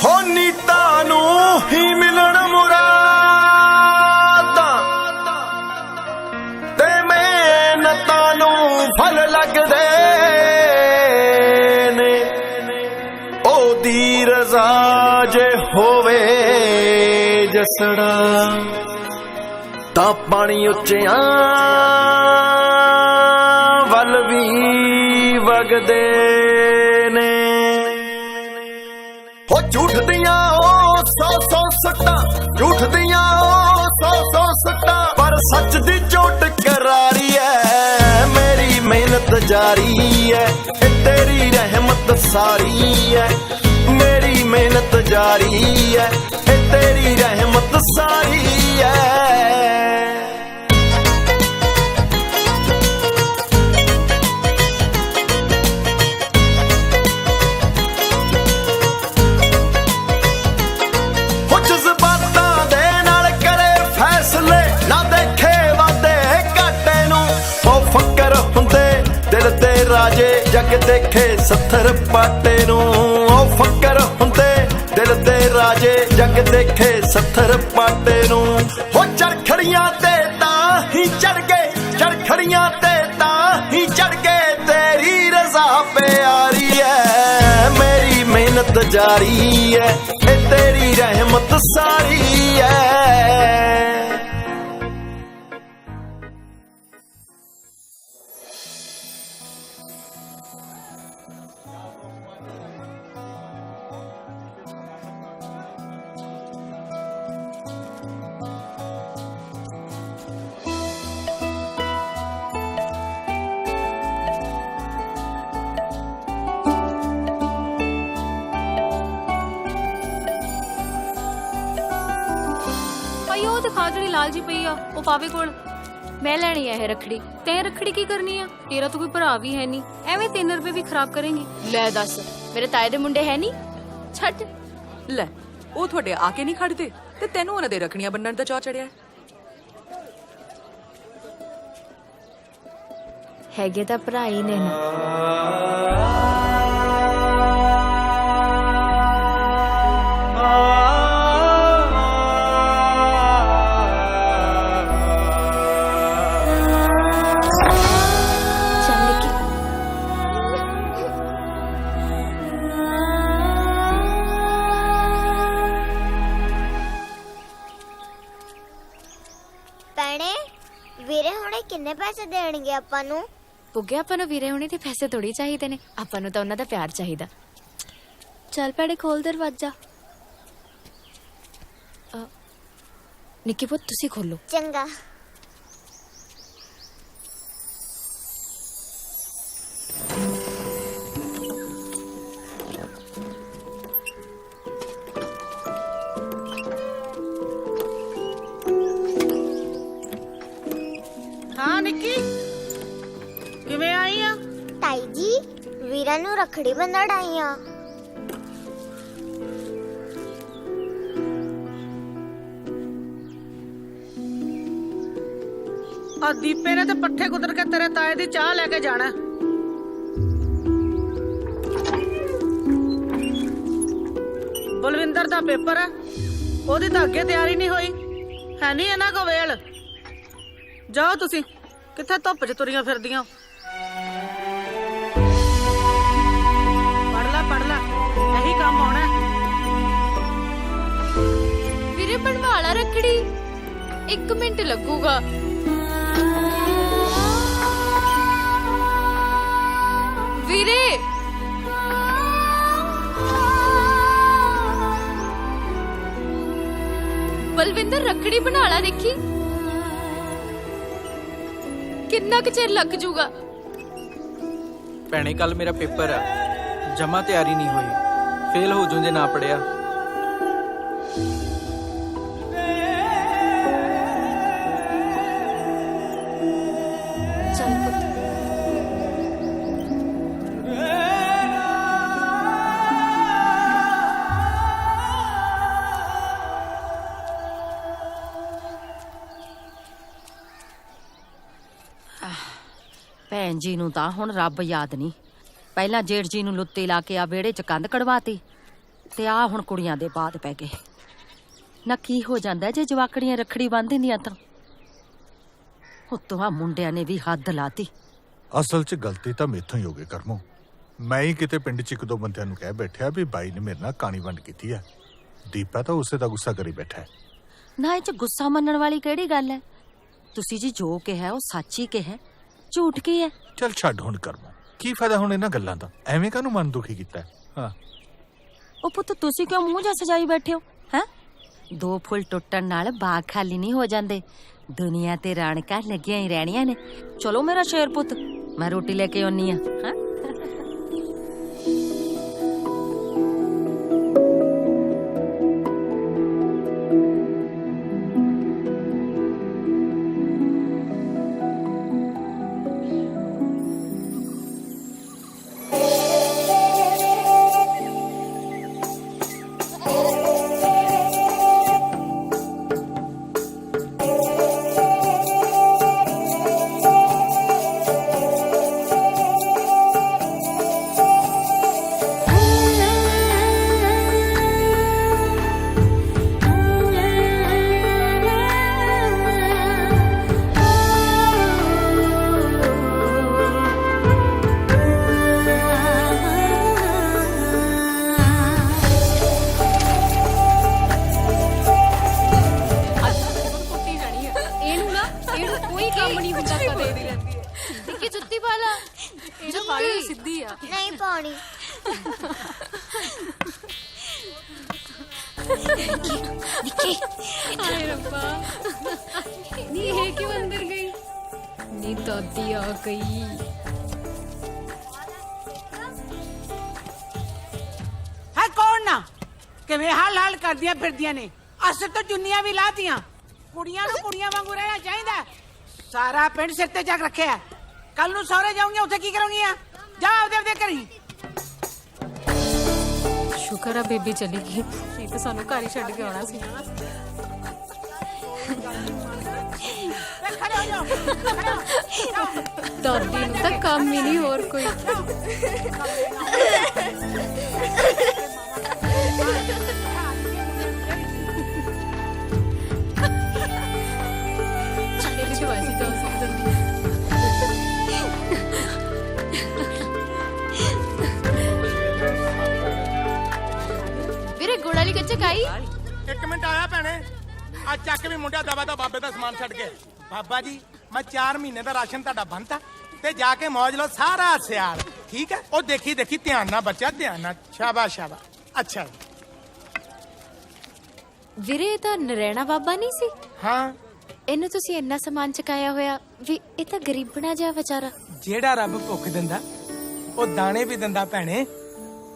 हो नीता नू ही मिलन मुरादां ते मेहनतां नू फल लगदे ने ओदी रज़ा जे होवे जसड़ा तां पानी उच्चियां वल भी वगदे ने हो झूठ दियां सौ सौ सट्टा झूठ दियां सौ सौ सट्टा पर सच दी चोट करारी है मेरी मेहनत जारी है तेरी रहमत सारी है मेरी मेहनत जारी है तेरी रहमत सारी है राजे जग देखे सत्थर पाटे नू ओ फकर हुंदे दिल दे राजे जग देखे सत्थर पाटे नू हो चरखड़ियां ते तां ही चढ़ गए चरखड़ियां ते तां ही चढ़ गए तेरी रज़ा प्यारी है मेरी मेहनत जारी है तेरी रहमत सारी है ਜਿਹੜੀ ਲਾਲ ਜੀ ਪਈ ਆ ਉਹ ਪਾਵੇ ਕੋਲ ਮੈਂ ਲੈਣੀ ਆ ਇਹ ਰੱਖੜੀ ਤੈਂ ਰੱਖੜੀ ਕੀ ਕਰਨੀ ਆ ਤੇਰਾ ਤਾਂ ਕੋਈ ਭਰਾ ਵੀ ਹੈ ਨਹੀਂ ਐਵੇਂ 3 ਰੁਪਏ ਵੀ ਖਰਾਬ ਕਰੇਂਗੀ ਲੈ ਦੱਸ ਮੇਰੇ ਤਾਏ ਦੇ ਮੁੰਡੇ ਹੈ ਨਹੀਂ ਛੱਡ ਲੈ ਉਹ ਤੁਹਾਡੇ ਆ ਕੇ ਨਹੀਂ ਖੜਦੇ ਤੇ ਤੈਨੂੰ ਉਹਨਾਂ ਦੇ ਰੱਖੜੀਆਂ ਬੰਨਣ ਦਾ ਚਾਅ ਚੜਿਆ ਹੈਗੇ ਤਾਂ ਭਰਾ ਹੀ ਨੇ ਨਾ ਵੀਰੇ ਹੁਣੇ ਕਿੰਨੇ ਪੈਸੇ ਦੇਣਗੇ ਆਪਾਂ ਨੂੰ ਪੁੱਗੇ ਆਪਾਂ ਨੂੰ ਵੀਰੇ ਹੁਣੇ ਤੇ ਪੈਸੇ ਥੋੜੀ ਚਾਹੀਦੇ ਨੇ ਆਪਾਂ ਨੂੰ ਤਾਂ ਉਹਨਾਂ ਦਾ ਪਿਆਰ ਚਾਹੀਦਾ ਚੱਲ ਭੈਣੇ ਖੋਲ ਦਰਵਾਜ਼ਾ ਨਿੱਕੀ ਪੁੱਤ ਤੁਸੀਂ ਖੋਲੋ ਚੰਗਾ हाँ निक्की किवें आई आ ताई जी वीरा नू रखड़ी बंधण आई आ दीपे ने तो पट्ठे कुतर के तेरे ताए दी चाह लेके जाना बलविंदर दा पेपर है ओदी तां अगे तैयारी नहीं हुई है नहीं इन्हां को वेल जाओ तुसी कित्थे धुप च तुरियां फिरदियां पढ़ ला यही काम आउणा ਵੀਰੇ ਬਣਵਾਲਾ ਰੱਖੜੀ 1 ਮਿੰਟ ਲੱਗੂਗਾ ਵੀਰੇ बलविंदर रखड़ी बना ला देखी कितना क चिर लग जूगा भैणे कल मेरा पेपर है जमा तैयारी नहीं हुई फेल हो जूं जे ना पढ़िया ਭੈਣ ਜੀ ਨੂੰ ਤਾਂ ਹੁਣ ਰੱਬ ਯਾਦ ਨਹੀਂ। ਪਹਿਲਾਂ ਜੇਠ ਜੀ ਨੂੰ ਲੁੱਤੀ ਲਾ ਕੇ ਆ ਵਿਹੜੇ 'ਚ ਕੰਧ ਕੜਵਾਤੀ ਤੇ ਆ ਹੁਣ ਕੁੜੀਆਂ ਦੇ ਬਾਦ ਪੈ ਗਏ। ਨਾ ਕੀ ਹੋ ਜਾਂਦਾ ਜੇ ਜਵਾਕੜੀਆਂ ਰੱਖੜੀ ਬੰਨ੍ਹ ਦਿੰਦੀਆਂ ਤਾਂ। ਉੱਤੋਂ ਆ ਮੁੰਡਿਆਂ ਨੇ ਵੀ ਹੱਦ ਲਾਤੀ। ਅਸਲ 'ਚ ਗਲਤੀ ਤਾਂ ਮੇਥੋਂ ਹੀ ਹੋ ਗਈ ਕਰਮੋ। ਮੈਂ ਹੀ ਕਿਤੇ ਪਿੰਡ 'ਚ ਇੱਕ ਦੋ ਬੰਦਿਆਂ ਨੂੰ ਕਹਿ ਬੈਠਿਆ ਵੀ ਬਾਈ ਨੇ ਮੇਰੇ ਨਾਲ ਕਾਣੀ ਵੰਡ ਕੀਤੀ ਹੈ। ਦੀਪਾ ਤਾਂ ਉਸੇ ਦਾ ਗੁੱਸਾ ਕਰੀ ਬੈਠਾ ਹੈ। ਨਾ ਇਹ 'ਚ ਗੁੱਸਾ ਮੰਨਣ ਵਾਲੀ ਕਿਹੜੀ ਗੱਲ ਹੈ? ਤੁਸੀਂ ਜੀ ਜੋ ਕਿਹਾ ਉਹ ਸੱਚ ਹੀ ਕਿਹਾ, ਝੂਠ ਕੀ ਹੈ? ਚੱਲ ਛੱਡ ਹੁਣ ਕਰਮੋ, ਕੀ ਫਾਇਦਾ ਹੁਣ ਇਹਨਾਂ ਗੱਲਾਂ ਦਾ? ਐਵੇਂ ਕਾਹਨੂੰ ਮਨ ਦੁਖੀ ਕੀਤਾ ਹੈ? ਹਾਂ ਉਹ ਪੁੱਤ ਤੁਸੀਂ ਕਿਉਂ ਮੂੰਹ ਜਿਹਾ ਸਜਾਈ ਬੈਠੇ ਹੋ ਹੈਂ? ਦੋ ਫੁੱਲ ਟੁੱਟਣ ਨਾਲ ਬਾਗ ਖਾਲੀ ਨਹੀਂ ਹੋ ਜਾਂਦੇ। ਦੁਨੀਆ ਤੇ ਰੌਣਕਾਂ ਲੱਗੀਆਂ ਹੀ ਰਹਿਣੀਆਂ ਨੇ। ਚਲੋ ਮੇਰਾ ਸ਼ੇਰ ਪੁੱਤ, ਮੈਂ ਰੋਟੀ ਲੈ ਕੇ ਆਉਣੀ ਆ। ਹਾਂ नहीं पानी। हाय रब्बा, नी है क्यों अंदर गई? नी दादी आ गई। है कौन ना किवें हाल हाल कर दिया फिर दिया ने। अस तो चुन्नियां भी ला दिया। कुड़ियां नूं कुड़ियां वांगू रहना चाहिदा। सारा पिंड सिर ते जग रखे है। कल नूं सौरे जाऊंगी, उत्थे की करूंगी? जा आपदे आपदे करी। शुक्र है बेबी चली गई, नहीं तो सानू घर ही छड्ड के आना सी। खड़े हो जाओ, खड़े हो जाओ। दादी नूं तां काम ही नहीं और कोई। चले शिवाजी जाओ सब जल्दी। ਵੀਰੇ ਗੁੜ ਵਾਲੀ ਕੱਚਕ ਆਈ। ਇੱਕ ਮਿੰਟ ਆਇਆ ਭੈਣੇ। ਆ ਚੱਕ ਵੀ ਮੁੰਡਿਆ ਦਵਾ ਦਾ ਬਾਬੇ ਦਾ ਸਮਾਨ ਛੱਡ ਕੇ। ਬਾਬਾ ਜੀ ਮੈਂ 4 ਮਹੀਨੇ ਦਾ ਰਾਸ਼ਨ ਤੁਹਾਡਾ ਬੰਨਤਾ ਤੇ ਜਾ ਕੇ ਮੌਜ ਲਓ ਸਾਰਾ ਸਿਆਲ। ਠੀਕ ਹੈ? ਉਹ ਦੇਖੀ ਦੇਖੀ ਧਿਆਨ ਨਾਲ ਬੱਚਾ, ਧਿਆਨ ਨਾਲ। ਸ਼ਾਬਾਸ਼ ਸ਼ਾਬਾਸ਼। ਅੱਛਾ ਵੀਰੇ ਇਹ ਤਾਂ ਨਰੈਣਾ ਬਾਬਾ ਨਹੀਂ ਸੀ? ਹਾਂ, ਇਹਨੂੰ ਤੁਸੀਂ ਇੰਨਾ ਸਮਾਨ ਚਕਾਇਆ ਹੋਇਆ ਵੀ ਇਹ ਤਾਂ ਗਰੀਬਣਾ ਜਿਹਾ ਵਿਚਾਰਾ। ਜਿਹੜਾ ਰੱਬ ਭੁੱਖ ਦਿੰਦਾ ਉਹ ਦਾਣੇ ਵੀ ਦਿੰਦਾ ਭੈਣੇ।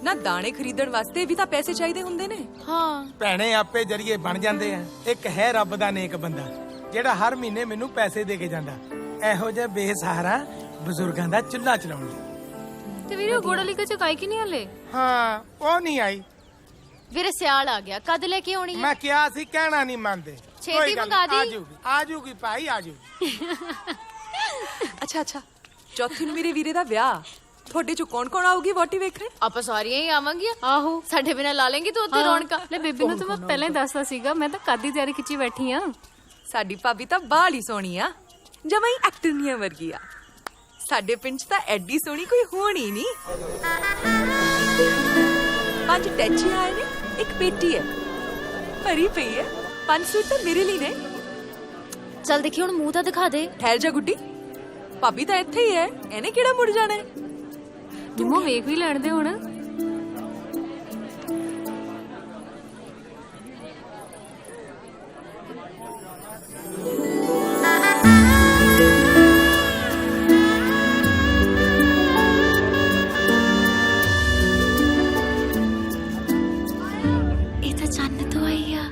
ਨਾ ਦਾਣੇ ਖਰੀਦਣ ਵਾਸਤੇ ਵੀ ਤਾਂ ਪੈਸੇ ਚਾਹੀਦੇ ਹੁੰਦੇ ਨੇ। ਹਾਂ ਭੈਣੇ ਆਪੇ ਜਰੀਏ ਬਣ ਜਾਂਦੇ ਆ। ਇੱਕ ਹੈ ਰੱਬ ਦਾ ਨੇਕ ਬੰਦਾ ਜਿਹੜਾ ਹਰ ਮਹੀਨੇ ਮੈਨੂੰ ਪੈਸੇ ਦੇ ਕੇ ਜਾਂਦਾ। ਇਹੋ ਜਿਹੇ ਬੇਸਹਾਰਾ ਬਜ਼ੁਰਗਾਂ ਦਾ ਚੁੱਲ੍ਹਾ ਚਲਾਉਣਾ। ਤੇ ਵੀਰੇ ਗੁੜ ਵਾਲੀ ਕੱਚਕ ਆਈ ਕਿ ਨਹੀਂ ਹਲੇ? ਹਾਂ, ਉਹ ਨਹੀਂ ਆਈ। ਵੀਰੇ ਸਿਆਲ ਆ ਗਿਆ, ਕਦ ਲੈ ਕੇ ਆਉਣੀ ਹੈ? ਮੈਂ ਕਿਹਾ ਸੀ, ਕਹਿਣਾ ਨਹੀਂ ਮੰਨਦੇ। ਛੇਤੀ ਮੰਗਾ ਦੀ। ਆਜੂਗੀ ਭਾਈ, ਆਜੂਗੀ। ਅੱਛਾ ਅੱਛਾ, ਚੌਥੀ ਨੂੰ ਮੇਰੇ ਵੀਰੇ ਦਾ ਵਿਆਹ। ਤੁਹਾਡੇ ਚੋਂ ਕੌਣ ਕੌਣ ਆਊਗੀ ਵੋਟੀ ਵੇਖਣ? ਆਪਾਂ ਸਾਰੀਆਂ ਹੀ ਆਵਾਂਗੀਆਂ। ਆਹੋ, ਸਾਡੇ ਬਿਨਾਂ ਲਾ ਲੈਂਗੀ ਤੂੰ ਉੱਥੇ ਰੌਣਕਾਂ। ਲੈ ਬੇਬੀ ਨੂੰ ਤਾਂ ਮੈਂ ਪਹਿਲਾਂ ਹੀ ਦੱਸਦਾ ਸੀਗਾ, ਮੈਂ ਤਾਂ ਕਾਦੀ ਤਿਆਰੀ ਖਿੱਚੀ ਬੈਠੀ ਆ। ਸਾਡੀ ਭਾਬੀ ਤਾਂ ਬਾਹਲੀ ਸੋਹਣੀ ਆ, ਜਮਾਂ ਹੀ ਐਕਟਰਨੀਆਂ ਵਰਗੀ ਆ। ਸਾਡੇ ਪਿੰਡ 'ਚ ਤਾਂ ਐਡੀ ਸੋਹਣੀ ਕੋਈ ਹੋਣੀ ਨਹੀਂ। 5 ਟੈਚੀ ਆਏ ਨੇ, ਇੱਕ ਪੇਟੀ ਹੈ ਭਰੀ ਪਈ ਹੈ। 5 ਸੂਟ ਤਾਂ ਮੇਰੇ ਲਈ ਨੇ। ਚੱਲ ਦੇਖੀ ਹੁਣ ਮੂੰਹ ਤਾਂ ਦਿਖਾ ਦੇ। ਠਹਿਰ ਜਾ ਗੁੱਡੀ, ਭਾਬੀ ਤਾਂ ਇੱਥੇ ਹੀ ਹੈ, ਇਹਨੇ ਕਿਹੜਾ ਮੁੜ ਜਾਣਾ ਹੈ। ਨਿੰਮੋ ਵੇਖ ਵੀ ਲੈਣ ਦੇ ਹੁਣ। ਇਹ ਤਾਂ ਚੰਨ ਤੋਂ ਆਈ ਆ।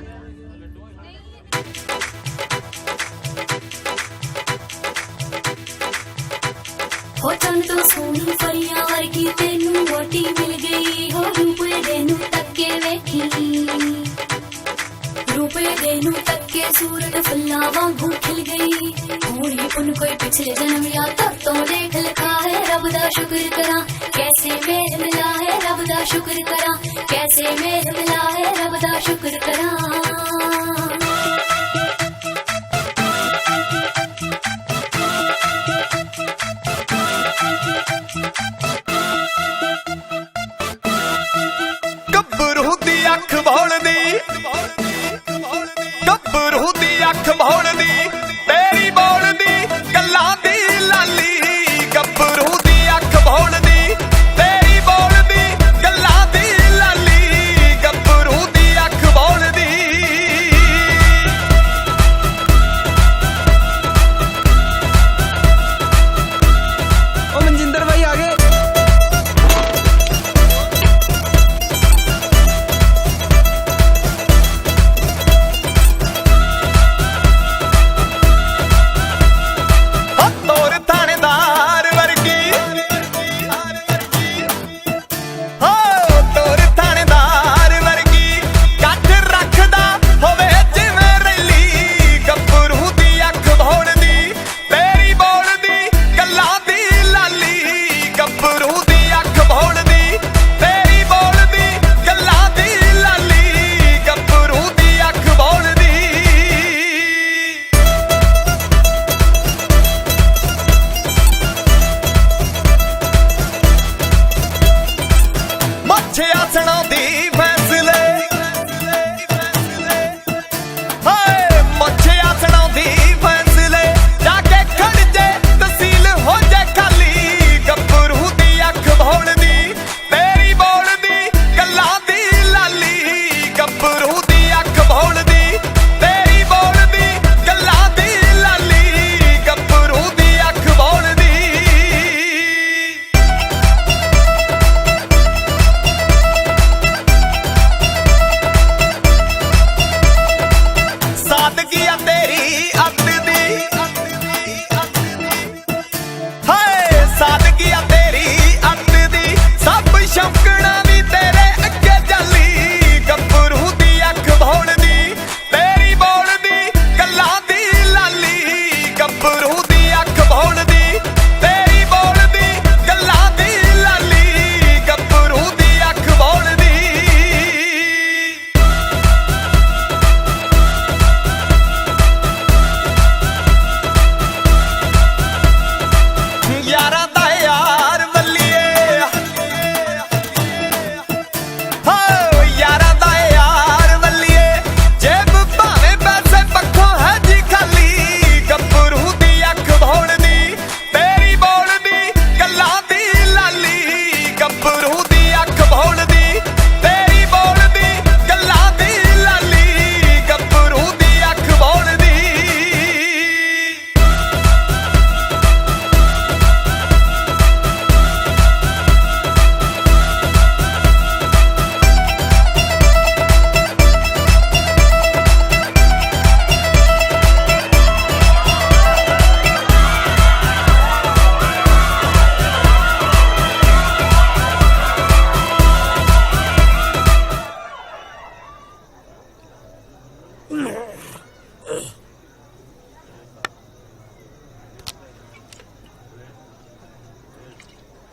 ਹੋ ਚੰਨ ਤੋਂ ਸੋਹਣੀ ਪਰੀਆਂ ਵਰਗੀ ਤੈਨੂੰ ਵੋਟੀ ਮਿਲ ਗਈ। ਹੋ ਰੂਪੇ ਦੇ ਨੂੰ ਤੱਕੇ ਵੇਖੀ, ਰੂਪੇ ਦੇ ਨੂੰ ਤੱਕੇ ਸੂਰਤ ਫੁੱਲਾਂ ਵਾਂਗੂ ਖਿਲ ਗਈ। ਹੋਣੀ ਪੁਨ ਕੋਈ ਪਿਛਲੇ ਜਨਮ ਯਾ ਤਬ ਤੋਂ ਦੇਖ ਲਖਾ। शुक्र करा कैसे मेल मिला है रब दा शुक्र करा कैसे मेल मिला है रब दा शुक्र करा ਗੱਭਰੂ ਦੀ ਅੱਖ ਭੌਲਦੀ ਗੱਭਰੂ ਦੀ ਅੱਖ ਭੌਲਦੀ ਤੇਰੀ ਬੋਲਦੀ ਗੱਲਾਂ ਦੀ ਲਾਲੀ ਗੱਭਰੂ ਦੀ ਅੱਖ ਭੌਲਦੀ ਤੇਰੀ ਬੋਲਦੀ ਗੱਲਾਂ ਦੀ ਲਾਲੀ ਗੱਭਰੂ ਦੀ ਅੱਖ ਭੌਲਦੀ ओ मनजिंदर भाई आ गए ਤੋਰ ਥਾਣੇਦਾਰ ਵਰਗੀ ਹੋ ਤੋਰ ਥਾਣੇਦਾਰ ਵਰਗੀ ਕੱਠ ਰੱਖਦਾ ਹੋਵੇ ਜਿਵੇਂ ਰੈਲੀ ਗੱਭਰੂ ਦੀ ਅੱਖ ਭੌਲਦੀ ਤੇਰੀ ਬੋਲਦੀ ਗੱਲਾਂ ਦੀ ਲਾਲੀ ਗੱਭਰੂ ਦੀ ਅੱਖ ਭੌਲਦੀ ਤੇਰੀ ਬੋਲਦੀ ਗੱਲਾਂ ਦੀ ਲਾਲੀ ਗੱਭਰੂ ਦੀ ਅੱਖ ਭੌਲਦੀ ਮੱਛਿਆ ਸੁਣਾਉਂਦੀ ਫੈਸਲੇ ਹਾਏ ਮੱਛਿਆ ਸੁਣਾਉਂਦੀ ਫੈਸਲੇ ਜਾ ਕੇ ਖੜ ਜੇ ਤਹਿਸੀਲ ਹੋ ਜੇ ਖਾਲੀ ਗੱਭਰੂ ਦੀ ਅੱਖ ਭੌਲਦੀ ਤੇਰੀ ਬੋਲਦੀ ਗੱਲਾਂ ਦੀ ਲਾਲੀ ਗੱਭਰੂ ਦੀ ਅੱਖ ਭੌਲਦੀ ਤੇਰੀ ਬੋਲਦੀ ਗੱਲਾਂ ਦੀ ਲਾਲੀ ਗੱਭਰੂ ਦੀ ਅੱਖ ਭੌਲਦੀ ਸਾਦਗੀ ਆ ਤੇਰੀ ਅੱਤ ਦੀ ਹਾਏ ਸਾਦਗੀ ਆ ਤੇਰੀ ਅੱਤ ਦੀ ਸਭ ਸ਼ੌਕਣਾ ਵੀ ਤੇਰੇ ਅੱਗੇ ਚੱਲੀ ਗੱਭਰੂ ਦੀ ਅੱਖ ਭੌਲਦੀ ਤੇਰੀ ਬੋਲਦੀ ਗੱਲਾਂ ਦੀ ਲਾਲੀ ਗੱਭਰੂ ਦੀ ਅੱਖ ਭੌਲਦੀ ਤੇਰੀ ਬੋਲਦੀ ਗੱਲਾਂ ਦੀ ਲਾਲੀ ਗੱਭਰੂ ਦੀ ਅੱਖ ਭੌਲਦੀ ਯਾਰਾਂ ਦਾ ਯਾਰ ਵੱਲੀਏ ਹੋ ਯਾਰਾਂ ਦਾ ਯਾਰ ਵੱਲੀਏ ਜੇਬ ਭਾਵੇਂ ਪੈਸੇ ਪੱਖੋਂ ਹੈ ਜੀ ਖਾਲੀ ਗੱਭਰੂ ਦੀ ਅੱਖ ਭੌਲਦੀ ਤੇਰੀ ਬੋਲਦੀ ਗੱਲਾਂ ਦੀ ਲਾਲੀ ਗੱਭਰੂ ਦੀ ਅੱਖ ਭੌਲਦੀ ਤੇਰੀ ਬੋਲਦੀ ਗੱਲਾਂ ਦੀ ਲਾਲੀ ਗੱਭਰੂ ਦੀ ਅੱਖ ਭੌਲਦੀ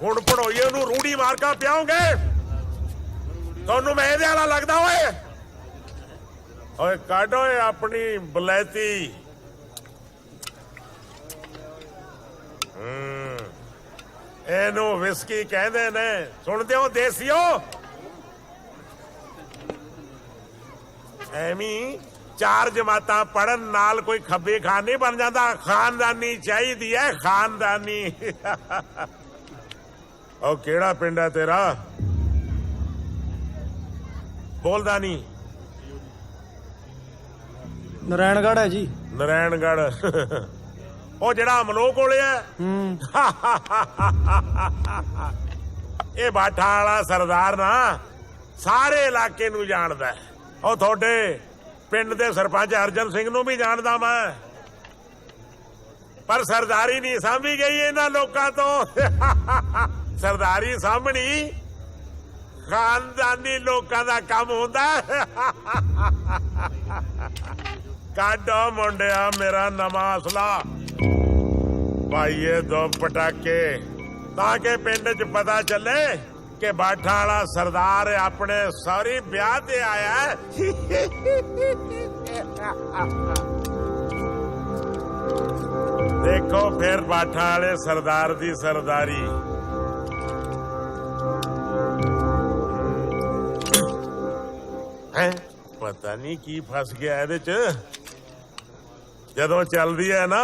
ਹੁਣ ਪੜੋਈਏ ਨੂੰ ਰੂੜੀ ਮਾਰ ਕੇ ਪਿਆਉਂਗੇ ਤੁਹਾਨੂੰ ਮੈਂ ਇਹਦੇ ਵਾਲਾ ਲੱਗਦਾ ਓਏ ਓਏ ਕੱਢ ਓਏ ਆਪਣੀ ਬਲੈਤੀ ਇਹਨੂੰ ਵਿਸਕੀ ਕਹਿੰਦੇ ਨੇ ਸੁਣਦੇ ਹੋ ਦੇਸੀਓ ਐਵੇਂ ਚਾਰ ਜਮਾਤਾਂ ਪੜਨ ਨਾਲ ਕੋਈ ਖੱਬੇ ਖਾਨ ਨਹੀਂ ਬਣ ਜਾਂਦਾ ਖਾਨਦਾਨੀ ਚਾਹੀਦੀ ਹੈ ਖਾਨਦਾਨੀ ਉਹ ਕਿਹੜਾ ਪਿੰਡ ਹੈ ਤੇਰਾ ਬੋਲਦਾ ਨਹੀਂ नारायणगढ़ है जी ਨਾਰਾਇਣਗੜ੍ਹ ਉਹ ਜਿਹੜਾ ਅਮਲੋ ਕੋਲੇ ਹੈ ਇਹ ਬਾਠਾ ਵਾਲਾ ਸਰਦਾਰ ਨਾ ਸਾਰੇ ਇਲਾਕੇ ਨੂੰ ਜਾਣਦਾ ਹੈ। ਉਹ ਤੁਹਾਡੇ ਪਿੰਡ ਦੇ ਸਰਪੰਚ ਅਰਜਨ ਸਿੰਘ ਨੂੰ ਵੀ ਜਾਣਦਾ ਮੈਂ ਪਰ ਸਰਦਾਰੀ ਨਹੀਂ ਸਾਂਭੀ ਗਈ ਇਹਨਾਂ ਲੋਕਾਂ ਤੋਂ ਸਰਦਾਰੀ ਸਾਂਭਣੀ ਖਾਨਦਾਨੀ ਲੋਕਾਂ ਦਾ ਕੰਮ ਹੁੰਦਾ ਕਾਢੋ ਮੁੰਡਿਆ ਮੇਰਾ ਨਵਾਂ ਅਸਲਾ ਭਾਈਏ ਦੋ ਪਟਾਕੇ ਤਾਂ ਕਿ ਪਿੰਡ 'ਚ ਪਤਾ ਚੱਲੇ ਕਿ ਬਾਠਾਂ ਵਾਲਾ ਸਰਦਾਰ ਆਪਣੇ ਸਹੁਰੀ ਵਿਆਹ ਤੇ ਆਇਆ ਹੈ। ਦੇਖੋ ਫਿਰ ਬਾਠਾਂ ਵਾਲੇ ਸਰਦਾਰ ਦੀ ਸਰਦਾਰੀ। ਹੈ ਪਤਾ ਨਹੀਂ ਕੀ ਫਸ ਗਿਆ ਇਹਦੇ 'ਚ। ਜਦੋਂ ਚੱਲਦੀ ਹੈ ਨਾ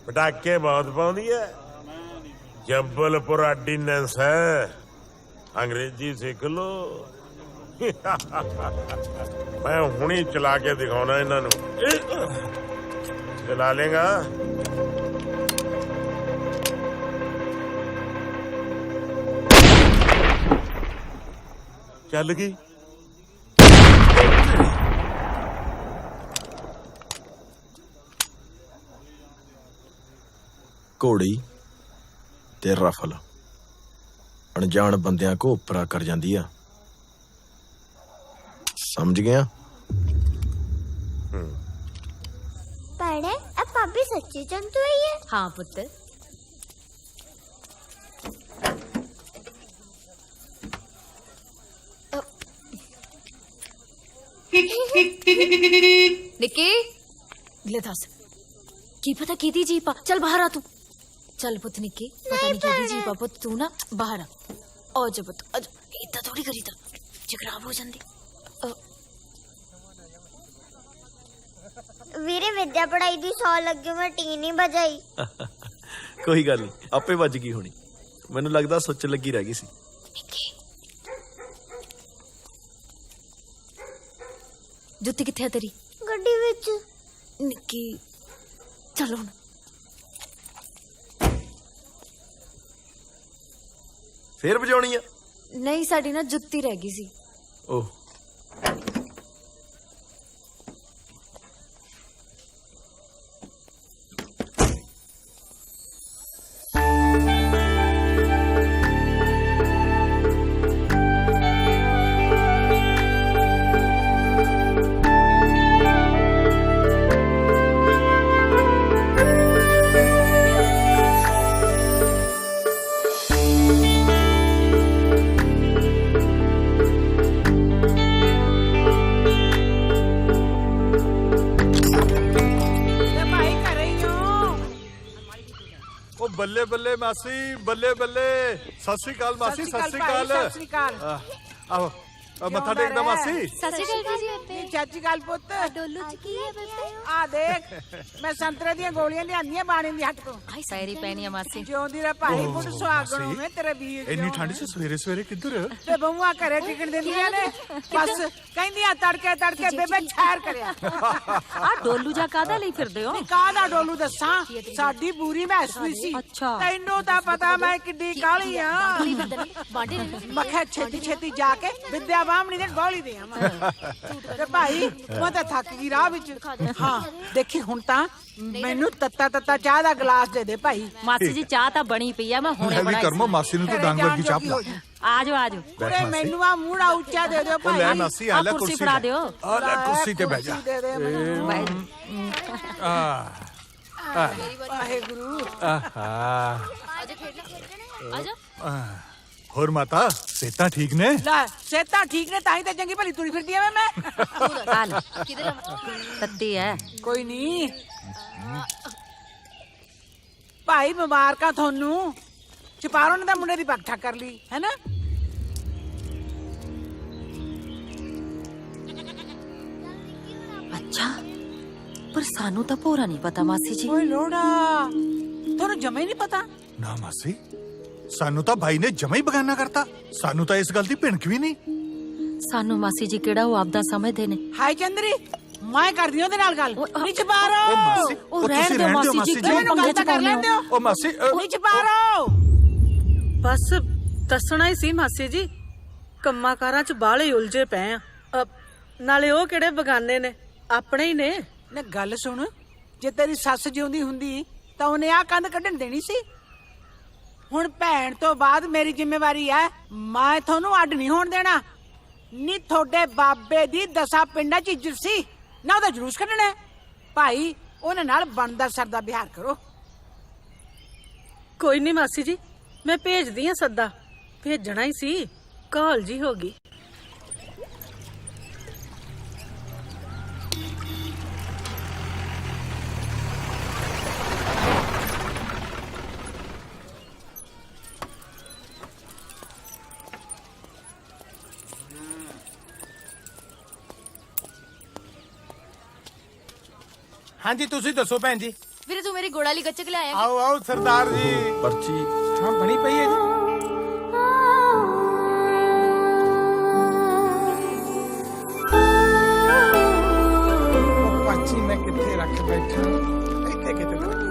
ਪਟਾਕੇ ਬਹੁਤ ਪਾਉਂਦੀ ਹੈ। ਜੰਬਲਪੁਰ ਆਰਡੀਨੈਂਸ ਹੈ, अंग्रेजी सीख लो। मैं हुणी चला के दिखाना इन्हों। चला लेगा चल गई। घोड़ी ते रफल अनजान बंदियां को उपरा कर जांदी आ। समझ गया? पढ़े अब भाभी सच्ची जंतु है ये? हाँ पुत्र। निक्की ले दस की पता की जीपा। चल बाहर आ तू। चल पुत निक्की पता नहीं की जीपा पुत तू ना बाहर आ जा पुत। इतना थोड़ी करी था जे खराब हो जाती। वीरे विद्या पढ़ाई दी 100 लगे मैं टी नहीं बजाई। कोई गल नहीं आपे बज गई होनी। मैनू लगदा सोच लगी रह गई सी। जुत्ती किथे है तेरी? गड्डी विच। निक्की चलो हुण। फिर बजाउणी आ? नहीं साडी ना जुत्ती रह गई सी। ओह बल्ले बल्ले मासी बल्ले बल्ले। सत श्री अकाल मासी। सत श्री अकाल। सत श्री अकाल। आओ मत्था टेकदा मासी। सत श्री अकाल जी। चाची गल पुत डोलू च की है बच्चे? आ देख मैं संतरे दी गोलियां लियानियां बाणी दी हट को। आई पैरी पैनी है मासी। जिउंदी रे भाई पुट सुहागण होवे तेरे वीर। इन्नी ठंड च सवेरे सवेरे किधर? ते बहुआ घरे टिकण दिंदियां ने बस कहंदियां तड़के तड़के बेबे छैर करया। आ डोलू जा कादा ਲਈ ਫਿਰਦੇ ਹੋ? ਕਾਹਦਾ ਡੋਲੂ ਦੱਸਾਂ ਸਾਡੀ ਪੂਰੀ ਮੈਸ ਵੀ ਸੀ। ਅੱਛਾ ਤੈਨੂੰ ਤਾਂ ਪਤਾ ਮੈਂ ਕਿੱਡੀ ਕਾਲੀ ਆ। ਬਾਂਡੇ ਮੈਂ ਕਿਹਾ ਛੇਤੀ ਛੇਤੀ ਜਾ ਕੇ ਵਿਦਿਆ ਬਾਹਮਣੀ ਦੇ ਗੋਲੀ ਦੇ ਆਵਾਂ। ਤੇ ਭਾਈ ਮੈਂ ਤਾਂ ਥੱਕ ਗਈ ਰਾਹ ਵਿੱਚ। ਹਾਂ ਦੇਖੀ ਹੁਣ ਤਾਂ ਮੈਨੂੰ ਤੱਤਾ ਚਾਹ ਦਾ ਗਲਾਸ ਦੇ ਦੇ ਭਾਈ। ਮਾਸੀ ਜੀ ਚਾਹ ਤਾਂ ਬਣੀ ਪਈ ਆ ਮੈਂ ਹੁਣੇ मैं भी ਬਣਾਈ करमो मासी नु तो डांग वर्गी चाप ला। ਆ ਜਾਓ ਆ ਜਾਓ। ਕੁੜੇ ਮੈਨੂੰ ਆ ਮੂੜਾ ਉੱਚਾ ਦੇ ਦਿਓ ओ ਭਾਈ। ले मासी आ ले ਕੁਰਸੀ कुर्सी ਫੜਾ ले। ਦਿਓ। आ ले कुर्सी ते बैठ जा। ਦੇ ਦੇ ਮੈਨੂੰ। ਵਾਹਿਗੁਰੂ। आजा। होर माता सेहता ठीक ने? ਲੈ ਸਿਹਤਾਂ ਠੀਕ ਨੇ ਤਾਂ ਹੀ ਤਾਂ ਚੰਗੀ ਭਲੀ ਤੁਰੀ ਫਿਰਦੀ ਐ ਮੈਂ। ਆ ਲੈ किधर? ਤੱਤੀ ਐ। ਕੋਈ ਨਹੀਂ ਭਾਈ ਮੁਬਾਰਕਾਂ ਤੁਹਾਨੂੰ। ਚਪਾਰੋਂ ਨੇ ਤਾਂ ਮੁੰਡੇ ਦੀ ਪੱਗ ਠੱਕ ਕਰ ਲਈ ਹੈ ਨਾ। ਅੱਛਾ ਪਰ ਸਾਨੂੰ ਤਾਂ ਪੂਰਾ ਨਹੀਂ ਪਤਾ ਮਾਸੀ ਜੀ। ਓਏ ਲੋੜਾ ਤੁਹਾਨੂੰ ਜਮੇ ਨਹੀਂ ਪਤਾ। ना मासी सानू तो भाई ने जमा ही बगाना करता। सानू तो इस गल दी भिनक भी नहीं। ਸਾਨੂੰ ਮਾਸੀ ਜੀ ਕਿਹੜਾ ਉਹ ਆਪਦਾ ਸਮਝਦੇ ਨੇ। ਹਾਈ ਚੰਦਰੀ ਮੈਂ ਕਰਦੀ ਉਹਦੇ ਨਾਲ ਗੱਲ। ਨੀ ਚਪਾਰੋ ओ मासी ਉਹ ओ ਰਹਿਣ तुसी ਦਿਓ रहन दियो ਮਾਸੀ ਜੀ मासी ਕਿਉਂ जी। ਮੈਨੂੰ ਪੰਗੇ ਗੱਲ ਤਾਂ ਚ ਕਰ ਪਾਉਂਦੇ ਲੈਂਦੇ ਹੋ? ਹੋ। ओ मासी ਨੀ ਚਪਾਰੋ ਬਸ ਦੱਸਣਾ ਹੀ ਸੀ ਮਾਸੀ ਜੀ ਕੰਮਾਂ ਕਾਰਾਂ ਚ ਬਾਹਲੇ ਉਲਝੇ ਪਏ ਆ। ਨਾਲੇ ਉਹ ਕਿਹੜੇ ਬਗਾਨੇ ਨੇ ਆਪਣੇ ਹੀ ਨੇ। ਨਾ ਗੱਲ ਸੁਣ ਜੇ ਤੇਰੀ ਸੱਸ ਜਿਉਂਦੀ ਹੁੰਦੀ ਤਾਂ ਉਹਨੇ ਆ ਕੰਧ ਕੱਢਣ ਦੇਣੀ ਸੀ। ਹੁਣ ਭੈਣ ਤੋਂ ਬਾਅਦ ਮੇਰੀ ਜ਼ਿੰਮੇਵਾਰੀ ਹੈ। ਮੈਂ ਤੁਹਾਨੂੰ ਅੱਡ ਨਹੀਂ ਹੋਣ ਦੇਣਾ। ਨੀ ਤੁਹਾਡੇ ਬਾਬੇ ਦੀ 10 ਪਿੰਡਾਂ 'ਚ ਇੱਜ਼ਤ ਸੀ ਨਾ ਉਹਦਾ ਜਲੂਸ ਕੱਢਣਾ ਹੈ। ਭਾਈ ਉਹਨਾਂ ਨਾਲ ਬਣਦਾ ਸਰਦਾ ਵਿਹਾਰ ਕਰੋ। ਕੋਈ ਨਹੀਂ ਮਾਸੀ ਜੀ ਮੈਂ ਭੇਜਦੀ ਆ ਸੱਦਾ, ਭੇਜਣਾ ਹੀ ਸੀ, ਕਾਲ ਜੀ ਹੋ ਗਈ। ਹਾਂਜੀ ਤੁਸੀਂ ਦੱਸੋ ਭੈਣ ਜੀ। ਵੀਰੇ ਤੂੰ ਮੇਰੀ ਗੋੜਾ ਲਈ ਗੱਚਕ ਲਿਆਇਆ? ਆਓ ਆਓ ਸਰਦਾਰ ਜੀ। ਪਰਚੀ ਹਾਂ ਬਣੀ ਪਈ ਹੈ ਜੀ। ਉਹ ਪਰਚੀ ਮੈਂ ਕਿੱਥੇ ਰੱਖ ਬੈਠਾ, ਇੱਥੇ ਕਿਤੇ ਨਾ ਰੱਖੀ।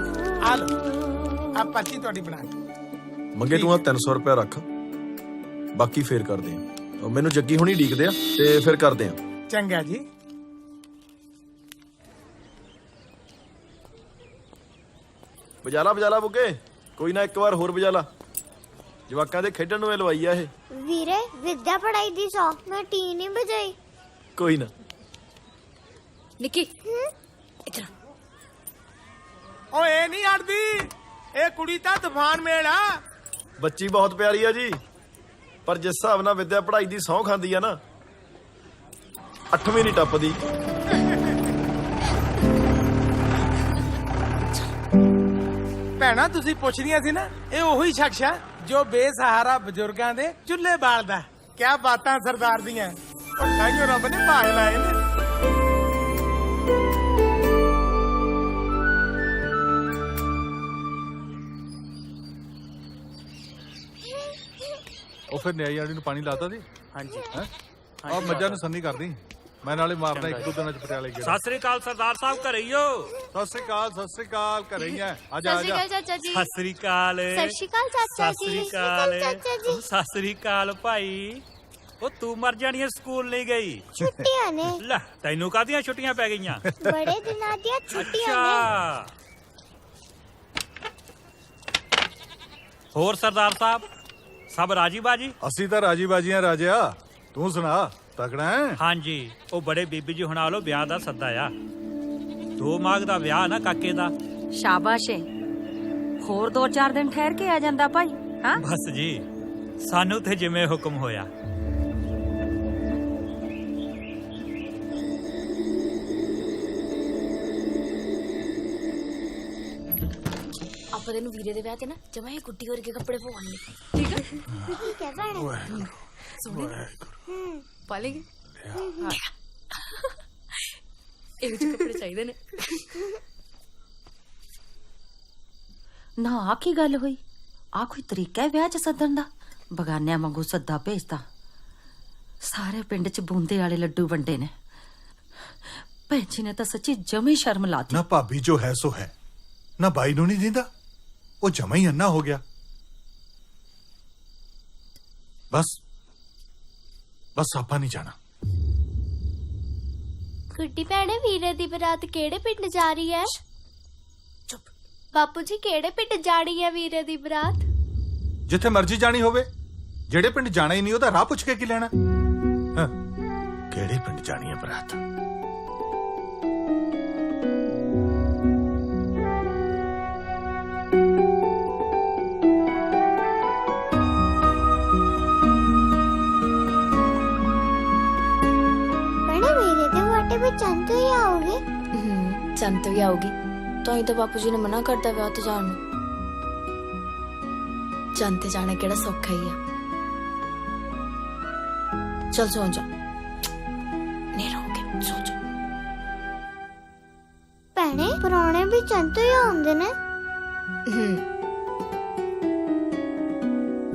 ਆ ਲਓ ਆ ਪਰਚੀ ਤੁਹਾਡੀ ਬਣਾ ਲਈ। ਮੰਗੇ ਤੂੰ ਆ 300 ਰੁਪਇਆ ਰੱਖ, ਬਾਕੀ ਫੇਰ ਕਰਦੇ ਆ। ਮੈਨੂੰ ਜੱਗੀ ਹੁਣੀ ਡੀਕਦੇ ਆ ਤੇ ਫਿਰ ਕਰਦੇ ਆ। ਚੰਗਾ ਜੀ। ਬਜਾਲਾ ਬੁੱਗੇ, ਕੋਈ ਨਾ ਇੱਕ ਵਾਰ ਹੋਰ ਬਜਾਲਾ। ਜਵਾਕਾਂ ਦੇ ਖੇਡਣ ਨੂੰ ਇਹ ਲਵਾਈ ਆ ਇਹ। ਵੀਰੇ ਵਿਦਿਆ ਪੜਾਈ ਦੀ ਸੌ ਮੈਂ ਟੀ ਨਹੀਂ ਬਜਾਈ। ਕੋਈ ਨਾ। ਨਿੱਕੀ ਇਧਰ ਓਏ ਨਹੀਂ ਅੜਦੀ, ਇਹ ਕੁੜੀ ਤਾਂ ਤੂਫਾਨ ਮੇਲ ਆ। ਬੱਚੀ ਬਹੁਤ ਪਿਆਰੀ ਆ ਜੀ, ਪਰ ਜਿਸ ਹਿਸਾਬ ਨਾਲ ਵਿਦਿਆ ਪੜ੍ਹਾਈ ਦੀ ਸਹੁੰ ਖਾਂਦੀ ਆ ਨਾ, 8ਵੀਂ ਨਹੀਂ ਟੱਪਦੀ। ਭੈਣਾ ਤੁਸੀਂ ਪੁੱਛਦੀਆਂ ਸੀ ਨਾ, ਇਹ ਉਹੀ ਸ਼ਖਸ ਆ ਜੋ ਬੇਸਹਾਰਾ ਬਜ਼ੁਰਗਾਂ ਦੇ ਚੁੱਲ੍ਹੇ ਬਾਲਦਾ। ਕਿਆ ਬਾਤਾਂ ਸਰਦਾਰ ਦੀਆਂ, ਉਹ ਤਾਈਓ ਰੱਬ ਨੇ ਭਾਗ ਲਾਏ ਨੇ। ਉਹ ਫਿਰ ਨਿਆਈ ਵਾਲੀ ਨੂੰ ਪਾਣੀ ਲਾਤਾ ਸੀ? ਹਾਂਜੀ ਆ ਮੱਝਾਂ ਨੂੰ ਸੰਨੀ ਕਰਦੀ, ਮੈਂ ਨਾਲੇ ਮਾਰਦਾ ਇੱਕ ਦੋ ਦਿਨਾਂ ਚ ਪਟਿਆਲੇ ਗਿਆ। ਸਤਿ ਸ੍ਰੀ ਅਕਾਲ ਸਰਦਾਰ ਸਾਹਿਬ, ਘਰੇ ਹੀ ਹੋ? ਸਤਿ ਸ੍ਰੀ ਅਕਾਲ, ਘਰੇ ਹੀ ਆ। ਆ ਜਾ ਆ ਜਾ। ਚਾਚਾ ਜੀ। ਸਤਿ ਸ੍ਰੀ ਅਕਾਲ। ਸਤਿ ਸ਼੍ਰੀ ਅਕਾਲ ਚਾਚਾ ਸਤਿ ਜੀ। ਸ੍ਰੀ ਅਕਾਲ। ਚਾਚਾ ਜੀ। ਸਤਿ ਸ੍ਰੀ ਅਕਾਲ ਭਾਈ। ਉਹ ਤੂੰ ਮਰ ਜਾਣੀ ਸਕੂਲ ਨਹੀਂ ਗਈ? ਛੁੱਟੀਆਂ ਨੇ। ਲੈ ਤੈਨੂੰ ਕਾਹਦੀਆਂ ਛੁੱਟੀਆਂ ਪੈ ਗਈਆਂ? ਬੜੇ ਦਿਨਾਂ ਦੀਆਂ ਛੁੱਟੀਆਂ ਨੇ। ਅੱਛਾ। ਹੋਰ ਸਰਦਾਰ ਸਾਹਿਬ ਸਭ ਰਾਜੀ ਬਾਜੀ? ਅਸੀਂ ਤਾਂ ਰਾਜੀ ਬਾਜੀਆਂ ਰਾਜਿਆ, ਤੂੰ ਸੁਣਾ ਤਕੜਾ ਹੈ? ਹਾਂਜੀ, ਉਹ ਬੜੇ ਬੀਬੀ ਜੀ ਹੁਣਾਂ ਵੱਲੋਂ ਵਿਆਹ ਦਾ ਸੱਦਾ ਆ। 2 ਮਾਘ ਦਾ ਵਿਆਹ ਨਾ ਕਾਕੇ ਦਾ। ਸ਼ਾਬਾਸ਼ ਏ, ਹੋਰ 2-4 ਦਿਨ ਠਹਿਰ ਕੇ ਆ ਜਾਂਦਾ ਭਾਈ। ਹਾਂ ਬਸ ਜੀ, ਸਾਨੂੰ ਤੇ ਜਿਵੇਂ ਹੁਕਮ ਹੋਇਆ। ਆਪਾਂ ਤੈਨੂੰ ਵੀਰੇ ਦੇ ਵਿਆਹ ਤੇ ਨਾ ਜਮਾ ਇਹ ਗੁੱਡੀ ਵਰਗੇ ਕੱਪੜੇ ਪਵਾਉਣੇ, ਠੀਕ ਹੈ? ਠੀਕ ਹੈ ਭੈਣੇ। ਸੋਹਣੇ ਪਾਲੇਗੀ। ਇਹੋ ਜਿਹੇ ਕੱਪੜੇ ਚਾਹੀਦੇ ਨੇ। ਨਾ ਆ ਕੀ ਗੱਲ ਹੋਈ? ਆ ਕੋਈ ਤਰੀਕਾ ਹੈ ਵਿਆਹ ਚ ਸੱਦਣ ਦਾ? ਬਗਾਨਿਆਂ ਵਾਂਗੂ ਸੱਦਾ ਭੇਜਦਾ। ਸਾਰੇ ਪਿੰਡ ਚ ਬੂੰਦੇ ਵਾਲੇ ਲੱਡੂ ਵੰਡੇ ਨੇ। ਭੈਣ ਜੀ ਨੇ ਤਾਂ ਸੱਚੀ ਜਮੇ ਸ਼ਰਮ ਲਾਤੀ। ਨਾ ਭਾਬੀ ਜੋ ਹੈ ਸੋ ਹੈ, ਨਾ ਬਾਈ ਨੂੰ ਨਹੀਂ ਦਿੰਦਾ, ਉਹ ਜਮਾ ਹੀ ਅੰਨਾ ਹੋ ਗਿਆ। ਬਸ ਆਪਾਂ ਨਹੀਂ ਜਾਣਾ। ਗੁੱਡੀ ਭੈਣੇ ਵੀਰੇ ਦੀ ਬਰਾਤ ਕਿਹੜੇ ਪਿੰਡ ਜਾ ਰਹੀ ਹੈ? ਚੁੱਪ। ਬਾਪੂ ਜੀ ਕਿਹੜੇ ਪਿੰਡ ਜਾਣੀ ਹੈ ਵੀਰੇ ਦੀ ਬਰਾਤ? ਜਿੱਥੇ ਮਰਜ਼ੀ ਜਾਣੀ ਹੋਵੇ, ਜਿਹੜੇ ਪਿੰਡ ਜਾਣਾ ਹੀ ਨਹੀਂ ਉਹਦਾ ਰਾਹ ਪੁੱਛ ਕੇ ਕੀ ਲੈਣਾ? ਹਾਂ, ਕਿਹੜੇ ਪਿੰਡ ਜਾਣੀ ਹੈ ਬਰਾਤ? ਚੰਦ ਤੋਂ ਹੀ ਆਓਗੇ? ਚੰਦ ਤੋਂ ਹੀ ਆਉਗੀ। ਤਾਂ ਹੀ ਤਾਂ ਬਾਪੂ ਜੀ ਨੇ ਮਨਾ ਕਰਤਾ ਵਿਆਹ ਤੇ ਜਾਣ ਨੂੰ। ਚੰਦ ਤੇ ਜਾਣਾ ਕਿਹੜਾ ਸੌਖਾ ਹੀ ਆ। ਚਲ ਸੋ ਜਾ, ਨਹੀਂ ਰਹੋਗੇ, ਸੋ ਜਾ। ਭੈਣੇ ਪੁਰਾਣੇ ਵੀ ਚੰਦ ਤੋਂ ਹੀ ਆਉਂਦੇ ਨੇ।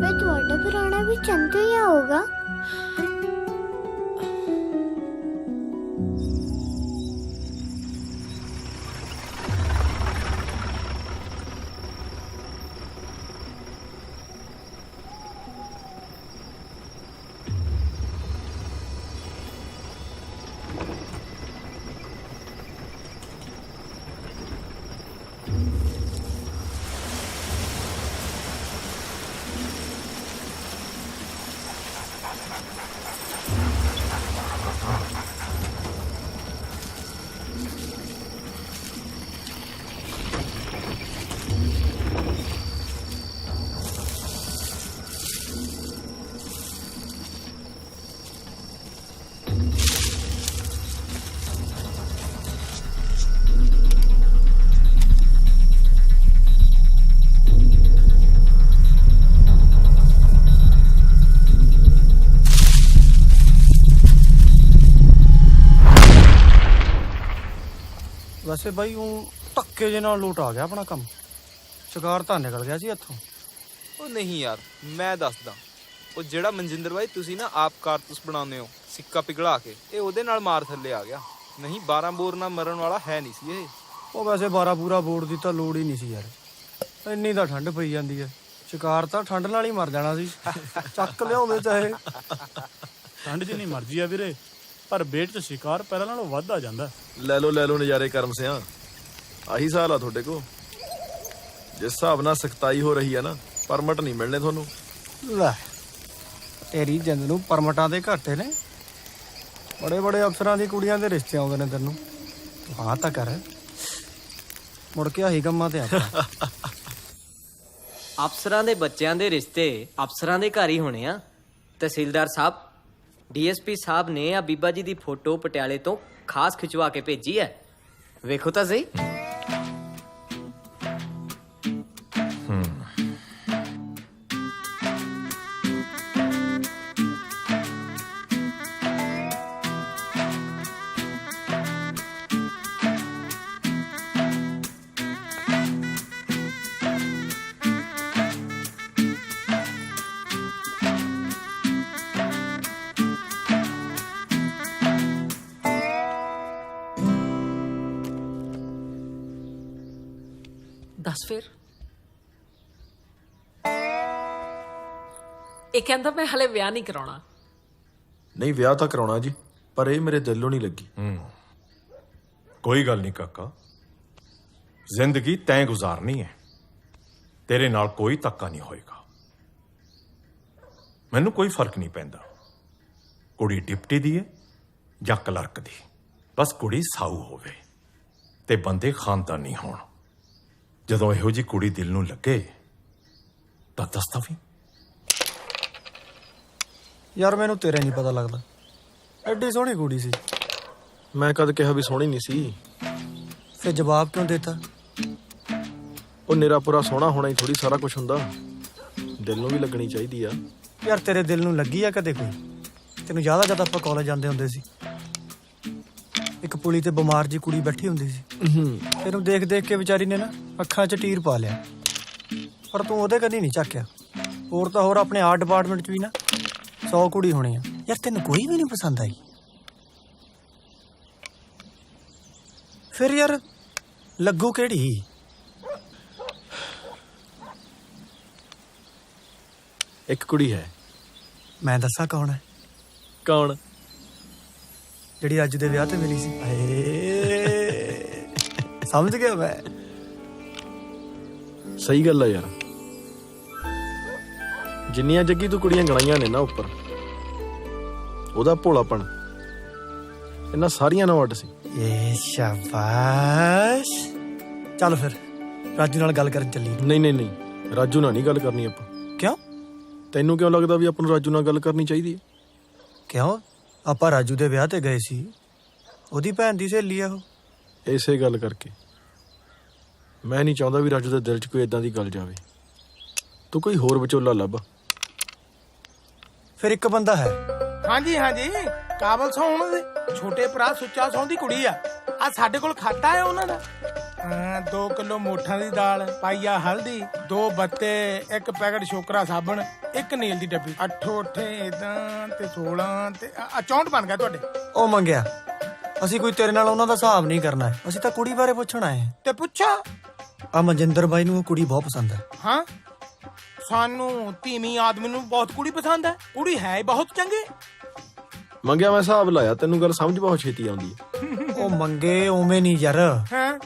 ਵੇ ਤੁਹਾਡਾ ਪੁਰਾਣਾ ਵੀ ਚੰਦ ਤੋਂ ਹੀ ਆਊਗਾ? ਵੈਸੇ ਬਾਈ ਉਹ ਧੱਕੇ ਜੇ ਨਾਲ ਲੋਟ ਆ ਗਿਆ ਆਪਣਾ ਕੰਮ। ਸ਼ਿਕਾਰ ਤਾਂ ਨਿਕਲ ਗਿਆ ਸੀ ਇੱਥੋਂ। ਉਹ ਨਹੀਂ ਯਾਰ, ਮੈਂ ਦੱਸਦਾ। ਉਹ ਜਿਹੜਾ ਮਨਜਿੰਦਰ ਬਾਈ ਤੁਸੀਂ ਨਾ ਆਪ ਕਾਰਤੂਸ ਬਣਾਉਂਦੇ ਹੋ ਸਿੱਕਾ ਪਿਘਲਾ ਕੇ, ਇਹ ਉਹਦੇ ਨਾਲ ਮਾਰ ਥੱਲੇ ਆ ਗਿਆ। ਨਹੀਂ 12 ਬੋਰ ਨਾਲ ਮਰਨ ਵਾਲਾ ਹੈ ਨਹੀਂ ਸੀ ਇਹ। ਉਹ ਵੈਸੇ 12 ਪੂਰਾ ਬੋਰਡ ਦੀ ਤਾਂ ਲੋੜ ਹੀ ਨਹੀਂ ਸੀ ਯਾਰ, ਇੰਨੀ ਤਾਂ ਠੰਡ ਪਈ ਜਾਂਦੀ ਹੈ। ਸ਼ਿਕਾਰ ਤਾਂ ਠੰਡ ਨਾਲ ਹੀ ਮਰ ਜਾਣਾ ਸੀ, ਚੱਕ ਲਿਆਉਂਦੇ ਚਾਹੇ। ਠੰਡ ਜਿੰਨੀ ਮਰਜ਼ੀ ਆ ਵੀਰੇ, ਪਰ ਬੇਟ 'ਚ ਸ਼ਿਕਾਰ ਪਹਿਲਾਂ ਨਾਲੋਂ ਵੱਧ ਆ ਜਾਂਦਾ। ਲੈ ਲਓ ਨਜ਼ਾਰੇ ਕਰਮ ਸਿਆਂ। ਆਹੀ ਸਾਲ ਆ ਤੁਹਾਡੇ ਕੋ। ਜਿਸ ਹਿਸਾਬ ਨਾਲ ਸਖਤਾਈ ਹੋ ਰਹੀ ਆ ਨਾ, ਪਰਮਿਟ ਨਹੀਂ ਮਿਲਣੇ ਤੁਹਾਨੂੰ। ਲੈ ਤੇਰੀ ਜਿੰਦ ਨੂੰ ਪਰਮਿਟਾਂ ਦੇ ਘਾਟੇ ਨੇ। ਬੜੇ ਬੜੇ ਅਫਸਰਾਂ ਦੀ ਕੁੜੀਆਂ ਦੇ ਰਿਸ਼ਤੇ ਆਉਂਦੇ ਨੇ ਤੈਨੂੰ। ਤੂੰ ਹਾਂ ਤਾਂ ਕਰ, ਮੁੜ ਕੇ ਆਹੀ ਕੰਮਾਂ ਤੇ ਆਪਾਂ। ਅਫਸਰਾਂ ਦੇ ਬੱਚਿਆਂ ਦੇ ਰਿਸ਼ਤੇ ਅਫਸਰਾਂ ਦੇ ਘਰ ਹੀ ਹੋਣੇ ਆ। ਤਹਿਸੀਲਦਾਰ ਸਾਹਿਬ, ਡੀਐਸਪੀ ਸਾਹਿਬ ਨੇ ਆ ਬੀਬਾ ਜੀ ਦੀ ਫੋਟੋ ਪਟਿਆਲੇ ਤੋਂ ਖਾਸ ਖਿਚਵਾ ਕੇ ਭੇਜੀ ਹੈ, ਵੇਖੋ ਤਾਂ ਸਹੀ। ਦੱਸ ਫਿਰ। ਇਹ ਕਹਿੰਦਾ ਮੈਂ ਹਲੇ ਵਿਆਹ ਨਹੀਂ ਕਰਾਉਣਾ। ਨਹੀਂ ਵਿਆਹ ਤਾਂ ਕਰਾਉਣਾ ਜੀ, ਪਰ ਇਹ ਮੇਰੇ ਦਿਲੋਂ ਨਹੀਂ ਲੱਗੀ। ਕੋਈ ਗੱਲ ਨਹੀਂ ਕਾਕਾ, ਜ਼ਿੰਦਗੀ ਤੈਂ ਗੁਜ਼ਾਰਨੀ ਹੈ, ਤੇਰੇ ਨਾਲ ਕੋਈ ਧੱਕਾ ਨਹੀਂ ਹੋਏਗਾ। ਮੈਨੂੰ ਕੋਈ ਫਰਕ ਨਹੀਂ ਪੈਂਦਾ ਕੁੜੀ ਡਿਪਟੀ ਦੀ ਹੈ ਜਾਂ ਕਲਰਕ ਦੀ, ਬਸ ਕੁੜੀ ਸਾਊ ਹੋਵੇ ਤੇ ਬੰਦੇ ਖਾਨਦਾਨੀ ਹੋਣ। ਜਦੋਂ ਇਹੋ ਜੀ ਕੁੜੀ ਦਿਲ ਨੂੰ ਲੱਗੇ ਤਾਂ ਦੱਸਦਾ ਵੀ। ਯਾਰ ਮੈਨੂੰ ਤੇਰਾ ਨਹੀਂ ਪਤਾ ਲੱਗਦਾ, ਐਡੀ ਸੋਹਣੀ ਕੁੜੀ ਸੀ। ਮੈਂ ਕਦ ਕਿਹਾ ਵੀ ਸੋਹਣੀ ਨਹੀਂ ਸੀ? ਫਿਰ ਜਵਾਬ ਕਿਉਂ ਦਿੱਤਾ? ਉਹ ਨਿਰਾ ਪੂਰਾ ਸੋਹਣਾ ਹੋਣਾ ਹੀ ਥੋੜੀ ਸਾਰਾ ਕੁਝ ਹੁੰਦਾ, ਦਿਲ ਨੂੰ ਵੀ ਲੱਗਣੀ ਚਾਹੀਦੀ ਆ। ਯਾਰ ਤੇਰੇ ਦਿਲ ਨੂੰ ਲੱਗੀ ਆ ਕਦੇ ਕੋਈ? ਤੈਨੂੰ ਜ਼ਿਆਦਾ ਜਦ ਆਪਾਂ ਕਾਲਜ ਜਾਂਦੇ ਹੁੰਦੇ ਸੀ, ਇੱਕ ਪੁਲੀ ਤੇ ਬਿਮਾਰ ਜੀ ਕੁੜੀ ਬੈਠੀ ਹੁੰਦੀ ਸੀ। ਤੈਨੂੰ ਦੇਖ ਦੇਖ ਕੇ ਵਿਚਾਰੀ ਨੇ ਨਾ ਅੱਖਾਂ 'ਚ ਟੀਰ ਪਾ ਲਿਆ, ਪਰ ਤੂੰ ਉਹਦੇ ਕਦੀ ਨਹੀਂ ਝਾਕਿਆ। ਹੋਰ ਤਾਂ ਹੋਰ ਆਪਣੇ ਆਰਟ ਡਿਪਾਰਟਮੈਂਟ 'ਚ ਵੀ ਨਾ 100 ਕੁੜੀ ਹੋਣੀ ਆ, ਯਾਰ ਤੈਨੂੰ ਕੋਈ ਵੀ ਨਹੀਂ ਪਸੰਦ ਆਈ? ਫਿਰ ਯਾਰ ਲੱਗੂ ਕਿਹੜੀ? ਇੱਕ ਕੁੜੀ ਹੈ। ਮੈਂ ਦੱਸਾਂ ਕੌਣ ਹੈ? ਕੌਣ? ਜਿਹੜੀ ਅੱਜ ਦੇ ਵਿਆਹ ਤੇ ਮਿਲੀ ਸੀ। ਸਮਝ ਗਿਆ ਮੈਂ। ਸਹੀ ਗੱਲ ਆ ਯਾਰ, ਜਿੰਨੀਆਂ ਜੱਗੀ ਤੂੰ ਕੁੜੀਆਂ ਗਣਾਈਆਂ ਨੇ ਨਾ ਉੱਪਰ, ਉਹਦਾ ਭੋਲਾਪਣ ਇਹਨਾਂ ਸਾਰੀਆਂ ਨਾਲ ਅੱਡ ਸੀ। ਏ ਸ਼ਾਬਾਸ਼। ਚੱਲ ਫਿਰ ਰਾਜੂ ਨਾਲ ਗੱਲ ਕਰਨ ਚੱਲੀ। ਨਹੀਂ ਰਾਜੂ ਨਾਲ ਨਹੀਂ ਗੱਲ ਕਰਨੀ ਆਪਾਂ। ਕਿਉਂ? ਤੈਨੂੰ ਕਿਉਂ ਲੱਗਦਾ ਵੀ ਆਪਾਂ ਨੂੰ ਰਾਜੂ ਨਾਲ ਗੱਲ ਕਰਨੀ ਚਾਹੀਦੀ ਹੈ? ਕਿਉਂ? ਆਪਾਂ ਰਾਜੂ ਦੇ ਵਿਆਹ ਤੇ ਗਏ ਸੀ, ਉਹਦੀ ਭੈਣ ਦੀ ਸਹੇਲੀ ਆ ਉਹ। ਇਸੇ ਗੱਲ ਕਰਕੇ ਮੈਂ ਨਹੀਂ ਚਾਹੁੰਦਾ ਵੀ ਰਾਜੂ ਦੇ ਦਿਲ 'ਚ ਕੋਈ ਏਦਾਂ ਦੀ ਗੱਲ ਜਾਵੇ। ਤੂੰ ਕੋਈ ਹੋਰ ਵਿਚੋਲਾ ਲੱਭ। ਫਿਰ ਇੱਕ ਬੰਦਾ ਹੈ। ਹਾਂਜੀ ਕਾਬਲ ਸੌ ਉਹਨਾਂ ਦੇ ਛੋਟੇ ਭਰਾ ਸੁੱਚਾ ਸੌ ਦੀ ਕੁੜੀ ਆ ਸਾਡੇ ਕੋਲ ਖਾਤਾ ਹੈ ਉਹਨਾਂ ਦਾ। 2 ਕਿਲੋ ਮੋਠਾਂ ਦੀ ਦਾਲ, ਪਾਈਆ ਹਲਦੀ, 2 ਬੱਤੇ, 1 ਪੈਕਟ ਸ਼ੋਕਰਾ ਸਾਬਣ, 1 ਨੀਲ ਦੀ ਡੱਬੀ। 8 ਇਦਾਂ ਤੇ 16 ਤੇ 64 ਬਣ ਗਿਆ ਤੁਹਾਡੇ। ਉਹ ਮੰਗਿਆ, ਅਸੀਂ ਕੋਈ ਤੇਰੇ ਨਾਲ ਉਹਨਾਂ ਦਾ ਹਿਸਾਬ ਨਹੀਂ ਕਰਨਾ ਹੈ, ਅਸੀਂ ਤਾਂ ਕੁੜੀ ਬਾਰੇ ਪੁੱਛਣਾ ਹੈ। ਤੇ ਪੁੱਛਾ। ਆ ਮਨਜਿੰਦਰ ਬਾਈ ਨੂੰ ਉਹ ਕੁੜੀ ਬਹੁਤ ਪਸੰਦ ਹੈ। ਹਾਂ, ਸਾਨੂੰ ਧੀਮੀ ਆਦਮੀ ਨੂੰ ਬਹੁਤ ਕੁੜੀ ਪਸੰਦ ਹੈ। ਕੁੜੀ ਹੈ ਬਹੁਤ ਚੰਗੀ। ਮੰਗਿਆ ਮੈਂ ਹਿਸਾਬ ਲਾਇਆ, ਤੈਨੂੰ ਗੱਲ ਸਮਝ ਬਹੁਤ ਛੇਤੀ ਆਉਂਦੀ ਹੈ। ਉਹ ਮੰਗੇ ਉਵੇਂ ਨਹੀਂ ਯਾਰ,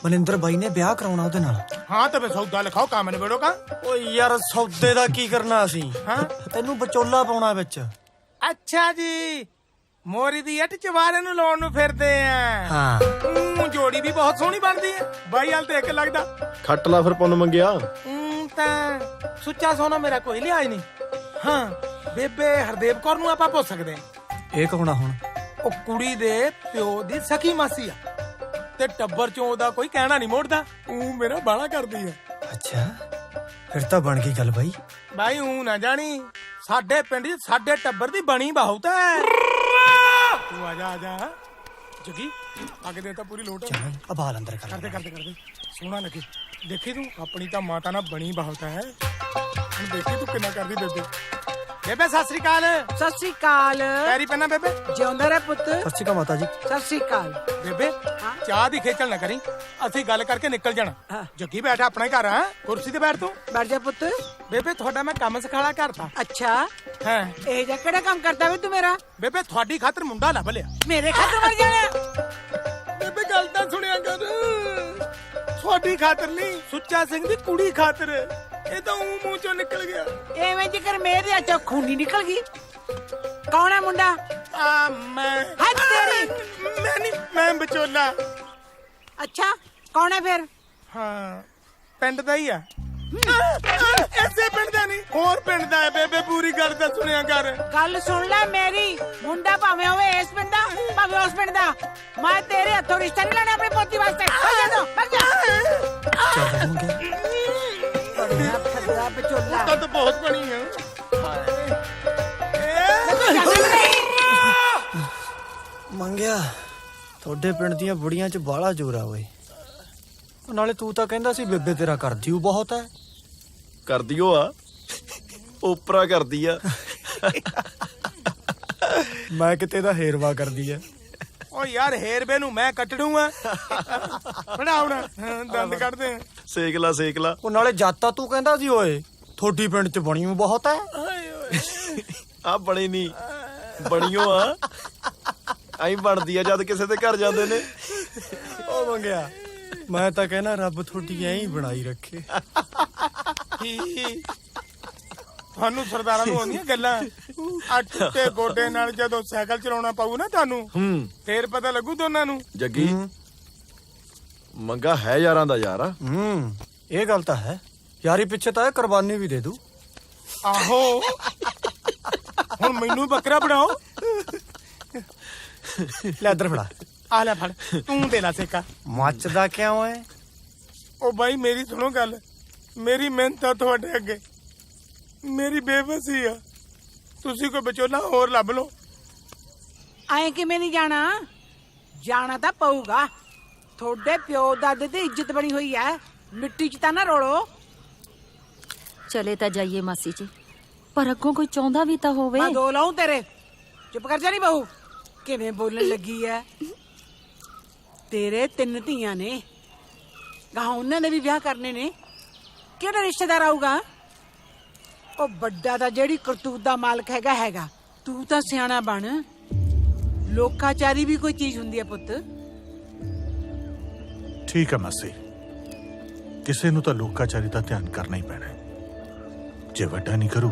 ਮਨਿੰਦਰ ਬਾਈ ਨੇ ਵਿਆਹ ਕਰਾਉਣਾ ਉਹਦੇ ਨਾਲ। ਹਾਂ ਤੇ ਸੌਦਾ ਲਿਖਾਓ, ਕੰਮ ਨਿਬੇੜੋ ਕਾ। ਓ ਯਾਰ ਸੌਦੇ ਦਾ ਕੀ ਕਰਨਾ ਅਸੀਂ? ਹਾਂ ਤੈਨੂੰ ਵਿਚੋਲਾ ਪਾਉਣਾ ਵਿੱਚ। ਅੱਛਾ ਜੀ, ਮੋਰੀ ਦੀ ਇੱਟ ਚਵਾਰੇ ਨੂੰ ਲਾਉਣ ਨੂੰ ਫਿਰਦੇ ਆ। ਹਾਂ ਜੋੜੀ ਵੀ ਬਹੁਤ ਸੋਹਣੀ ਬਣਦੀ ਹੈ। ਬਾਈ ਹਾਲ ਤੇ ਇੱਕ ਲੱਗਦਾ। ਖੱਟ ਲਾ ਫਿਰ ਪੁੰਨ ਮੰਗਿਆ। ਤਾਂ ਸੁੱਚਾ ਸੋਨਾ ਮੇਰਾ ਕੋਈ ਲਿਹਾਜ਼ ਨਹੀਂ। ਹਾਂ ਬੇਬੇ ਹਰਦੇਵ ਕੌਰ ਨੂੰ ਆਪਾਂ ਪੁੱਛ ਸਕਦੇ ਹਾਂ। ਇਹ ਕੌਣ ਆ ਹੁਣ? ਉਹ ਕੁੜੀ ਦੇ ਪਿਓ ਦੀ ਸਕੀ ਮਾਸੀ ਆ ਤੇ ਟੱਬਰ ਚੋਂ ਉਹਦਾ ਕੋਈ ਕਹਿਣਾ ਨਹੀਂ ਮੋੜਦਾ। ਉਹ ਮੇਰਾ ਬਾਲਾ ਕਰਦੀ ਆ। ਅੱਛਾ ਫਿਰ ਤਾਂ ਬਣ ਗਈ ਗੱਲ ਬਾਈ। ਬਾਈ ਉਹ ਨਾ ਜਾਣੀ, ਸਾਡੇ ਪਿੰਡ 'ਚ ਸਾਡੇ ਟੱਬਰ ਦੀ ਬਣੀ ਬਹੁਤ ਹੈ। ਤੂੰ ਆ ਜਾ ਜਗੀ ਅੱਗ ਦੇ ਤਾਂ ਪੂਰੀ ਲੋਟ ਹੈ। ਚਲ अब हाल अंदर कर ਕਰਦੇ ਸੋਹਣਾ ਲੱਗੇ। ਦੇਖੀ ਤੂੰ ਆਪਣੀ ਤਾਂ ਮਾਤਾ ਨਾਲ ਬਣੀ ਬਹੁਤ ਹੈ। ਹੁਣ ਦੇਖੀ ਤੂੰ ਕਿੰਨਾ ਕਰਦੀ ਬੇਬੇ। ਬੇਬੇ ਸਤਿ ਸ੍ਰੀ ਅਕਾਲ। ਸਤਿ ਸ੍ਰੀ ਅਕਾਲ। ਪੈਰੀ ਪੈਣਾ ਬੇਬੇ। ਜਿਉਂਦਾ ਰਹਿ ਪੁੱਤ। सत श्री अकाल माता जी। ਸਤਿ ਸ੍ਰੀ ਅਕਾਲ। ਬੇਬੇ ਚਾਹ ਦੀ ਖੇਚਲ ਨਾ ਕਰੀ, ਅਸੀਂ ਗੱਲ ਕਰਕੇ ਨਿਕਲ ਜਾਣਾ। ਜੱਗੀ ਬੈਠਾ ਆਪਣਾ ਹੀ ਘਰ ਆ, ਕੁਰਸੀ ਤੇ ਬੈਠ ਤੂੰ। ਬੈਠ ਜਾ ਪੁੱਤ। ਬੇਬੇ ਤੁਹਾਡਾ ਮੈਂ ਕੰਮ ਸਿਖਾਲਾ ਘਰ ਦਾ। ਅੱਛਾ ਹਾਂ ਇਹ ਜਿਹਾ ਕਿਹੜਾ ਕੰਮ ਕਰਦਾ ਵੇ ਤੂੰ ਮੇਰਾ? ਬੇਬੇ ਤੁਹਾਡੀ ਖਾਤਰ ਮੁੰਡਾ ਲੱਭ ਲਿਆ। ਮੇਰੇ ਖਾਤਰ ਮਰ ਜਾਣਾ। ਬੇਬੇ ਗੱਲ ਤਾਂ ਸੁਣਿਆ ਕਰ। ਤੁਹਾਡੀ ਖਾਤਰ ਨਹੀਂ, ਸੁੱਚਾ ਸਿੰਘ ਦੀ ਕੁੜੀ ਖਾਤਰ। ਇਹ ਤਾਂ ਊਂ ਮੂੰਹ ਚੋਂ ਨਿਕਲ ਗਿਆ। ਐਵੇਂ ਜਿਕਰ ਮੇਰੇ ਅੱਛਾ ਖੂਨੀ ਨਿਕਲ ਗਈ। ਕੌਣ ਹੈ ਮੁੰਡਾ? ਮੈਂ ਤੇਰੀ ਮੈਂ ਵਿਚੋਲਾ। ਅੱਛਾ ਕੌਣ ਹੈ ਫਿਰ? ਹਾਂ ਪਿੰਡ ਦਾ ਹੀ ਆ। ਐਸੇ ਪਿੰਡ ਦਾ ਨਹੀਂ, ਹੋਰ ਪਿੰਡ ਦਾ ਹੈ। ਬੇਬੇ ਪੂਰੀ ਗੱਲ ਤਾਂ ਸੁਣਿਆ ਕਰ। ਗੱਲ ਸੁਣ ਲੈ ਮੇਰੀ। ਮੁੰਡਾ ਭਾਵੇਂ ਹੋਵੇ ਇਸ ਪਿੰਡ ਦਾ ਭਾਵੇਂ ਉਸ ਪਿੰਡ ਦਾ, ਮੈਂ ਤੇਰੇ ਹੱਥੋਂ ਰਿਸ਼ਤਾ ਨਹੀਂ ਲੈਣਾ ਆਪਣੀ ਪੋਤੀ ਵਾਸਤੇ। ਖੱਦਾ ਵਿਚੋਲਾ ਤਾਂ ਬਹੁਤ ਬਣੀ ਆ। ਮੰਗਿਆ ਤੁਹਾਡੇ ਪਿੰਡ ਦੀਆਂ ਬੁੜੀਆਂ 'ਚ ਬਾਹਲਾ ਜ਼ੋਰ ਆ ਓਏ। ਨਾਲੇ ਤੂੰ ਤਾਂ ਕਹਿੰਦਾ ਸੀ ਬੇਬੇ ਤੇਰਾ ਕਰਦੀ ਉਹ ਬਹੁਤ ਹੈ। ਕਰਦੀ ਉਹ ਆ, ਓਪਰਾ ਕਰਦੀ ਆ। ਮੈਂ ਕਿਤੇ ਦਾ ਹੇਰਵਾ ਕਰਦੀ ਐ। ਓ ਯਾਰ ਹੇਰਬੇ ਨੂੰ ਮੈਂ ਕੱਟ ਦੂੰਗਾ। ਬਣਾਉਣਾ ਦੰਦ ਕੱਢਦੇ ਆ। ਸੇਕ ਲਾ। ਉਹ ਨਾਲੇ ਜਾਤਾ ਤੂੰ ਕਹਿੰਦਾ ਸੀ ਓਏ ਤੁਹਾਡੀ ਪਿੰਡ 'ਚ ਬਣੀ ਉਹ ਬਹੁਤ ਹੈ। ਆ ਬਣੀ ਨਹੀਂ, ਬਣੀਓ ਆ। ਐਂ ਬਣਦੀ ਆ ਜਦ ਕਿਸੇ ਦੇ ਘਰ ਜਾਂਦੇ ਨੇ। ਉਹ ਮੰਗਿਆ ਮੈਂ ਤਾਂ ਕਹਿਣਾ ਰੱਬ ਤੁਹਾਡੀ ਐਂ ਹੀ ਬਣਾਈ ਰੱਖੇ। ਤੁਹਾਨੂੰ ਸਰਦਾਰਾਂ ਨੂੰ ਆਉਂਦੀਆਂ ਗੱਲਾਂ। ਆ ਟੁੱਟੇ ਗੋਡੇ ਨਾਲ ਜਦੋਂ ਸਾਈਕਲ ਚਲਾਉਣਾ ਪਊ ਨਾ ਤੁਹਾਨੂੰ, ਫੇਰ ਪਤਾ ਲੱਗੂ ਦੋਨਾਂ ਨੂੰ। ਜੱਗੀ ਮੰਗਾ ਹੈ ਯਾਰਾਂ ਦਾ ਯਾਰ ਆ। ਇਹ ਗੱਲ ਤਾਂ ਹੈ। ਯਾਰੀ ਪਿੱਛੇ ਤਾਂ ਕੁਰਬਾਨੀ ਵੀ ਦੇ ਦੂ। ਆਹੋ ਹੁਣ ਮੈਨੂੰ ਬੱਕਰਾ ਬਣਾਓ। ਲੈ ਇੱਧਰ ਫੜਾ। ਆ ਲੈ ਫੜ, ਤੂੰ ਦੇ ਲਾ ਸੇਕਾ। ਮੱਚਦਾ ਕਿਉਂ ਏ? ਉਹ ਬਾਈ ਮੇਰੀ ਸੁਣੋ ਗੱਲ। ਮੇਰੀ ਮਿਹਨਤ ਆ ਤੁਹਾਡੇ ਅੱਗੇ, ਮੇਰੀ ਬੇਬਸੀ ਆ। ਤੁਸੀਂ ਕੋਈ ਵਿਚੋਲਾ ਹੋਰ ਲੱਭ ਲਓ। ਐਂ ਕਿਵੇਂ ਨਹੀਂ ਜਾਣਾ? ਜਾਣਾ ਤਾਂ ਪਊਗਾ। ਤੁਹਾਡੇ ਪਿਓ ਦਾਦੇ ਦੀ ਇੱਜ਼ਤ ਬਣੀ ਹੋਈ ਐ, ਮਿੱਟੀ 'ਚ ਤਾਂ ਨਾ ਰੋਲੋ। ਚਲੇ ਤਾਂ ਜਾਈਏ ਮਾਸੀ ਜੀ, ਪਰ ਅੱਗੋਂ ਕੋਈ ਚਾਹੁੰਦਾ ਵੀ ਤਾਂ ਹੋਵੇ। ਮੈਂ ਦੋ ਲਾਉਂ ਤੇਰੇ। ਚੁੱਪ ਕਰ ਜਾ ਨੀ ਬਹੂ। ਕਿਵੇਂ ਬੋਲਣ ਲੱਗੀ ਐ? ਤੇਰੇ 3 ਧੀਆਂ ਨੇ, ਗਾਹਾਂ ਉਹਨਾਂ ਦੇ ਵੀ ਵਿਆਹ ਕਰਨੇ ਨੇ। ਕਿਹੜਾ ਰਿਸ਼ਤੇਦਾਰ ਆਊਗਾ? ਉਹ ਵੱਡਾ ਤਾਂ ਜਿਹੜੀ ਕਰਤੂਤ ਦਾ ਮਾਲਕ ਹੈਗਾ। ਤੂੰ ਤਾਂ ਸਿਆਣਾ ਬਣ। ਲੋਕਾਚਾਰੀ ਵੀ ਕੋਈ ਚੀਜ਼ ਹੁੰਦੀ ਹੈ ਪੁੱਤ। ਠੀਕ ਹੈ ਮਾਸੀ, ਕਿਸੇ ਨੂੰ ਤਾਂ ਲੋਕਾਚਾਰੀ ਦਾ ਧਿਆਨ ਕਰਨਾ ਹੀ ਪੈਣਾ। ਜੇ ਵੱਡਾ ਨਹੀਂ ਕਰੂ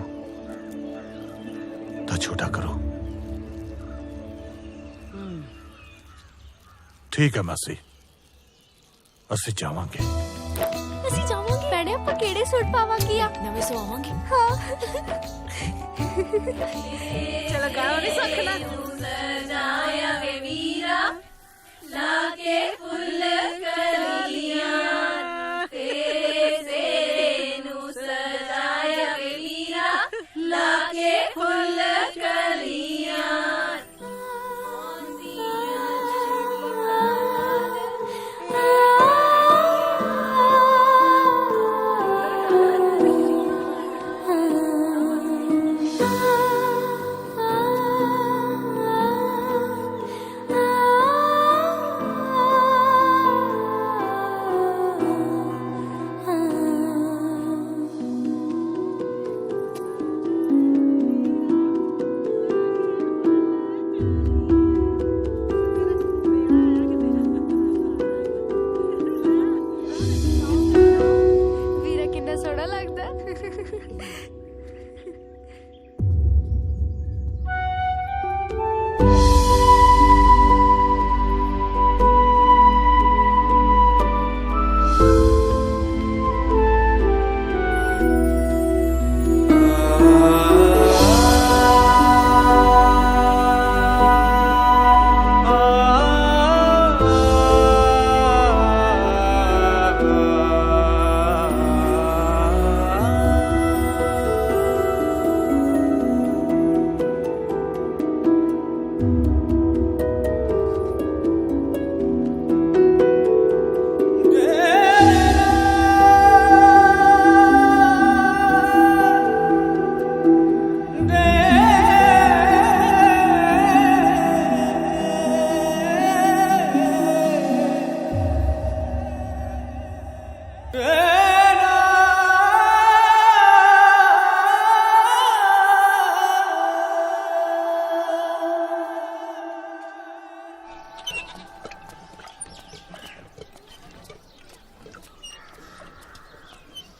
ਤਾਂ ਛੋਟਾ ਕਰੋ। ਠੀਕ ਹੈ ਮਾਸੀ, ਅਸੀਂ ਜਾਵਾਂਗੇ। ਅਸੀਂ ਜਾਵਾਂਗੇ ਭੈਣੇ। ਆਪਾਂ ਕਿਹੜੇ ਸੂਟ ਪਾਵਾਂਗੇ? ਆ ਨਵੇਂ ਸਵਾਵਾਂਗੇ। ਹਾਂ ਚਲੋ ਗਾਓ ਨੀ ਸਖਣਾ। ਸਜਾਇਆ ਵੇ ਵੀਰਾ ਲਾ ਕੇ ਫੁੱਲ ਕਲੀਆਂ, ਤੇਰੇ ਸੇਰੇ ਨੂੰ ਸਜਾਇਆ ਵੇ ਵੀਰਾ ਲਾ ਕੇ ਫੁੱਲ ਕਲੀਆਂ।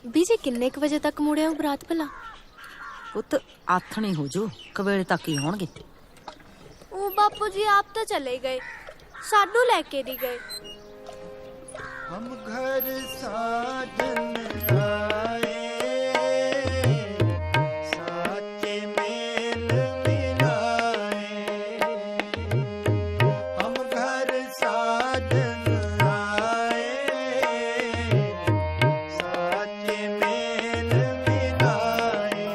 ਬੀਜੀ ਕਿੰਨੇ ਕੁ ਵਜੇ ਤੱਕ ਮੁੜਿਆ ਉਹ ਬਰਾਤ ਭਲਾ? ਪੁੱਤ ਆਥਣੀ ਹੋ ਜੂ, ਕਵੇਲੇ ਤੱਕ ਹੀ ਹੋਣਗੇ। ਉਹ ਬਾਪੂ ਜੀ ਆਪ ਤਾਂ ਚਲੇ ਗਏ, ਸਾਨੂੰ ਲੈ ਕੇ ਨਹੀਂ ਗਏ। हम घर साजन आए साचे मेल मिलाए हम घर साजन आए साचे मेल मिलाए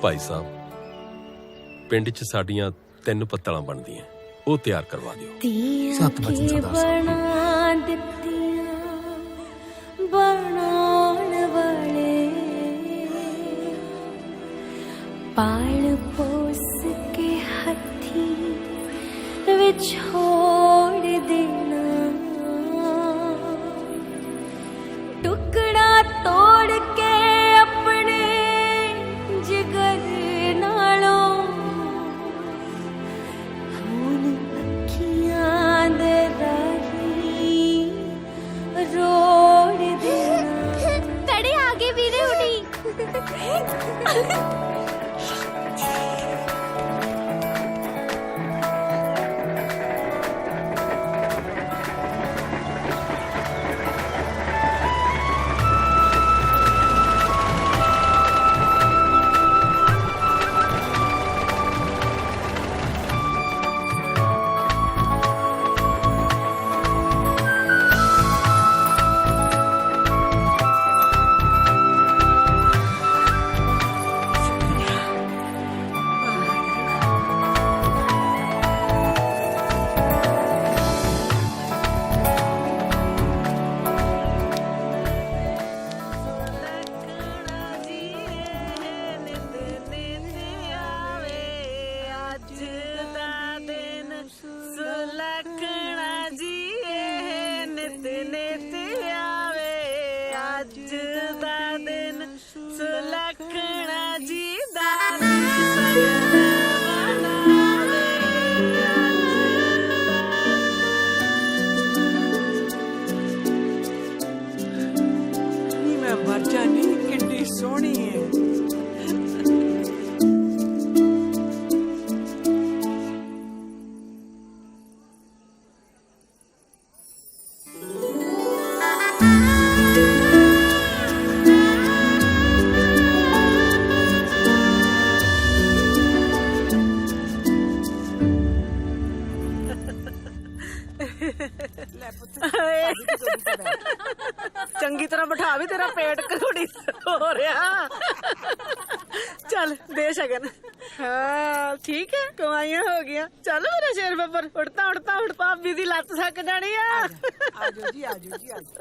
ਭਾਈ ਸਾਹਿਬ, ਪਿੰਡ 'ਚ ਸਾਡੀਆਂ 3 ਪੱਤਲਾਂ ਬਣਦੀਆਂ, ਉਹ ਤਿਆਰ ਕਰਵਾ ਦਿਓ। ਸੱਤ ਬਚਨ ਸਰਦਾਰ ਬਣਾਉਣ ਵਾਲੇ ਪਾਲ ਪੋਸ ਕੇ ਹੱਥੀ ਵਿਛੋੜ ਦੇਣਾ ਟੁਕੜਾ ਤੋੜ ਕੇ ਆਪਣੇ ਜਿਗਰ ਨਾਲੋਂ ਹੁਣ ਅੱਖੀਆਂ ਦੇ ਰਾਹੀਂ ਰੋੜ ਦੇਣਾ ਕੜੇ ਆਗੇ ਵੀਰੇ ਉਡੀ। मैं मर जानी कितनी सोहनी है। ਚੰਗੀ ਤਰ੍ਹਾਂ ਬਿਠਾ ਵੀ, ਤੇਰਾ ਪੇਟ ਘੋੜੀ ਹੋ ਰਿਹਾ। ਚੱਲ ਦੇ ਸ਼ਗਨ। ਹਾਂ ਠੀਕ ਹੈ, ਕਮਾਈਆਂ ਹੋ ਗਈਆਂ। ਚੱਲ ਮੇਰਾ ਸ਼ੇਰ ਬੱਬਰ, ਉੜਤਾ ਉੜਤਾ ਉੜ, ਭਾਬੀ ਦੀ ਲੱਤ ਸੱਕ ਜਾਣੀ ਆ। आजो जी आजो जी आजो।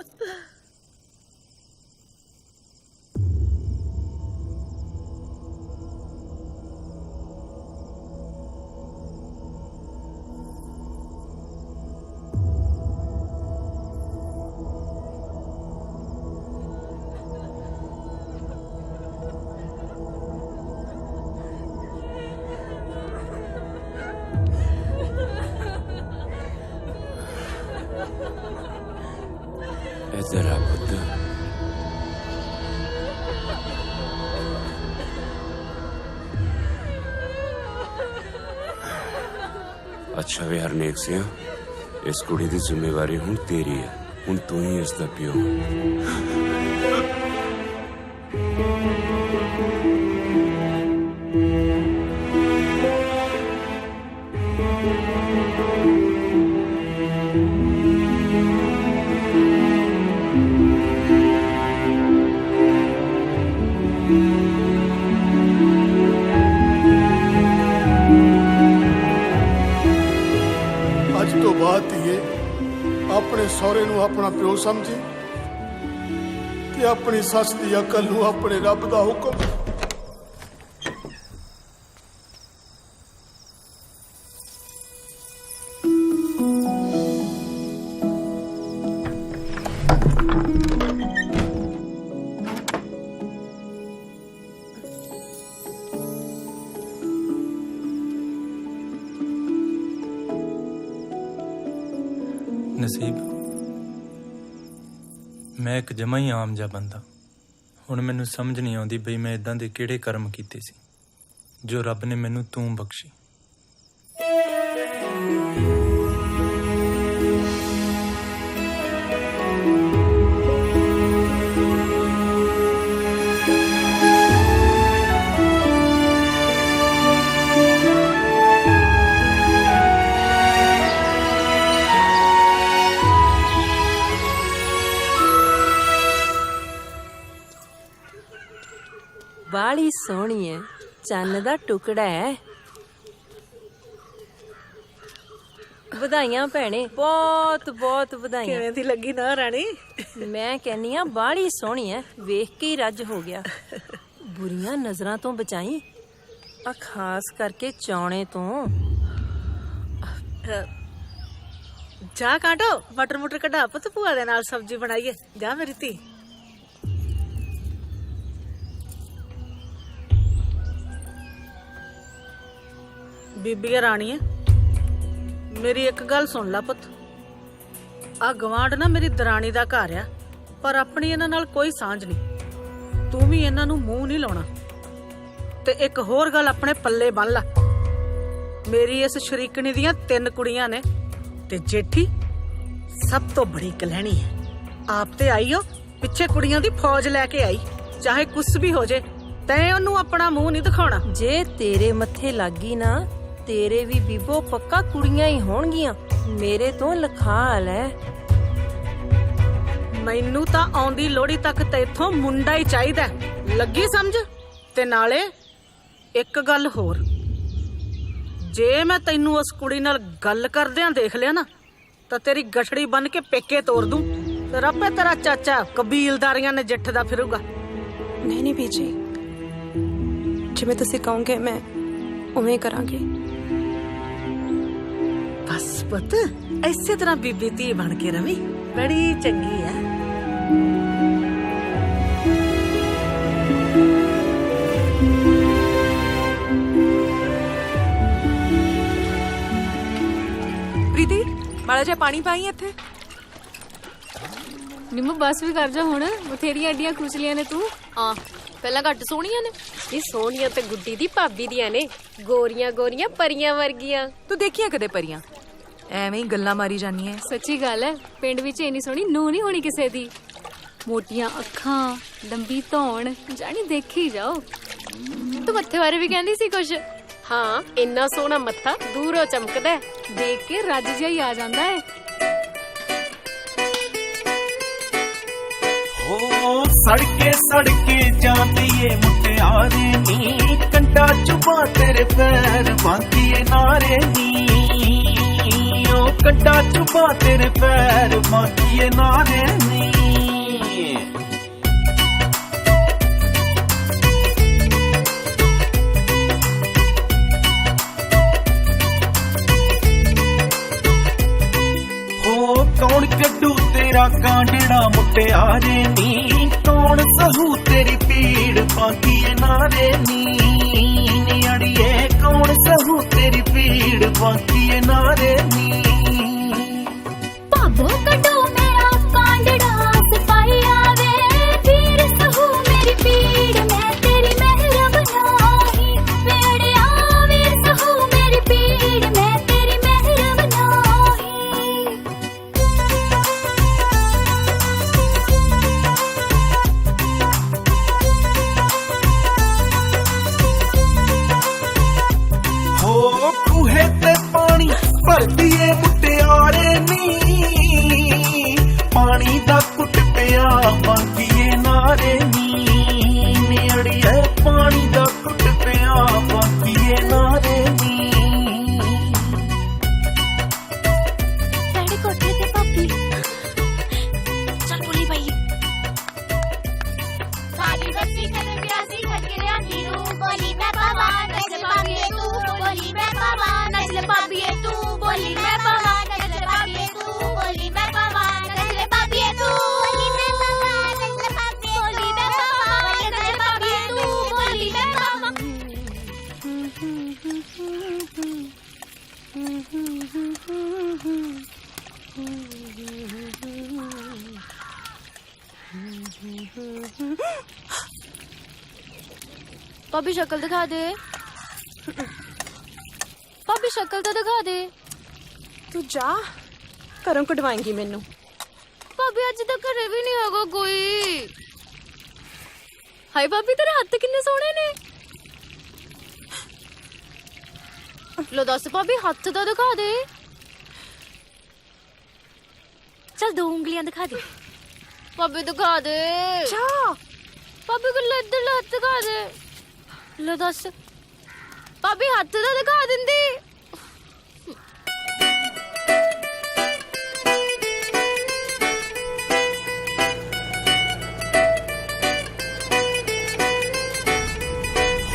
इधर आ पुत्र। अच्छा वे हरनेक सिंह, इस कुड़ी दी जिम्मेवारी हुण तेरी है। ਹੁਣ ਤੂੰ ਹੀ ਇਸ ਦਾ ਪਿਓ ਅੱਜ ਤੋਂ ਬਾਅਦ ਧੀਏ ਆਪਣੇ ਸਹੁਰੇ ਨੂੰ ਆਪਣਾ ਪਿਓ ਸਮਝੇ ਤੇ ਆਪਣੀ ਸੱਸ ਦੀ ਅਕਲ ਨੂੰ ਆਪਣੇ ਰੱਬ ਦਾ ਹੁਕਮ। ਨਸੀਬ ਮੈਂ ਇੱਕ ਜਮਾਂ ਹੀ ਆਮ ਜਿਹਾ ਬੰਦਾ। ਹੁਣ ਮੈਨੂੰ ਸਮਝ ਨਹੀਂ ਆਉਂਦੀ ਬਈ ਮੈਂ ਇਦਾਂ ਦੇ ਕਿਹੜੇ ਕਰਮ ਕੀਤੇ ਸੀ ਜੋ ਰੱਬ ਨੇ ਮੈਨੂੰ ਤੂੰ ਬਖਸ਼ੀ। ਬਾਲੀ ਸੋਹਣੀ ਹੈ, ਚੰਨ ਦਾ ਟੁਕੜਾ ਹੈ। ਵਧਾਈਆਂ ਭੈਣੇ, ਬਹੁਤ ਬਹੁਤ ਵਧਾਈਆਂ। ਕਿਵੇਂ ਦੀ ਲੱਗੀ ਨਾ ਰਾਣੀ? ਮੈਂ ਕਹਿੰਨੀ ਆ ਬਾਲੀ ਸੋਹਣੀ ਹੈ, ਵੇਖ ਕੇ ਹੀ ਰੱਜ ਹੋ ਗਿਆ। ਬੁਰੀਆਂ ਨਜ਼ਰਾਂ ਤੋਂ ਬਚਾਈ, ਆ ਖਾਸ ਕਰਕੇ ਚੌਣੇ ਤੋਂ। ਜਾ ਕਾਟੋ, ਮਟਰ ਮੁਟਰ ਕਢਾ ਪੁੱਤ, ਭੂਆ ਦੇ ਨਾਲ ਸਬਜ਼ੀ ਬਣਾਈਏ। ਜਾ ਮੇਰੀ ਧੀ। ਬੀਬੀ ਰਾਣੀ, ਮੇਰੀ ਇੱਕ ਗੱਲ ਸੁਣ ਲੈ ਪੁੱਤ। ਆ ਗਵਾਂਢ ਨਾ ਮੇਰੀ ਦਰਾਣੀ ਦਾ ਘਰ ਆ, ਪਰ ਆਪਣੀ ਇਹਨਾਂ ਨਾਲ ਕੋਈ ਸਾਂਝ ਨਹੀਂ। ਤੂੰ ਵੀ ਇਹਨਾਂ ਨੂੰ ਮੂੰਹ ਨਹੀਂ ਲਾਉਣਾ। ਤੇ ਇੱਕ ਹੋਰ ਗੱਲ ਆਪਣੇ ਪੱਲੇ ਬੰਨ ਲੈ, ਮੇਰੀ ਇਸ ਸ਼ਰੀਕਣੀ ਦੀਆਂ 3 ਕੁੜੀਆਂ ਨੇ ਤੇ ਜੇਠੀ ਸਭ ਤੋਂ ਬੜੀ ਕਲਹਿਣੀ ਹੈ। ਆਪ ਤੇ ਆਈਓ, ਪਿੱਛੇ ਕੁੜੀਆਂ ਦੀ ਫੌਜ ਲੈ ਕੇ ਆਈ। ਚਾਹੇ ਕੁਛ ਵੀ ਹੋ ਜੇ, ਤੈਂ ਉਹਨੂੰ ਆਪਣਾ ਮੂੰਹ ਨਹੀਂ ਦਿਖਾਉਣਾ। ਜੇ ਤੇਰੇ ਮੱਥੇ ਲੱਗੀ ਨਾ, ਤੇਰੇ ਵੀ ਬੀਬੋ ਪੱਕਾ ਕੁੜੀਆਂ ਹੀ ਹੋਣਗੀਆਂ। ਮੇਰੇ ਤੋਂ ਲਿਖਾ ਲੈ। ਮੈਨੂੰ ਤਾਂ ਆਉਂਦੀ ਲੋੜੀ ਤੱਕ ਤੇ ਇਥੋਂ ਮੁੰਡਾ ਹੀ ਚਾਹੀਦਾ, ਲੱਗੀ ਸਮਝ? ਤੇ ਨਾਲੇ ਇੱਕ ਗੱਲ ਹੋਰ, ਜੇ ਮੈਂ ਤੈਨੂੰ ਉਸ ਕੁੜੀ ਨਾਲ ਗੱਲ ਕਰਦਿਆਂ ਦੇਖ ਲਿਆ ਨਾ, ਤਾਂ ਤੇਰੀ ਗਠੜੀ ਬੰਨ ਕੇ ਪੇਕੇ ਤੋਰ ਦੂੰ। ਤੇ ਰੱਬੇ ਤੇਰਾ ਚਾਚਾ ਕਬੀਲਦਾਰੀਆਂ ਨੇ ਜਿੱਠ ਦਾ ਫਿਰੂਗਾ। ਨਹੀਂ ਨਹੀਂ ਬੀਜੀ, ਜਿਵੇਂ ਤੁਸੀਂ ਕਹੋਗੇ ਮੈਂ ਉਵੇਂ ਕਰਾਂਗੀ। ਬਸ ਪੁੱਤ, ਇਸੇ ਤਰ੍ਹਾਂ ਬੀਬੀ ਧੀ ਬਣ ਕੇ ਰਵੀ, ਬੜੀ ਚੰਗੀ ਆ। ਪ੍ਰੀਤੀ, ਮਾੜਾ ਜਿਹਾ ਪਾਣੀ ਪਾਈ ਇੱਥੇ। ਨਿੰਮੂ ਬਸ ਵੀ ਕਰ ਜਾ ਹੁਣ, ਬਥੇਰੀਆਂ ਅੱਡੀਆਂ ਖੁਚਲੀਆਂ ਨੇ ਤੂੰ। ਆ ਪਹਿਲਾਂ ਘੱਟ ਸੋਹਣੀਆਂ ਨੇ। ਇਹ ਸੋਹਣੀਆਂ ਤੇ ਗੁੱਡੀ ਦੀ ਭਾਬੀ ਦੀਆਂ ਨੇ, ਗੋਰੀਆਂ ਗੋਰੀਆਂ ਪਰੀਆਂ ਵਰਗੀਆਂ। ਤੂੰ ਦੇਖੀਆਂ ਕਦੇ ਪਰੀਆਂ? ਐਵੇਂ ਹੀ ਗੱਲਾਂ ਮਾਰੀ ਜਾਨੀ ਐ। ਸੱਚੀ ਗੱਲ ਹੈ, ਪਿੰਡ ਵਿੱਚ ਇੰਨੀ ਸੋਹਣੀ ਨੂੰਹ ਨਹੀਂ ਹੋਣੀ ਕਿਸੇ ਦੀ। ਮੋਟੀਆਂ ਅੱਖਾਂ, ਲੰਬੀ ਧੌਣ, ਜਾਣੀ ਦੇਖੀ ਜਾਓ। ਤੂੰ ਮੱਥੇ ਬਾਰੇ ਵੀ ਕਹਿੰਦੀ ਸੀ ਕੁਛ? ਹਾਂ, ਇੰਨਾ ਸੋਹਣਾ ਮੱਥਾ ਦੂਰੋਂ ਚਮਕਦਾ, ਦੇਖ ਕੇ ਰੱਜ ਜਿਹਾ ਹੀ ਆ ਜਾਂਦਾ ਹੈ। ਸੜਕੇ ਸੜਕੇ ਜਾਂਦੀ ਏ ਮੁਟਿਆਰੇ ਨੀ, ਕੰਡਾ ਚੁਬਾ ਤੇਰੇ ਪੈਰ ਬਾਂਦੀ ਏ ਨਾਰੇ ਨੀ। ਉਹ ਕੰਡਾ ਚੁਬਾ ਤੇਰੇ ਪੈਰ ਬਾਂਦੀ ਏ ਨਾਰੇ ਨੀ। ਕੌਣ ਕੱਢੂ ਤੇਰਾ ਕਾਂਡੜਾ ਮੁਟਿਆਰੇ ਨੀ, ਕੌਣ ਸਹੂ ਤੇਰੀ ਪੀੜ ਪਾਕੀ ਏ ਨਾਰੇ ਨੀ। ਅੜੀਏ ਕੌਣ ਸਹੂ ਤੇਰੀ ਪੀੜ ਪਾਕੀ ਏ ਨਾਰੇ ਨੀ। ਭਾਬੋ ਕੱਢੋ ਮੇਰਾ ਕਾਂਡੜਾ ਸਿਪਾਹੀਆ ਵੇ, ਵੀਰ ਸਹੂ ਮੇਰੀ ਪੀੜ ਮੈਂ ਤੇਰੀ ਮਹਿਰਬ ਨਾਹੀ। ਵੇੜਿਆ ਵੀਰ ਸਹੂ ਮੇਰੀ ਪੀੜ ਮੈਂ ਤੇਰੀ ਮਹਿਰਬ ਨਾਹੀ। ਘੁੱਟ ਪਿਆ ਬਾਕੀਏ ਨਾਰੇ ਨੀ ਅੜੀਏ ਪਾਣੀ ਦਾ ਘੁੱਟ ਪਿਆ ਬਾਕੀਏ ਨਾਰੇ ਨੀ ਸਾਡੇ ਕੋਠੇ ਤੇ ਪਾਪੀ ਚੱਲ ਬੋਲੀ ਭਾਈ ਸਾਰੀ ਬੱਚੀ ਕਦੇ ਪਿਆਸੀ ਖੱਕੇ ਲਿਆਂਦੀ ਨੂੰ ਬੋਲੀ ਮੈਂ ਪਾਵਾ ਨਸਲ ਪਾਪੀਏ ਤੂੰ ਬੋਲੀ ਮੈਂ ਪਾਵਾ ਨਸਲ ਪਾਪੀਏ ਤੂੰ ਬੋਲੀ ਮੈਂ ਪਾਵਾ ਨਸਲ ਪਾਪੀਏ ਤੂੰ ਬੋਲੀ ਮੈਂ ਪਾਵਾ ਨਸਲ ਪਾਪੀਏ ਤੂੰ ਬੋਲੀ ਮੈਂ ਪਾਵਾ ਨਸਲ ਪਾਪੀਏ ਬੋਲੀ ਮੈਂ ਪਾਵਾ ਨਸਲ ਪਾਪੀਏ ਤੂੰ ਬੋਲੀ ਮੈਂ ਪਾਵਾ ਭਾਬੀ ਸ਼ਕਲ ਦਿਖਾ ਦੇ ਭਾਬੀ ਸ਼ਕਲ ਤਾਂ ਦਿਖਾ ਦੇ ਤੂੰ ਜਾ ਘਰੋਂ ਕਢਵਾਏਂਗੀ ਮੈਨੂੰ ਭਾਬੀ ਅੱਜ ਤੱਕ ਘਰੇ ਵੀ ਨਹੀਂ ਹੈਗਾ ਕੋਈ ਹਾਏ ਭਾਬੀ ਤੇਰੇ ਹੱਥ ਕਿੰਨੇ ਸੋਹਣੇ ਨੇ ਲੋ ਦੱਸ ਭਾਬੀ ਹੱਥ ਤਾਂ ਦਿਖਾ ਦੇ ਚਲ 2 ਉਂਗਲੀਆਂ ਦਿਖਾ ਦੇ ਭਾਬੀ ਦਿਖਾ ਦੇ ਜਾ ਭਾਬੀ ਕੋਲ ਇੱਧਰ ਹੱਥ ਦਿਖਾ ਦੇ ਲੋ ਦੱਸ ਭਾਬੀ ਹੱਥ ਤਾਂ ਦਿਖਾ ਦਿੰਦੀ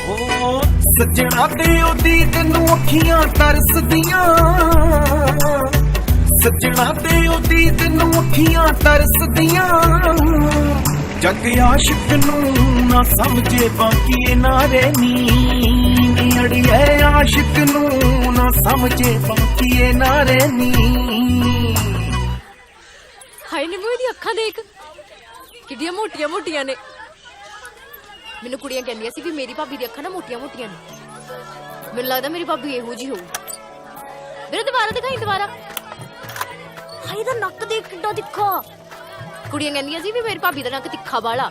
ਹੋ ਸੱਜਣਾ ਤੇ ਉਹਦੀ ਤੈਨੂੰ ਅੱਖੀਆਂ ਤਰਸਦੀਆਂ ਸੱਜਣਾ ਤੇ ਉਹਦੀ ਤੈਨੂੰ ਅੱਖੀਆਂ ਤਰਸਦੀਆਂ ਜੱਗ ਆਸ਼ਿਕ ਨੂੰ ਨਾ ਸਮਝੇ ਬਾਕੀ ਨਾਰੇ ਨੀ ਅੜੀਏ ਆਸ਼ਿਕ ਨੂੰ ਨਾ ਸਮਝੇ ਬਾਕੀ ਨਾਰੇ ਨੀ ਹਾਏ ਨਿੰਮੋ ਇਹਦੀ ਅੱਖਾਂ ਦੇਖ ਕਿੱਡੀਆਂ ਮੋਟੀਆਂ ਮੋਟੀਆਂ ਨੇ ਮੈਨੂੰ ਕੁੜੀਆਂ ਕਹਿੰਦੀਆਂ ਸੀ ਵੀ ਮੇਰੀ ਭਾਬੀ ਦੀ ਅੱਖਾਂ ਨਾ ਮੋਟੀਆਂ ਮੋਟੀਆਂ ਨੇ ਮੈਨੂੰ ਲੱਗਦਾ ਮੇਰੀ ਭਾਬੀ ਇਹੋ ਜੀ ਹੋਊ ਵੀਰੇ ਦੁਬਾਰਾ ਦਿਖਾਈ ਦੁਬਾਰਾ ਹਾਏ ਦਾ ਨੱਕ ਦੇਖ ਕਿੱਡਾ ਤਿੱਖਾ ਕੁੜੀਆਂ ਕਹਿੰਦੀਆਂ ਸੀ ਵੀ ਮੇਰੀ ਭਾਬੀ ਦਾ ਨੱਕ ਤਿੱਖਾ ਵਾਲਾ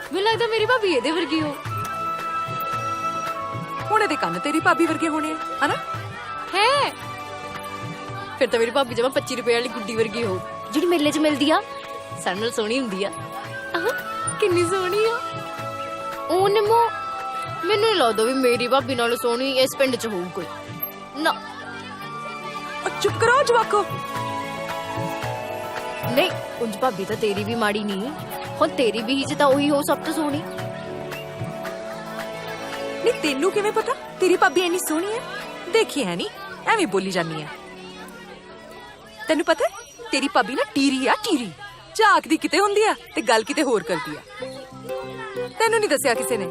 ਮੈਨੂੰ ਲੱਗਦਾ ਮੇਰੀ ਭਾਬੀ ਇਹਦੇ ਵਰਗੀ ਹੋ ਹੁਣ ਇਹਦੇ ਕੰਨ ਤੇਰੀ ਭਾਬੀ ਵਰਗੇ ਹੋਣੇ ਆ ਹਨਾ ਹੈ ਫਿਰ ਤਾਂ ਮੇਰੀ ਭਾਬੀ ਜਮਾ 25 ਰੁਪਏ ਵਾਲੀ ਗੁੱਡੀ ਵਰਗੀ ਹੋ ਜਿਹੜੀ ਮੇਲੇ 'ਚ ਮਿਲਦੀ ਆ ਸਾਡੇ ਨਾਲ ਸੋਹਣੀ ਹੁੰਦੀ ਆ ਕਿੰਨੀ ਸੋਹਣੀ ਆ ਉਹ ਨਿੰਮੋ ਮੈਨੂੰ ਨਹੀਂ ਲੱਗਦਾ ਵੀ ਮੇਰੀ ਭਾਬੀ ਨਾਲ ਸੋਹਣੀ ਇਸ ਪਿੰਡ 'ਚ ਹੋਊ ਕੋਈ ਨਾ ਚੁੱਪ ਕਰੋ ਜਵਾਕੋ ਨਹੀਂ ਉਂਝ ਭਾਬੀ ਤਾਂ ਤੇਰੀ ਵੀ ਮਾੜੀ ਨਹੀਂ ਹੁਣ ਤੇਰੀ ਵੀ ਹੀ ਤਾਂ ਉਹੀ ਹੋ ਸਭ ਤੋਂ ਸੋਹਣੀ ਨਹੀਂ ਤੈਨੂੰ ਕਿਵੇਂ ਪਤਾ ਤੇਰੀ ਭਾਬੀ ਇੰਨੀ ਸੋਹਣੀ ਹੈ ਦੇਖੀ ਹੈ ਨਹੀਂ ਐਵੇਂ ਬੋਲੀ ਜਾਂਦੀ ਹੈ ਤੈਨੂੰ ਪਤਾ ਤੇਰੀ ਭਾਬੀ ਨਾ ਟੀਰੀ ਆ ਟੀਰੀ ਝਾਕਦੀ ਕਿਤੇ ਹੁੰਦੀ ਆ ਤੇ ਗੱਲ ਕਿਤੇ ਹੋਰ ਕਰਦੀ ਆ ਤੈਨੂੰ ਨਹੀਂ ਦੱਸਿਆ ਕਿਸੇ ਨੇ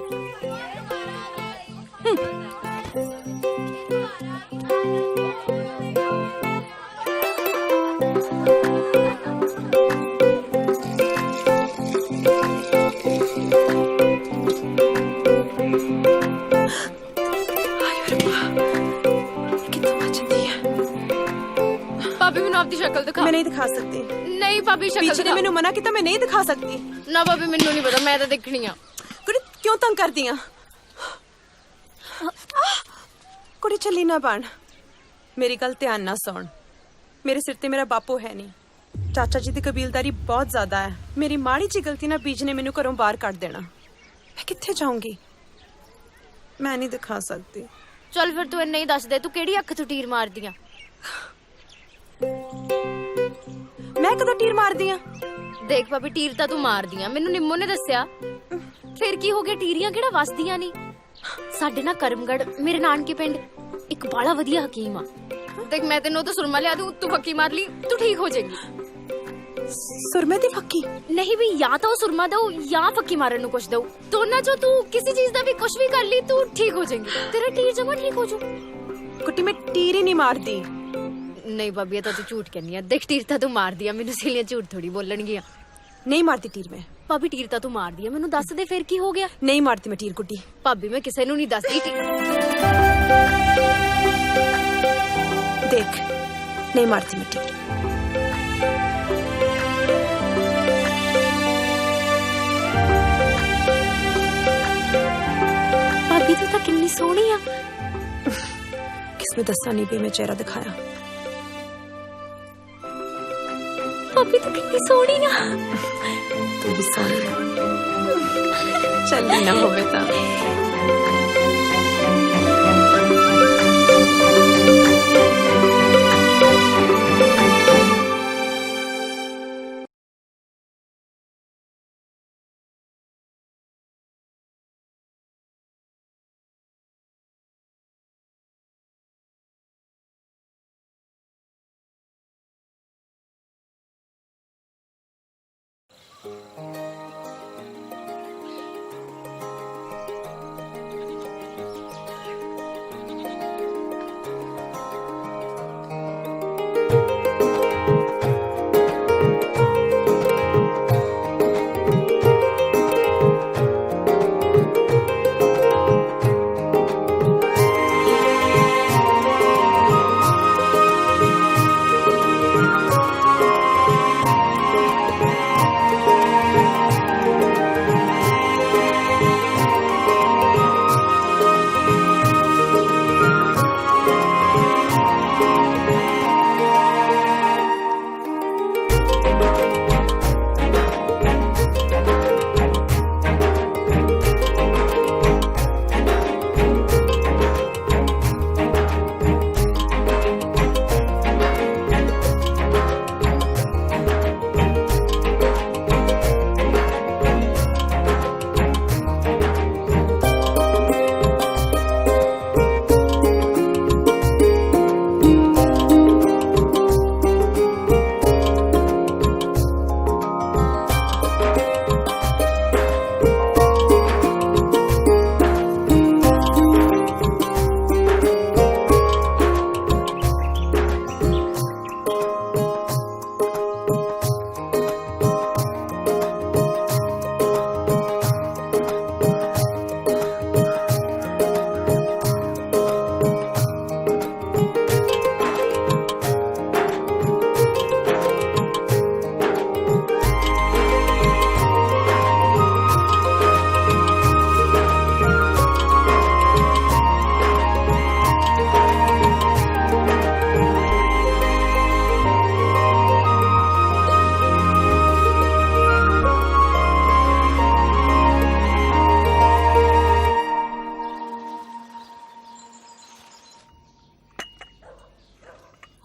ਭਾਬੀ ਮੈਨੂੰ ਆਪਦੀ ਸ਼ਕਲ ਦਿਖਾ मैं नहीं दिखा सकती ਨਹੀਂ ਭਾਬੀ ਸ਼ਕਲ पीछे ने मैंने मना किया मैं नहीं दिखा सकती ਨਾ ਭਾਬੀ ਮੈਨੂੰ ਨਹੀਂ ਪਤਾ ਮੈਂ ਤਾਂ ਦੇਖਣੀ ਆ कुड़ी क्यों तंग कर दिया कुड़ी चली ना बन मेरी गल ध्यान ना सुन मेरे सिर ते मेरा बापू है नहीं चाचा जी दी कबीलदारी बहुत ज्यादा है मेरी माड़ी जी गलती ना बीज ने मैनू घरों बाहर कट देना मैं कित्थे जाऊंगी मैं नहीं दिखा सकती ਚੱਲ ਫਿਰ ਤੂੰ ਇੰਨਾ ਹੀ ਦੱਸ ਦੇ ਤੂੰ ਕਿਹੜੀ ਅੱਖ ਤੋਂ ਟੀਰ ਮਾਰਦੀ ਆ मैं कदों तीर मार दिया ਦੇਖ ਭਾਬੀ ਟੀਰ ਤਾਂ ਤੂੰ ਮਾਰਦੀ ਆ ਮੈਨੂੰ ਨਿੰਮੋ ਨੇ ਦੱਸਿਆ ਫਿਰ ਕੀ ਹੋ ਗਿਆ ਟੀਰੀਆਂ ਕਿਹੜਾ ਵਸਦੀਆਂ ਨਹੀਂ ਸਾਡੇ ਨਾਲ ਕਰਮਗੜ ਮੇਰੇ ਨਾਨਕੇ ਪਿੰਡ ਇੱਕ ਬਾਲਾ ਵਧੀਆ ਹਕੀਮ ਆ ਦੇਖ ਮੈਂ ਤੈਨੂੰ ਤਾਂ ਸੁਰਮਾ ਲਿਆ ਦੂੰ ਤੂੰ ਫੱਕੀ ਮਾਰ ਲਈ ਤੂੰ ਠੀਕ ਹੋ ਜਾਏਗੀ ਸੁਰਮੇ ਦੀ ਫੱਕੀ ਨਹੀਂ ਵੀ ਜਾਂ ਤਾਂ ਉਹ ਸੁਰਮਾ ਦਊ ਜਾਂ ਫੱਕੀ ਮਾਰਨ ਨੂੰ ਕੁਛ ਦਊ ਦੋਨਾਂ ਚੋਂ ਤੂੰ ਕਿਸੇ ਚੀਜ਼ ਦਾ ਵੀ ਕੁਛ ਵੀ ਕਰ ਲਈ ਤੂੰ ਠੀਕ ਹੋ ਜਾਏਗੀ ਤੇਰਾ ਟੀਰ ਜਮਾ ਠੀਕ ਹੋ ਜੂ ਕੁੱਟੀ ਮੈਂ ਟੀਰ ਹੀ ਨਹੀਂ ਮਾਰਦੀ ਨਹੀਂ ਭਾਬੀ ਤਾਂ ਤੂੰ ਝੂਠ ਕਹਿੰਦੀ ਆ ਦੇਖ ਟੀਰ ਤਾਂ ਤੂੰ ਮਾਰਦੀ ਆ ਮੈਨੂੰ ਸਹੇਲੀਆਂ ਝੂਠ ਥੋੜੀ ਬੋਲਣਗੀਆਂ नहीं मारती तीर मैं ਭਾਬੀ ਟੀਰ ਤਾਂ ਤੂੰ ਮਾਰਦੀ ਆ ਮੈਨੂੰ ਦੱਸ ਦੇ ਫਿਰ ਕੀ ਹੋ ਗਿਆ नहीं मारती मैं तीर कुड्डी ਭਾਬੀ ਮੈਂ ਕਿਸੇ ਨੂੰ ਨਹੀਂ ਦੱਸਦੀ देख नहीं मारती मैं तीर ਭਾਬੀ ਤੂੰ ਤਾਂ ਕਿੰਨੀ ਸੋਹਣੀ ਆ किसने दसा नहीं भी मैं चेहरा दिखाया ਭਾਬੀ ਤੂੰ ਕਿੰਨੀ ਸੋਹਣੀ ਆ ਸੋਹਣੀ ਚੱਲੀ ਨਾ ਹੋਵੇ ਤਾਂ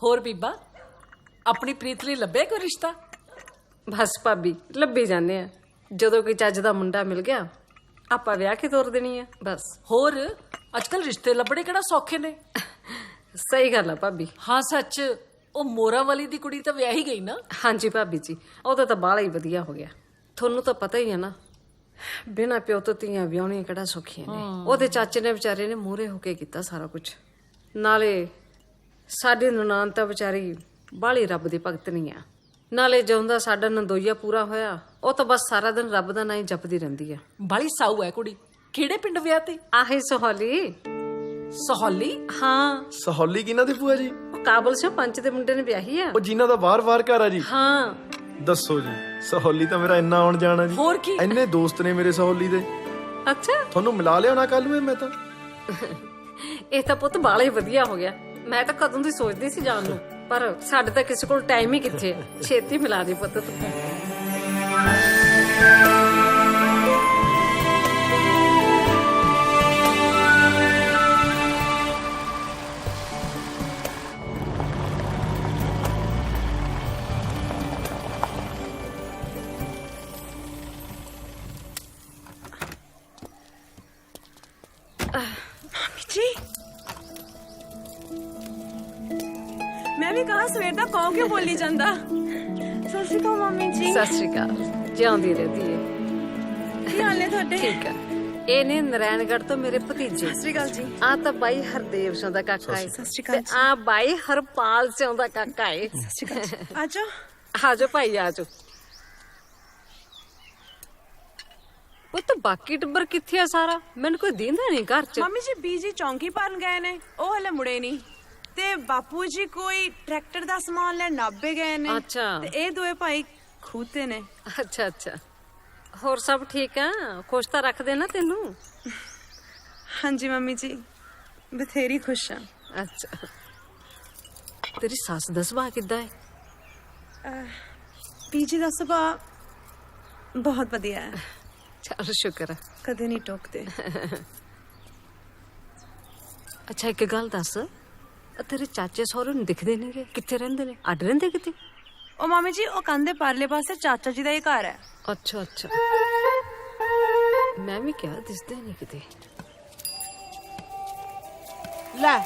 ਹੋਰ ਬੀਬਾ ਆਪਣੀ ਪ੍ਰੀਤ ਲਈ ਲੱਭਿਆ ਕੋਈ ਰਿਸ਼ਤਾ? ਬਸ ਭਾਬੀ ਲੱਭੀ ਜਾਂਦੇ ਆ, ਜਦੋਂ ਕੋਈ ਚੱਜ ਦਾ ਮੁੰਡਾ ਮਿਲ ਗਿਆ ਆਪਾਂ ਵਿਆਹ ਕੇ ਤੋਰ ਦੇਣੀ ਆ ਬਸ। ਹੋਰ ਅੱਜਕੱਲ ਰਿਸ਼ਤੇ ਲੱਭਣੇ ਕਿਹੜਾ ਸੌਖੇ ਨੇ। ਸਹੀ ਗੱਲ ਆ ਭਾਬੀ। ਹਾਂ ਸੱਚ, ਉਹ ਮੋਰਾ ਵਾਲੀ ਦੀ ਕੁੜੀ ਤਾਂ ਵਿਆਹੀ ਗਈ ਨਾ? ਹਾਂਜੀ ਭਾਬੀ ਜੀ, ਉਹਦਾ ਤਾਂ ਬਾਹਲਾ ਹੀ ਵਧੀਆ ਹੋ ਗਿਆ। ਤੁਹਾਨੂੰ ਤਾਂ ਪਤਾ ਹੀ ਹੈ ਨਾ, ਬਿਨਾਂ ਪਿਓ ਤੋਂ ਧੀਆਂ ਵਿਆਹੁਣੀਆਂ ਕਿਹੜਾ ਸੌਖੀਆਂ ਨੇ। ਉਹਦੇ ਚਾਚੇ ਨੇ ਵਿਚਾਰੇ ਨੇ ਮੂਹਰੇ ਹੋ ਕੇ ਕੀਤਾ ਸਾਰਾ ਕੁਝ। ਨਾਲੇ ਸਾਡੀ ਨਨਾਣ ਤਾਂ ਵਿਚਾਰੀ ਬਾਹਲੀ ਰੱਬ ਦੀ ਭਗਤ ਨਹੀਂ ਆ। ਨਾਲੇ ਜਿਉਂਦਾ ਸਾਡਾ ਨੰਦੋਈਆ ਪੂਰਾ ਹੋਇਆ, ਉਹ ਤਾਂ ਬਸ ਸਾਰਾ ਦਿਨ ਰੱਬ ਦਾ ਨਾਂ ਹੀ ਜਪਦੀ ਰਹਿੰਦੀ ਆ। ਬਾਹਲੀ ਸਾਊ ਹੈ ਕੁੜੀ। ਕਿਹੜੇ ਪਿੰਡ ਵਿਆਹ ਤੇ? ਆਹੀ ਸਹੌਲੀ। ਸਹੌਲੀ? ਹਾਂ। ਸਹੌਲੀ ਕਿਹਨਾਂ ਦੀ ਭੂਆ ਜੀ? ਕਾਬਲ ਸਿੰਘ ਪੰਚ ਦੇ ਮੁੰਡੇ ਨੇ ਵਿਆਹੀ ਆ। ਉਹ ਜਿਨ੍ਹਾਂ ਦਾ ਬਾਰ-ਬਾਰ ਘਰ ਆ ਜੀ? ਹਾਂ। ਦੱਸੋ ਜੀ, ਸਹੌਲੀ ਤਾਂ ਮੇਰਾ ਇੰਨਾ ਆਉਣ ਜਾਣਾ ਜੀ। ਹੋਰ ਕੀ, ਇੰਨੇ ਦੋਸਤ ਨੇ ਮੇਰੇ ਸਹੌਲੀ ਦੇ। ਅੱਛਾ, ਤੁਹਾਨੂੰ ਮਿਲਾ ਲਿਆ ਨਾ ਕੱਲ ਨੂੰ। ਮੈਂ ਤਾਂ ਇਹ ਤਾਂ ਪੁੱਤ ਬਾਹਲਾ ਹੀ ਵਧੀਆ ਹੋ ਗਿਆ। ਮੈਂ ਤਾਂ ਕਦੋਂ ਦੀ ਸੋਚਦੀ ਸੀ ਜਾਣ ਨੂੰ, ਪਰ ਸਾਡੇ ਤਾਂ ਕਿਸੇ ਕੋਲ ਟਾਈਮ ਹੀ ਕਿੱਥੇ। ਛੇਤੀ ਮਿਲਾ ਦੇ ਪੁੱਤ ਤੂੰ। ਮਾਮੀ ਜੀ, ਮੈਂ ਵੀ ਕਹਾ ਸਵੇਰ ਦਾ ਕੌਂ ਕਿਉਂ ਬੋਲੀ ਜਾਂਦਾ। ਸਤਿ ਸ਼੍ਰੀ ਅਕਾਲ ਮਾਮੀ ਜੀ। ਸਤਿ ਸ਼੍ਰੀ ਅਕਾਲ। ਜਿਉਂਦੀ ਰਹਦੀ ਏ। ਕੀ ਹਾਲ ਨੇ ਤੁਹਾਡੇ? ਠੀਕ ਹੈ। ਇਹ ਨੇ ਨਾਰਾਇਣਗੜ੍ਹ ਤੋਂ ਮੇਰੇ ਭਤੀਜੇ। ਸਤਿ ਸ਼੍ਰੀ ਅਕਾਲ ਜੀ। ਆ ਤਾਂ ਬਾਈ ਹਰਦੇਵ ਸਿੰਘ ਦਾ ਕਾਕਾ ਹੈ। ਸਤਿ ਸ਼੍ਰੀ ਅਕਾਲ। ਤੇ ਆ ਬਾਈ ਹਰਪਾਲ ਸਿੰਘ ਦਾ ਕਾਕਾ ਹੈ। ਸਤਿ ਸ਼੍ਰੀ ਅਕਾਲ ਜੀ। ਆਜੋ ਆਜੋ ਭਾਈ ਆਜੋ। ਪੁੱਤ ਬਾਕੀ ਟੱਬਰ ਕਿੱਥੇ ਆ ਸਾਰਾ? ਮੈਨੂੰ ਕੋਈ ਦੀਂਦਾ ਨਹੀਂ ਘਰ ਚ। ਮਾਮੀ ਜੀ ਬੀਜੀ ਚੌਂਕੀ ਭਰਨ ਗਏ ਨੇ, ਉਹ ਹਲੇ ਮੁੜੇ ਨਹੀਂ। ਤੇ ਬਾਪੂ ਜੀ ਕੋਈ ਟਰੈਕਟਰ ਦਾ ਸਮਾਨ ਲੈਣ ਨਾਭੇ ਗਏ ਨੇ। ਅੱਛਾ। ਤੇ ਇਹ ਦੋਏ ਭਾਈ ਖੂਤੇ ਨੇ। ਅੱਛਾ ਅੱਛਾ। ਹੋਰ ਸਭ ਠੀਕ ਆ? ਖੁਸ਼ ਤਾਂ ਰੱਖਦੇ ਨਾ ਤੈਨੂੰ? ਹਾਂਜੀ ਮੰਮੀ ਜੀ, ਬਥੇਰੀ ਖੁਸ਼ ਆ। ਅੱਛਾ। ਤੇਰੀ ਸੱਸ ਦਾ ਸੁਭਾਅ ਕਿੱਦਾਂ ਹੈ? ਬੀਜੀ ਦਾ ਸੁਭਾਅ ਬਹੁਤ ਵਧੀਆ ਹੈ। ਚਲ ਸ਼ੁਕਰ ਹੈ। ਕਦੇ ਨਹੀਂ ਟੋਕਦੇ। ਅੱਛਾ ਇੱਕ ਗੱਲ ਦੱਸ, ਤੇਰੇ ਚਾਚੇ ਸਹੁਰੇ ਨੂੰ ਦਿਖਦੇ ਨੇਗੇ, ਕਿੱਥੇ ਰਹਿੰਦੇ ਨੇ? ਅੱਡ ਰਹਿੰਦੇ ਕਿਤੇ? ਉਹ ਮਾਮੀ ਜੀ ਉਹ ਕੰਧ ਦੇ ਪਰਲੇ ਪਾਸੇ ਚਾਚਾ ਜੀ ਦਾ ਇਹ ਘਰ ਹੈ। ਅੱਛਾ ਅੱਛਾ, ਮੈਂ ਵੀ ਕਿਹਾ ਦਿਸਦੇ ਨਹੀਂ ਕਿਤੇ। ਲੈ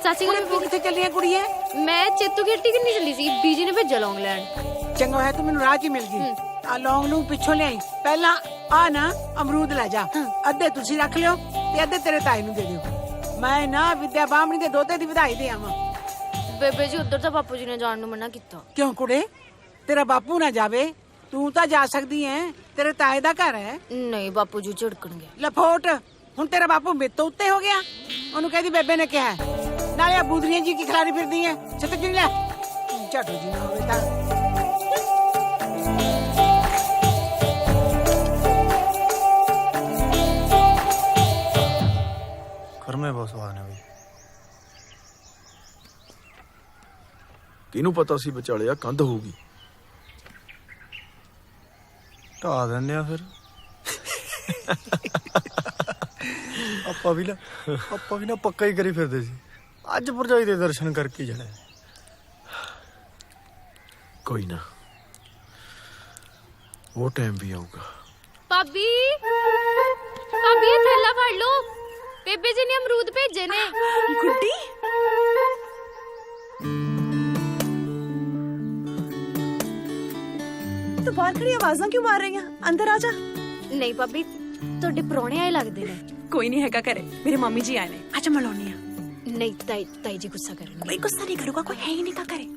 ਚਾਚੀ ਤੂੰ ਕਿੱਥੇ ਚੱਲੀ ਹੈ ਕੁੜੀਏ? ਮੈਂ ਚੇਤੂ ਖੇਤੀ ਕਿੰਨੀ ਚੱਲੀ ਸੀ, ਬੀਜੀ ਨੇ ਭੇਜਿਆ ਲੌਂਗ ਲੈਣ। ਚੰਗਾ ਹੋਇਆ ਤੂੰ ਮੈਨੂੰ ਰਾਹ 'ਚ ਹੀ ਮਿਲ ਗਈ। ਆ ਲੌਂਗ ਨੂੰ ਪਿੱਛੋਂ ਲਿਆਈ। ਪਹਿਲਾਂ ਆ ਨਾ ਅਮਰੂਦ ਲੈ ਜਾ, ਅੱਧੇ ਤੁਸੀਂ ਰੱਖ ਲਿਓ ਤੇ ਅੱਧੇ ਤੇਰੇ ਤਾਏ ਨੂੰ ਦੇ ਦਿਓ। ਮੈਂ ਨਾ ਵਿਦਿਆ ਬਾਹਮਣੀ ਦੇ ਦੋਤੇ ਦੀ ਵਧਾਈ ਦੇ ਆਵਾਂ। ਬੇਬੇ ਜੀ ਉੱਧਰ ਤਾਂ ਬਾਪੂ ਜੀ ਨੇ ਜਾਣ ਨੂੰ ਮਨਾ ਕੀਤਾ। ਕਿਉਂ ਕੁੜੇ, ਤੇਰਾ ਬਾਪੂ ਨਾ ਜਾਵੇ, ਤੂੰ ਤਾਂ ਜਾ ਸਕਦੀ ਐ, ਤੇਰੇ ਤਾਏ ਦਾ ਘਰ ਹੈ। ਨਹੀਂ ਬਾਪੂ ਜੀ ਝਿੜਕਣਗੇ। ਲਫੋਟ, ਹੁਣ ਤੇਰਾ ਬਾਪੂ ਮੇਰੇ ਤੋਂ ਉੱਤੇ ਹੋ ਗਿਆ। ਉਹਨੂੰ ਕਹਿੰਦੀ ਬੇਬੇ ਨੇ ਕਿਹਾ, ਨਾਲੇ ਆ ਬੂਦਰੀਆਂ ਜੀ ਕੀ ਖਿਲਾਰੀ ਫਿਰਦੀ ਐ। ਛੱਤ ਜੀ ਲੈ ਝਾਟੂ ਜੀ ਨਾ ਹੋਵੇ ਤਾਂ। ਕਰਮੇ ਬਹੁਤ ਸਵਾਦ ਨੇ ਬਈ। ਕਿਹਨੂੰ ਪਤਾ ਸੀ ਵਿਚਾਲੇ ਆ ਕੰਧ ਹੋਊਗੀ। ਢਾ ਦਿੰਦੇ ਆ ਫਿਰ। ਆਪਾਂ ਵੀ ਨਾ ਪੱਕਾ ਹੀ ਕਰੀ ਫਿਰਦੇ ਸੀ। ਅੱਜ ਭਰਜਾਈ ਦੇ ਦਰਸ਼ਨ ਕਰਕੇ ਜਾਣਾ। ਕੋਈ ਨਾ, ਉਹ ਟਾਈਮ ਵੀ ਆਊਗਾ। ਭਾਬੀ ਭਾਬੀ ਇਹ ਥੈਲਾ ਫੜ ਲਓ, ਬੇਬੇ ਜੀ ਨੇ ਅਮਰੂਦ ਭੇਜੇ ਨੇ। ਗੁੱਡੀ ਤੂੰ ਬਾਹਰ ਖੜੀ ਆਵਾਜ਼ਾਂ ਕਿਉਂ ਮਾਰ ਰਹੀ ਆ? ਅੰਦਰ ਆ ਜਾ। ਨਹੀਂ ਭਾਬੀ, ਤੁਹਾਡੇ ਪ੍ਰਾਹੁਣੇ ਆਏ ਲੱਗਦੇ ਨੇ। ਕੋਈ ਨਹੀਂ ਹੈਗਾ ਘਰੇ, ਮੇਰੇ ਮੰਮੀ ਜੀ ਆਏ ਨੇ। ਅੱਜ ਮਲਾਉਣੀ ਆ। ਨਹੀਂ ਤਾਈ ਜੀ ਗੁੱਸਾ ਕਰਨਗੇ। ਕੋਈ ਗੁੱਸਾ ਨਹੀਂ ਕਰੂਗਾ, ਕੋਈ ਹੈ ਹੀ ਨਹੀਂ ਘਰੇ।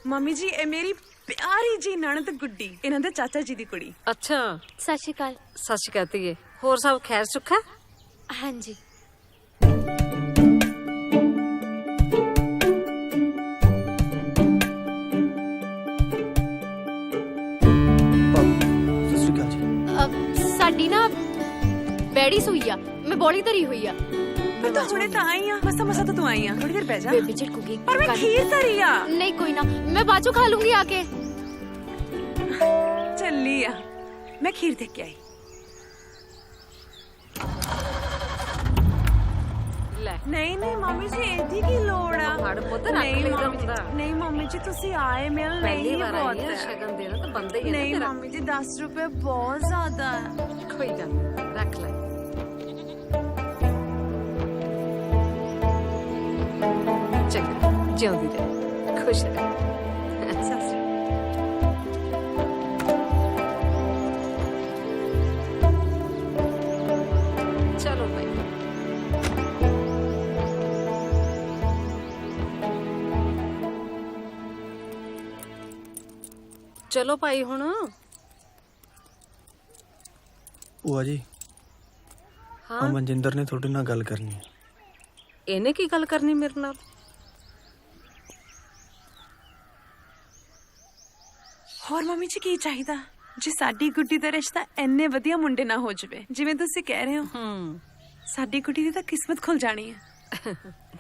ਮੰਮੀ ਜੀ ਇਹ ਮੇਰੀ ਪਿਆਰੀ ਜੀ ਨਣਦ ਗੁੱਡੀ, ਇਹਨਾਂ ਦੇ ਚਾਚਾ ਜੀ ਦੀ ਕੁੜੀ। ਅੱਛਾ ਸਤਿ ਸ਼੍ਰੀ ਅਕਾਲ। ਸਤਿ ਸ਼੍ਰੀ ਅਕਾਲ ਧੀਏ, ਹੋਰ ਸਭ ਖੈਰ ਸੁੱਖਾ? ਹਾਂਜੀ। ਸਤਿ ਸ਼੍ਰੀ ਅਕਾਲ ਜੀ। ਸਾਡੀ ਨਾ ਬੈੜੀ ਸੂਈ ਆ, ਮੈਂ ਬੋਲੀ ਧਰੀ ਹੋਈ ਆ। ਪਰ ਤੂੰ ਹੁਣੇ ਤਾਂ ਆਈ ਆ, ਮਸਾ ਤਾਂ ਤੂੰ ਆਈ ਆ। ਥੋੜੀ ਦੇਰ ਬਹਿ ਜਾ। ਬੇਬੀ ਝਿੜਕੂਗੀ। ਪਰ ਮੈਂ ਖੀਰ ਧਰੀ ਆ। ਨਹੀਂ ਕੋਈ ਨਾ, ਮੈਂ ਬਾਅਦ ਚੋਂ ਖਾ ਲੂੰਗੀ ਆ ਕੇ। ਚੱਲੀ ਆ, ਮੈਂ ਖੀਰ ਦੇਖ ਕੇ ਆਈ। ਲੈ ਨਹੀਂ ਮੰਮੀ ਜੀ ਇਹਦੀ ਕੀ ਲੋੜ ਆ? ਫੜ ਪੁੱਤ, ਰੱਖ ਲਈਦਾ ਹੁੰਦਾ। ਨਹੀਂ ਮੰਮੀ ਜੀ ਤੁਸੀਂ ਆਏ ਮਿਲ ਪਹਿਲੀ ਨਹੀਂ ਵਾਰ ਬਹੁਤ ਆਈ ਆ, ਹੈ। ਸ਼ਗਨ ਦੇਣਾ ਤਾਂ ਬੰਦਾ ਹੀ ਹੈ ਨਾ ਨਹੀਂ ਤੇਰਾ। ਮੰਮੀ ਜੀ 10 ਰੁਪਏ ਬਹੁਤ ਜ਼ਿਆਦਾ ਹੈ। ਕੋਈ ਗੱਲ ਨੀ, ਰੱਖ ਲੈ। ਚੰਗਾ, ਜਿਉਂਦੀ ਰਹਿ, ਖੁਸ਼ ਰਹਿ। ਚਲੋ ਭਾਈ। ਚਲੋ ਭਾਈ ਹੁਣ। ਭੂਆ ਜੀ, ਹਾਂ ਮਨਜਿੰਦਰ ਨੇ ਤੁਹਾਡੇ ਨਾਲ ਗੱਲ ਕਰਨੀ ਹੈ। ਇਹਨੇ ਕੀ ਗੱਲ ਕਰਨੀ ਮੇਰੇ ਨਾਲ? ਹੋਰ ਮੰਮੀ ਜੀ ਕੀ ਚਾਹੀਦਾ? ਜੇ ਸਾਡੀ ਗੁੱਡੀ ਦਾ ਰਿਸ਼ਤਾ ਇੰਨੇ ਵਧੀਆ ਮੁੰਡੇ ਨਾਲ ਹੋ ਜਾਵੇ ਜਿਵੇਂ ਤੁਸੀਂ ਕਹਿ ਰਹੇ ਹੋ, ਸਾਡੀ ਗੁੱਡੀ ਦੀ ਤਾਂ ਕਿਸਮਤ ਖੁੱਲ ਜਾਣੀ ਹੈ।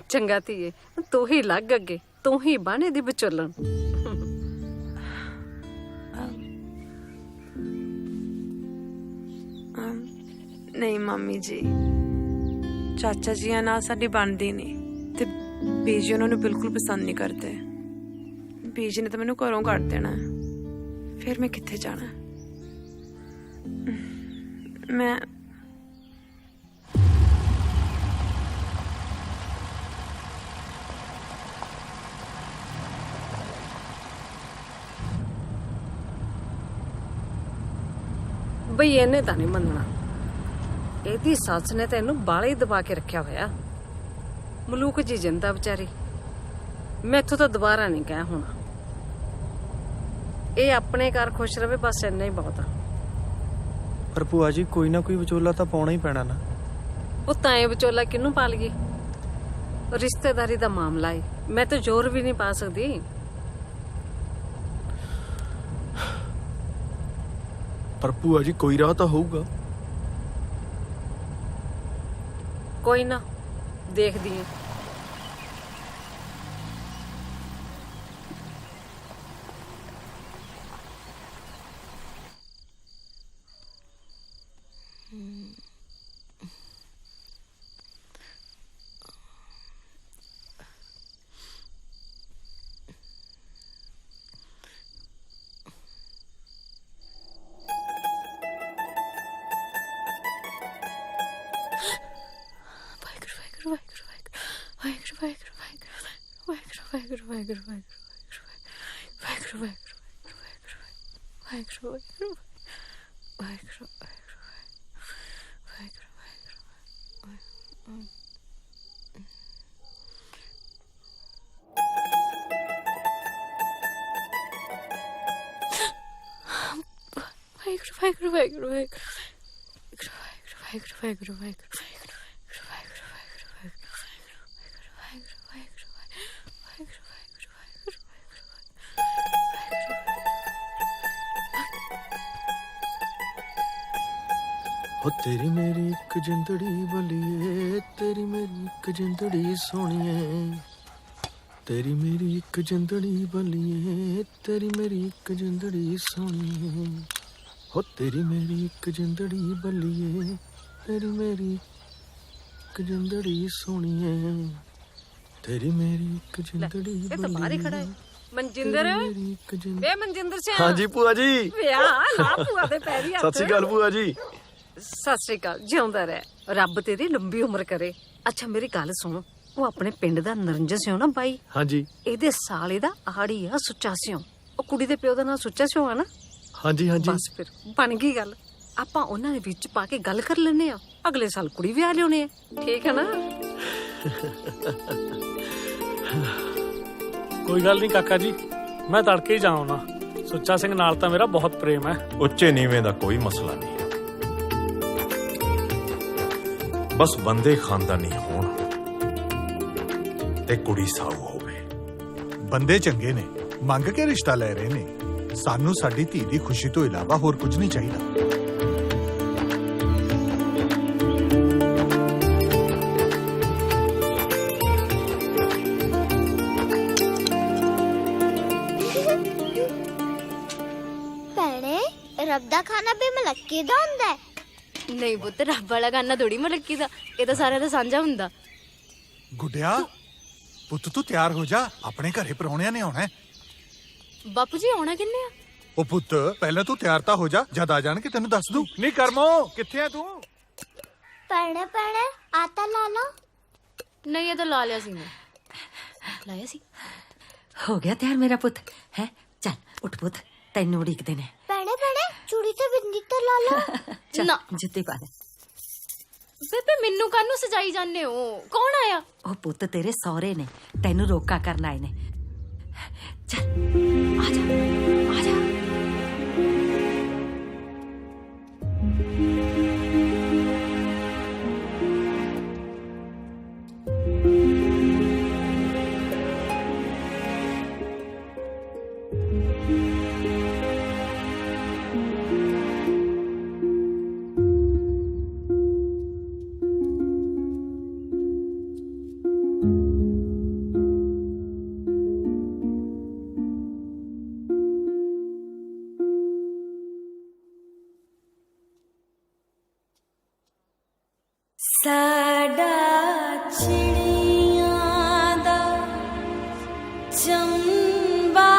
ਚੰਗਾ ਧੀਏ, ਤੂੰ ਹੀ ਲੱਗ ਅੱਗੇ, ਤੂੰ ਹੀ ਬਾਣੇ ਦੀ ਵਿਚੋਲਣ। ਨਹੀਂ ਮੰਮੀ ਜੀ, ਚਾਚਾ ਜੀਆਂ ਨਾਲ ਸਾਡੀ ਬਣਦੀ ਨਹੀਂ ਤੇ ਬੀਜੀ ਉਹਨਾਂ ਨੂੰ ਬਿਲਕੁਲ ਪਸੰਦ ਨਹੀਂ ਕਰਦੇ। ਬੀਜੀ ਨੇ ਤਾਂ ਮੈਨੂੰ ਘਰੋਂ ਕੱਢ ਦੇਣਾ, ਫਿਰ ਮੈਂ ਕਿੱਥੇ ਜਾਣਾ? ਮੈਂ ਬਈ ਇਹਨੇ ਤਾਂ ਨਹੀਂ ਮੰਨਣਾ। ਇਹਦੀ ਸੱਸ ਨੇ ਤਾਂ ਇਹਨੂੰ ਬਾਲੇ ਹੀ ਦਬਾ ਕੇ ਰੱਖਿਆ ਹੋਇਆ। ਮਲੂਕ ਜੀ ਜਿੰਦਾ ਵਿਚਾਰੀ, ਮੈਥੋਂ ਤਾਂ ਦੁਬਾਰਾ ਨਹੀਂ ਕਹਿ ਹੋਣਾ। ਇਹ ਆਪਣੇ ਘਰ ਖੁਸ਼ ਰਵੇ, ਬਸ ਇੰਨਾ ਹੀ ਬਹੁਤ ਆ। ਪਰ ਭੂਆ ਜੀ ਕੋਈ ਨਾ ਕੋਈ ਵਿਚੋਲਾ ਤਾਂ ਪਾਉਣਾ ਹੀ ਪੈਣਾ ਨਾ। ਉਹ ਤਾਂ ਇਹ ਵਿਚੋਲਾ ਕਿਹਨੂੰ ਪਾ ਲਈਏ? ਰਿਸ਼ਤੇਦਾਰੀ ਦਾ ਮਾਮਲਾ ਏ, ਮੈਂ ਤਾਂ ਜ਼ੋਰ ਵੀ ਨਹੀਂ ਪਾ ਸਕਦੀ। ਪਰ ਭੂਆ ਜੀ ਕੋਈ ਰਾਹ ਤਾਂ ਹੋਊਗਾ। ਕੋਈ ਨਾ, ਦੇਖਦੀ ਆਂ। हो तेरी मेरी एक जिंदड़ी बलिए तेरी मेरी एक जिंदड़ी सोनिए तेरी मेरी एक जिंदड़ी बलिए तेरी मेरी एक जिंदड़ी सोनिए हो तेरी मेरी एक जिंदड़ी बलिए तेरी मेरी एक जिंदड़ी सोनिए तेरी मेरी एक जिंदड़ी ये तो बाहर ही खड़ा है मनजिंदर वे मनजिंदर से हाँ जी भूआ जी वे आ ला भूआ दे पैरी हੱਥ सत श्री अकाल भूआ जी ਸਤਿ ਸ਼੍ਰੀ ਅਕਾਲ ਜਿਉਂਦਾ ਰਹਿ ਰੱਬ ਤੇਰੀ ਲੰਬੀ ਉਮਰ ਕਰੇ ਅੱਛਾ ਮੇਰੀ ਗੱਲ ਸੁਣ ਉਹ ਆਪਣੇ ਪਿੰਡ ਦਾ ਨਰਿੰਜਨ ਸਿਓ ਨਾ ਬਾਈ ਹਾਂਜੀ ਇਹਦੇ ਸਾਲੇ ਦਾ ਆੜੀ ਆ ਸੁੱਚਾ ਸਿਓ ਉਹ ਕੁੜੀ ਦੇ ਪਿਓ ਦਾ ਨਾਂ ਸੁੱਚਾ ਸਿਓ ਆ ਨਾ ਹਾਂਜੀ ਹਾਂਜੀ ਬਸ ਫਿਰ ਬਣ ਗਈ ਗੱਲ ਆਪਾਂ ਉਹਨਾਂ ਦੇ ਵਿੱਚ ਪਾ ਕੇ ਗੱਲ ਕਰ ਲੈਨੇ ਆ ਅਗਲੇ ਸਾਲ ਕੁੜੀ ਵਿਆਹ ਲਿਆਉਣੇ ਆ ਠੀਕ ਹੈ ਨਾ ਕੋਈ ਗੱਲ ਨਹੀਂ ਕਾਕਾ ਜੀ ਮੈਂ ਤੜਕੇ ਹੀ ਜਾਉਣਾ ਸੁੱਚਾ ਸਿੰਘ ਨਾਲ ਤਾਂ ਮੇਰਾ ਬਹੁਤ ਪ੍ਰੇਮ ਹੈ ਉੱਚੇ ਨੀਵੇਂ ਦਾ ਕੋਈ ਮਸਲਾ ਨਹੀਂ ਬਸ ਬੰਦੇ ਖਾਨਦਾਨੀ ਹੋਣ ਤੇ ਕੁੜੀ ਸਾਊ ਹੋਵੇ ਬੰਦੇ ਚੰਗੇ ਨੇ ਮੰਗ ਕੇ ਰਿਸ਼ਤਾ ਲੈ ਰਹੇ ਨੇ ਸਾਨੂੰ ਸਾਡੀ ਧੀ ਦੀ ਖੁਸ਼ੀ ਤੋਂ ਇਲਾਵਾ ਹੋਰ ਕੁਝ ਨਹੀਂ ਚਾਹੀਦਾ ਭੈਣੇ ਰੱਬ ਦਾ ਖਾਣਾ ਵੀ ਮਲੱਕੀ ਦਾ ਹੁੰਦਾ ਹੈ ਨਹੀਂ ਪੁੱਤ ਰੱਬ ਵਾਲਾ ਖਾਣਾ ਥੋੜੀ ਮਲੱਕੀ ਦਾ ਇਹ ਤਾਂ ਸਾਰਿਆਂ ਦਾ ਸਾਂਝਾ ਹੁੰਦਾ ਗੁੱਡਿਆ ਪੁੱਤ ਤੂੰ ਤਿਆਰ ਹੋ ਜਾ ਆਪਣੇ ਘਰੇ ਪਰੌਣਿਆਂ ਨੇ ਆਉਣਾ ਬਾਪੂ ਜੀ ਆਉਣਾ ਕਿੰਨੇ ਆ ਉਹ ਪੁੱਤ ਪਹਿਲਾਂ ਤੂੰ ਤਿਆਰ ਤਾਂ ਹੋ ਜਾ ਜਦ ਆ ਜਾਣਗੇ ਤੈਨੂੰ ਦੱਸ ਦੂੰ ਨਹੀਂ ਕਰਮੋ ਕਿੱਥੇ ਆ ਤੂੰ ਭੈਣੇ ਆਟਾ ਲਾ ਲਓ ਨਹੀਂ ਇਹ ਤਾਂ ਲਾ ਲਿਆ ਸੀ ਮੈਂ ਲਾਇਆ ਸੀ ਹੋ ਗਿਆ ਤਿਆਰ ਮੇਰਾ ਪੁੱਤ ਹੈ ਚੱਲ ਉੱਠ ਪੁੱਤ ਤੈਨੂੰ ਉਡੀਕਦੇ ਨੇ ਭੈਣੇ ਚੂੜੀ ਤੇ ਬਿੰਦੀ ਤੇ ਲਾ ਲਓ ਨਾ ਜੁੱਤੀ ਪਾ ਲੈ ਬੇਬੇ ਮੈਨੂੰ ਕਾਹਨੂੰ ਸਜਾਈ ਜਾਂਦੇ ਹੋ ਕੌਣ ਆਇਆ ਉਹ ਪੁੱਤ ਤੇਰੇ ਸਹੁਰੇ ਨੇ ਤੈਨੂੰ ਰੋਕਾ ਕਰਨ ਆਏ ਨੇ ਚੱਲ ਆ ਜਾ ਸਾਡਾ ਚਿੜੀਆਂ ਦਾ ਚੰਬਾ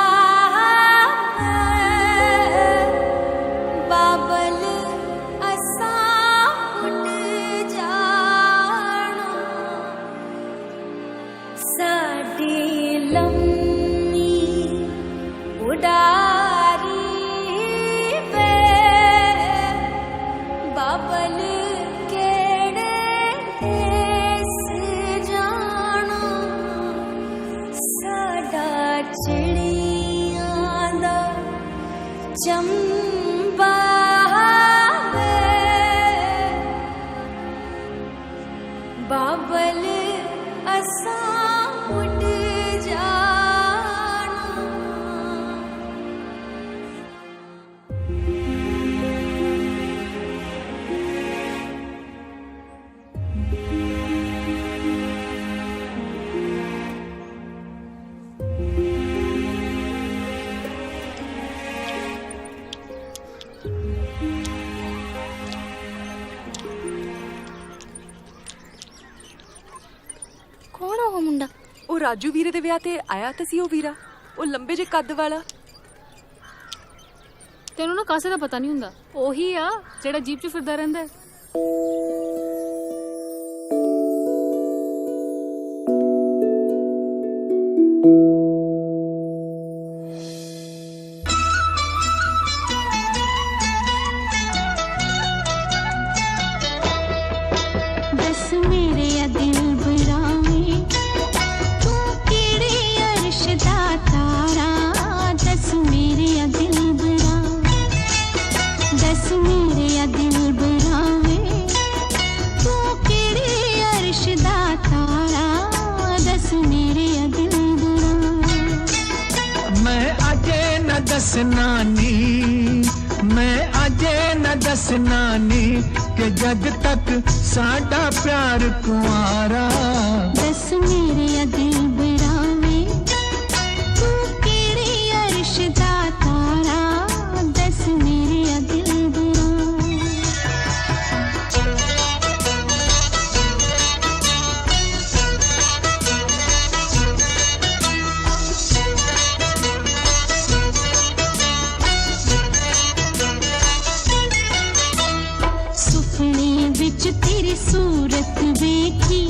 ਬਾਬਲ ਅਸਾਂ ਉੱਡ ਜਾਣਾ ਸਾਡੀ ਲੰਮੀ ਉਡਾਰੀ ਵੇ ਬਾਬਲ ਚੰਬਾ ਬਾਬਲ ਅਸਾਂ ਉੱਡ ਜਾਣਾ ਰਾਜੂ ਵੀਰੇ ਦੇ ਵਿਆਹ ਤੇ ਆਇਆ ਤਾਂ ਸੀ ਉਹ ਵੀਰਾ, ਉਹ ਲੰਬੇ ਜਿਹੇ ਕੱਦ ਵਾਲਾ। ਤੈਨੂੰ ਨਾ ਕਾਸੇ ਦਾ ਪਤਾ ਨਹੀਂ ਹੁੰਦਾ, ਉਹੀ ਆ ਜਿਹੜਾ ਜੀਪ 'ਚ ਫਿਰਦਾ ਰਹਿੰਦਾ ਹੈ। दसनानी मैं अजे न दसनानी के जग तक साडा प्यार कुआरा। दस मेरे दिल बरावे तू केड़े अर्श दा तारा। दस मेरे दिल तेरी सूरत देखी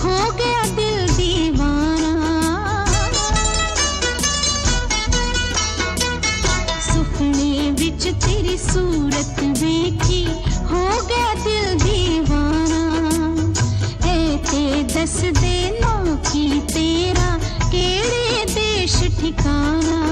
हो गया दिल दीवाना। सुपने विच तेरी सूरत देखी हो गया दिल दीवाना। ए ते दस दे ना की तेरा केड़े देश ठिकाना।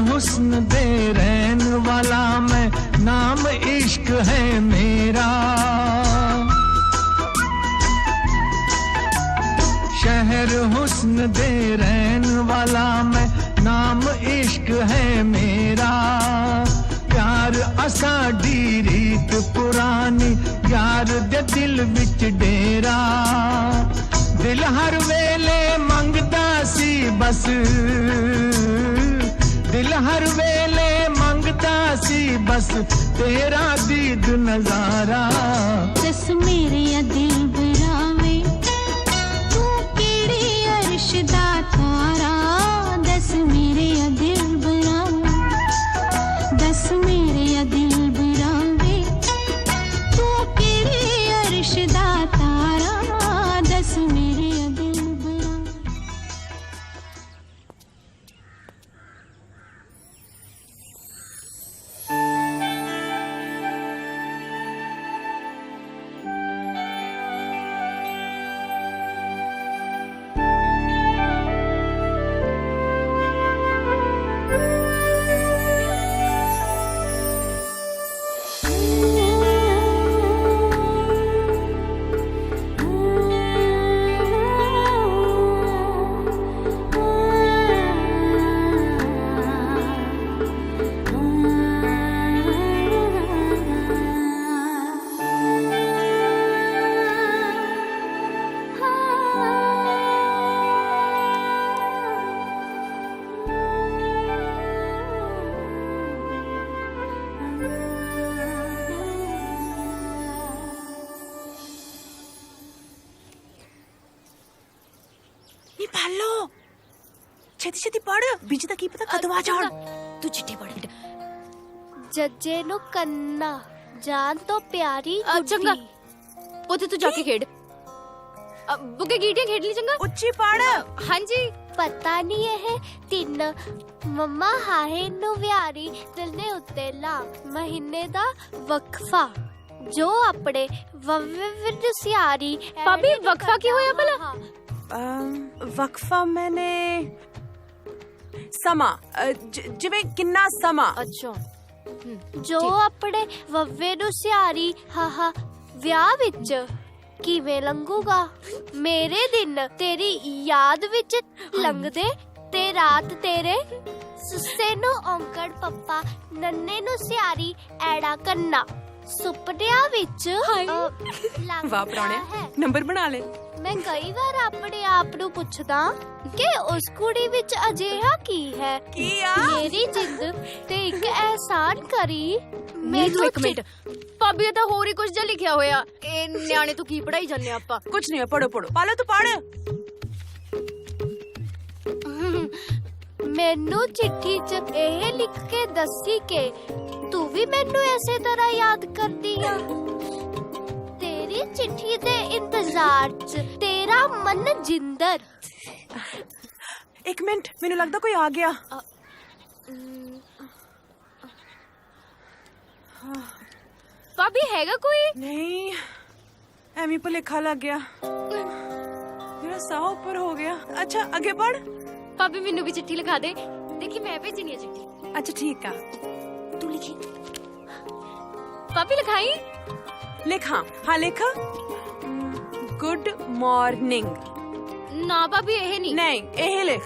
हुस्न दे रहन वाला मैं नाम इश्क है मेरा। शहर हुस्न दे रहन वाला मैं नाम इश्क है मेरा। प्यार असाडी रीत पुरानी यार दे दिल विच डेरा। दिल हर वेले मंगदा सी बस दिल हर वेले मंगता सी बस तेरा दीद नजारा। दस मेरे दिल बरावे तू केड़े अर्श दा तारा। दस मेरे दिल बरावे दस मेरे दिल बरावे तू केड़े अर्श दा तारा। दस मेरे छेती छेती पढ़ बिज दा की पता कदों आ जाण। तू चिट्ठी पढ़ बेटा। जज्जे नु कन्ना जान तो प्यारी चंगा ओते तू जाके खेड बुके गीटियां खेड ली। चंगा उच्ची पढ़। हां जी ਪਤਾ ਨਹੀਂ ਇਹ ਤਿੰਨ ਮੰਮਾ ਹਾਹੇ ਨੂੰ ਵਿਹਾਰੀ ਦਿਲ ਦੇ ਉੱਤੇ ਲਾ ਮਹੀਨੇ ਦਾ ਵਕਫਾ ਜੋ ਆਪਣੇ ਵਿਦ ਸਿਆਰੀ ਭਾਬੀ ਵਕਫਾ ਕੀ ਹੋਇਆ ਭਲਾ? ਵਕਫਾ ਮੈਨੇ ਸਮਾਂ ਜਿਵੇਂ ਕਿੰਨਾ ਸਮਾਂ। ਅੱਛਾ ਜੋ ਆਪਣੇ ਵੱਵੇ ਨੂੰ ਸਿਆਰੀ ਹਾਹਾ ਵਿਆਹ ਵਿੱਚ ਕਿਵੇਂ ਲੰਘੂਗਾ ਮੇਰੇ ਦਿਨ ਤੇਰੀ ਯਾਦ ਵਿੱਚ ਲੰਘਦੇ ਤੇ ਰਾਤ ਤੇਰੇ ਸੁੱਸੇ ਨੂੰ ਔਂਕੜ ਪੱਪਾ ਨੰਨੇ ਨੂੰ ਸਿਆਰੀ ਐੜਾ ਕੰਨਾ ਸੁਪਨਿਆਂ ਵਿੱਚ ਵਾਹ ਪ੍ਰਾਹੁਣੇ ਨੰਬਰ ਬਣਾ ਲੈ। ਮੈਂ ਕਈ ਵਾਰ ਆਪਣੇ ਆਪ ਨੂੰ ਪੁੱਛਦਾ ਕਿ ਉਸ ਕੁੜੀ ਵਿੱਚ ਅਜਿਹਾ ਕੀ ਹੈ ਕੀ ਆ ਮੇਰੀ ਜਿੰਦ ਤੇ ਇੱਕ ਅਹਿਸਾਨ ਕਰੀ ਮੈਨੂੰ ਇੱਕ ਮਿੰਟ ਭਾਬੀ ਤਾਂ ਹੋਰ ਹੀ ਕੁਝ ਜਿਹਾ ਲਿਖਿਆ ਹੋਇਆ ਇਹ ਨਿਆਣੇ ਤੋਂ ਕੀ ਪੜਾਈ ਜਾਂਦੇ ਆਪਾਂ ਕੁਝ ਨਹੀਂ ਪੜੋ ਪਾਲੋ ਤੂੰ ਪੜ। ਮੈਨੂੰ ਚਿੱਠੀ 'ਚ ਇਹ ਲਿਖ ਕੇ ਦੱਸੀ ਕਿ ਤੂੰ ਵੀ ਮੈਨੂੰ ਐਸੇ ਤਰ੍ਹਾਂ ਯਾਦ ਕਰਦੀ ਆ ਤੇਰੀ ਚਿੱਠੀ ਦੇ ਇੰਤਜ਼ਾਰ 'ਚ ਤੇਰਾ ਮਨ ਜਿੰਦਰ। ਇੱਕ ਮਿੰਟ ਮੈਨੂੰ ਲੱਗਦਾ ਕੋਈ ਆ ਗਿਆ। ਭਾਬੀ ਹੈਗਾ ਕੋਈ? ਨਹੀਂ ਐਵੇਂ ਭੁਲੇਖਾ ਲੱਗ ਗਿਆ ਮੇਰਾ ਸਾਹ ਉੱਪਰ ਹੋ ਗਿਆ। ਅੱਛਾ ਅੱਗੇ ਪੜ। ਭਾਬੀ ਮੈਨੂੰ ਵੀ ਚਿੱਠੀ ਲਿਖਾ ਦੇ ਦੇਖੀ ਮੈਂ ਭੇਜਣੀ ਹੈ ਚਿੱਠੀ। ਅੱਛਾ ਠੀਕ ਆ ਤੂੰ ਲਿਖੀ ਭਾਬੀ ਲਿਖਾਈ ਲਿਖਾਂ। ਹਾਂ ਲਿਖ ਗੁੱਡ ਮਾਰਨਿੰਗ। ਨਾ ਭਾਬੀ ਇਹ ਨਹੀਂ ਇਹ ਲਿਖ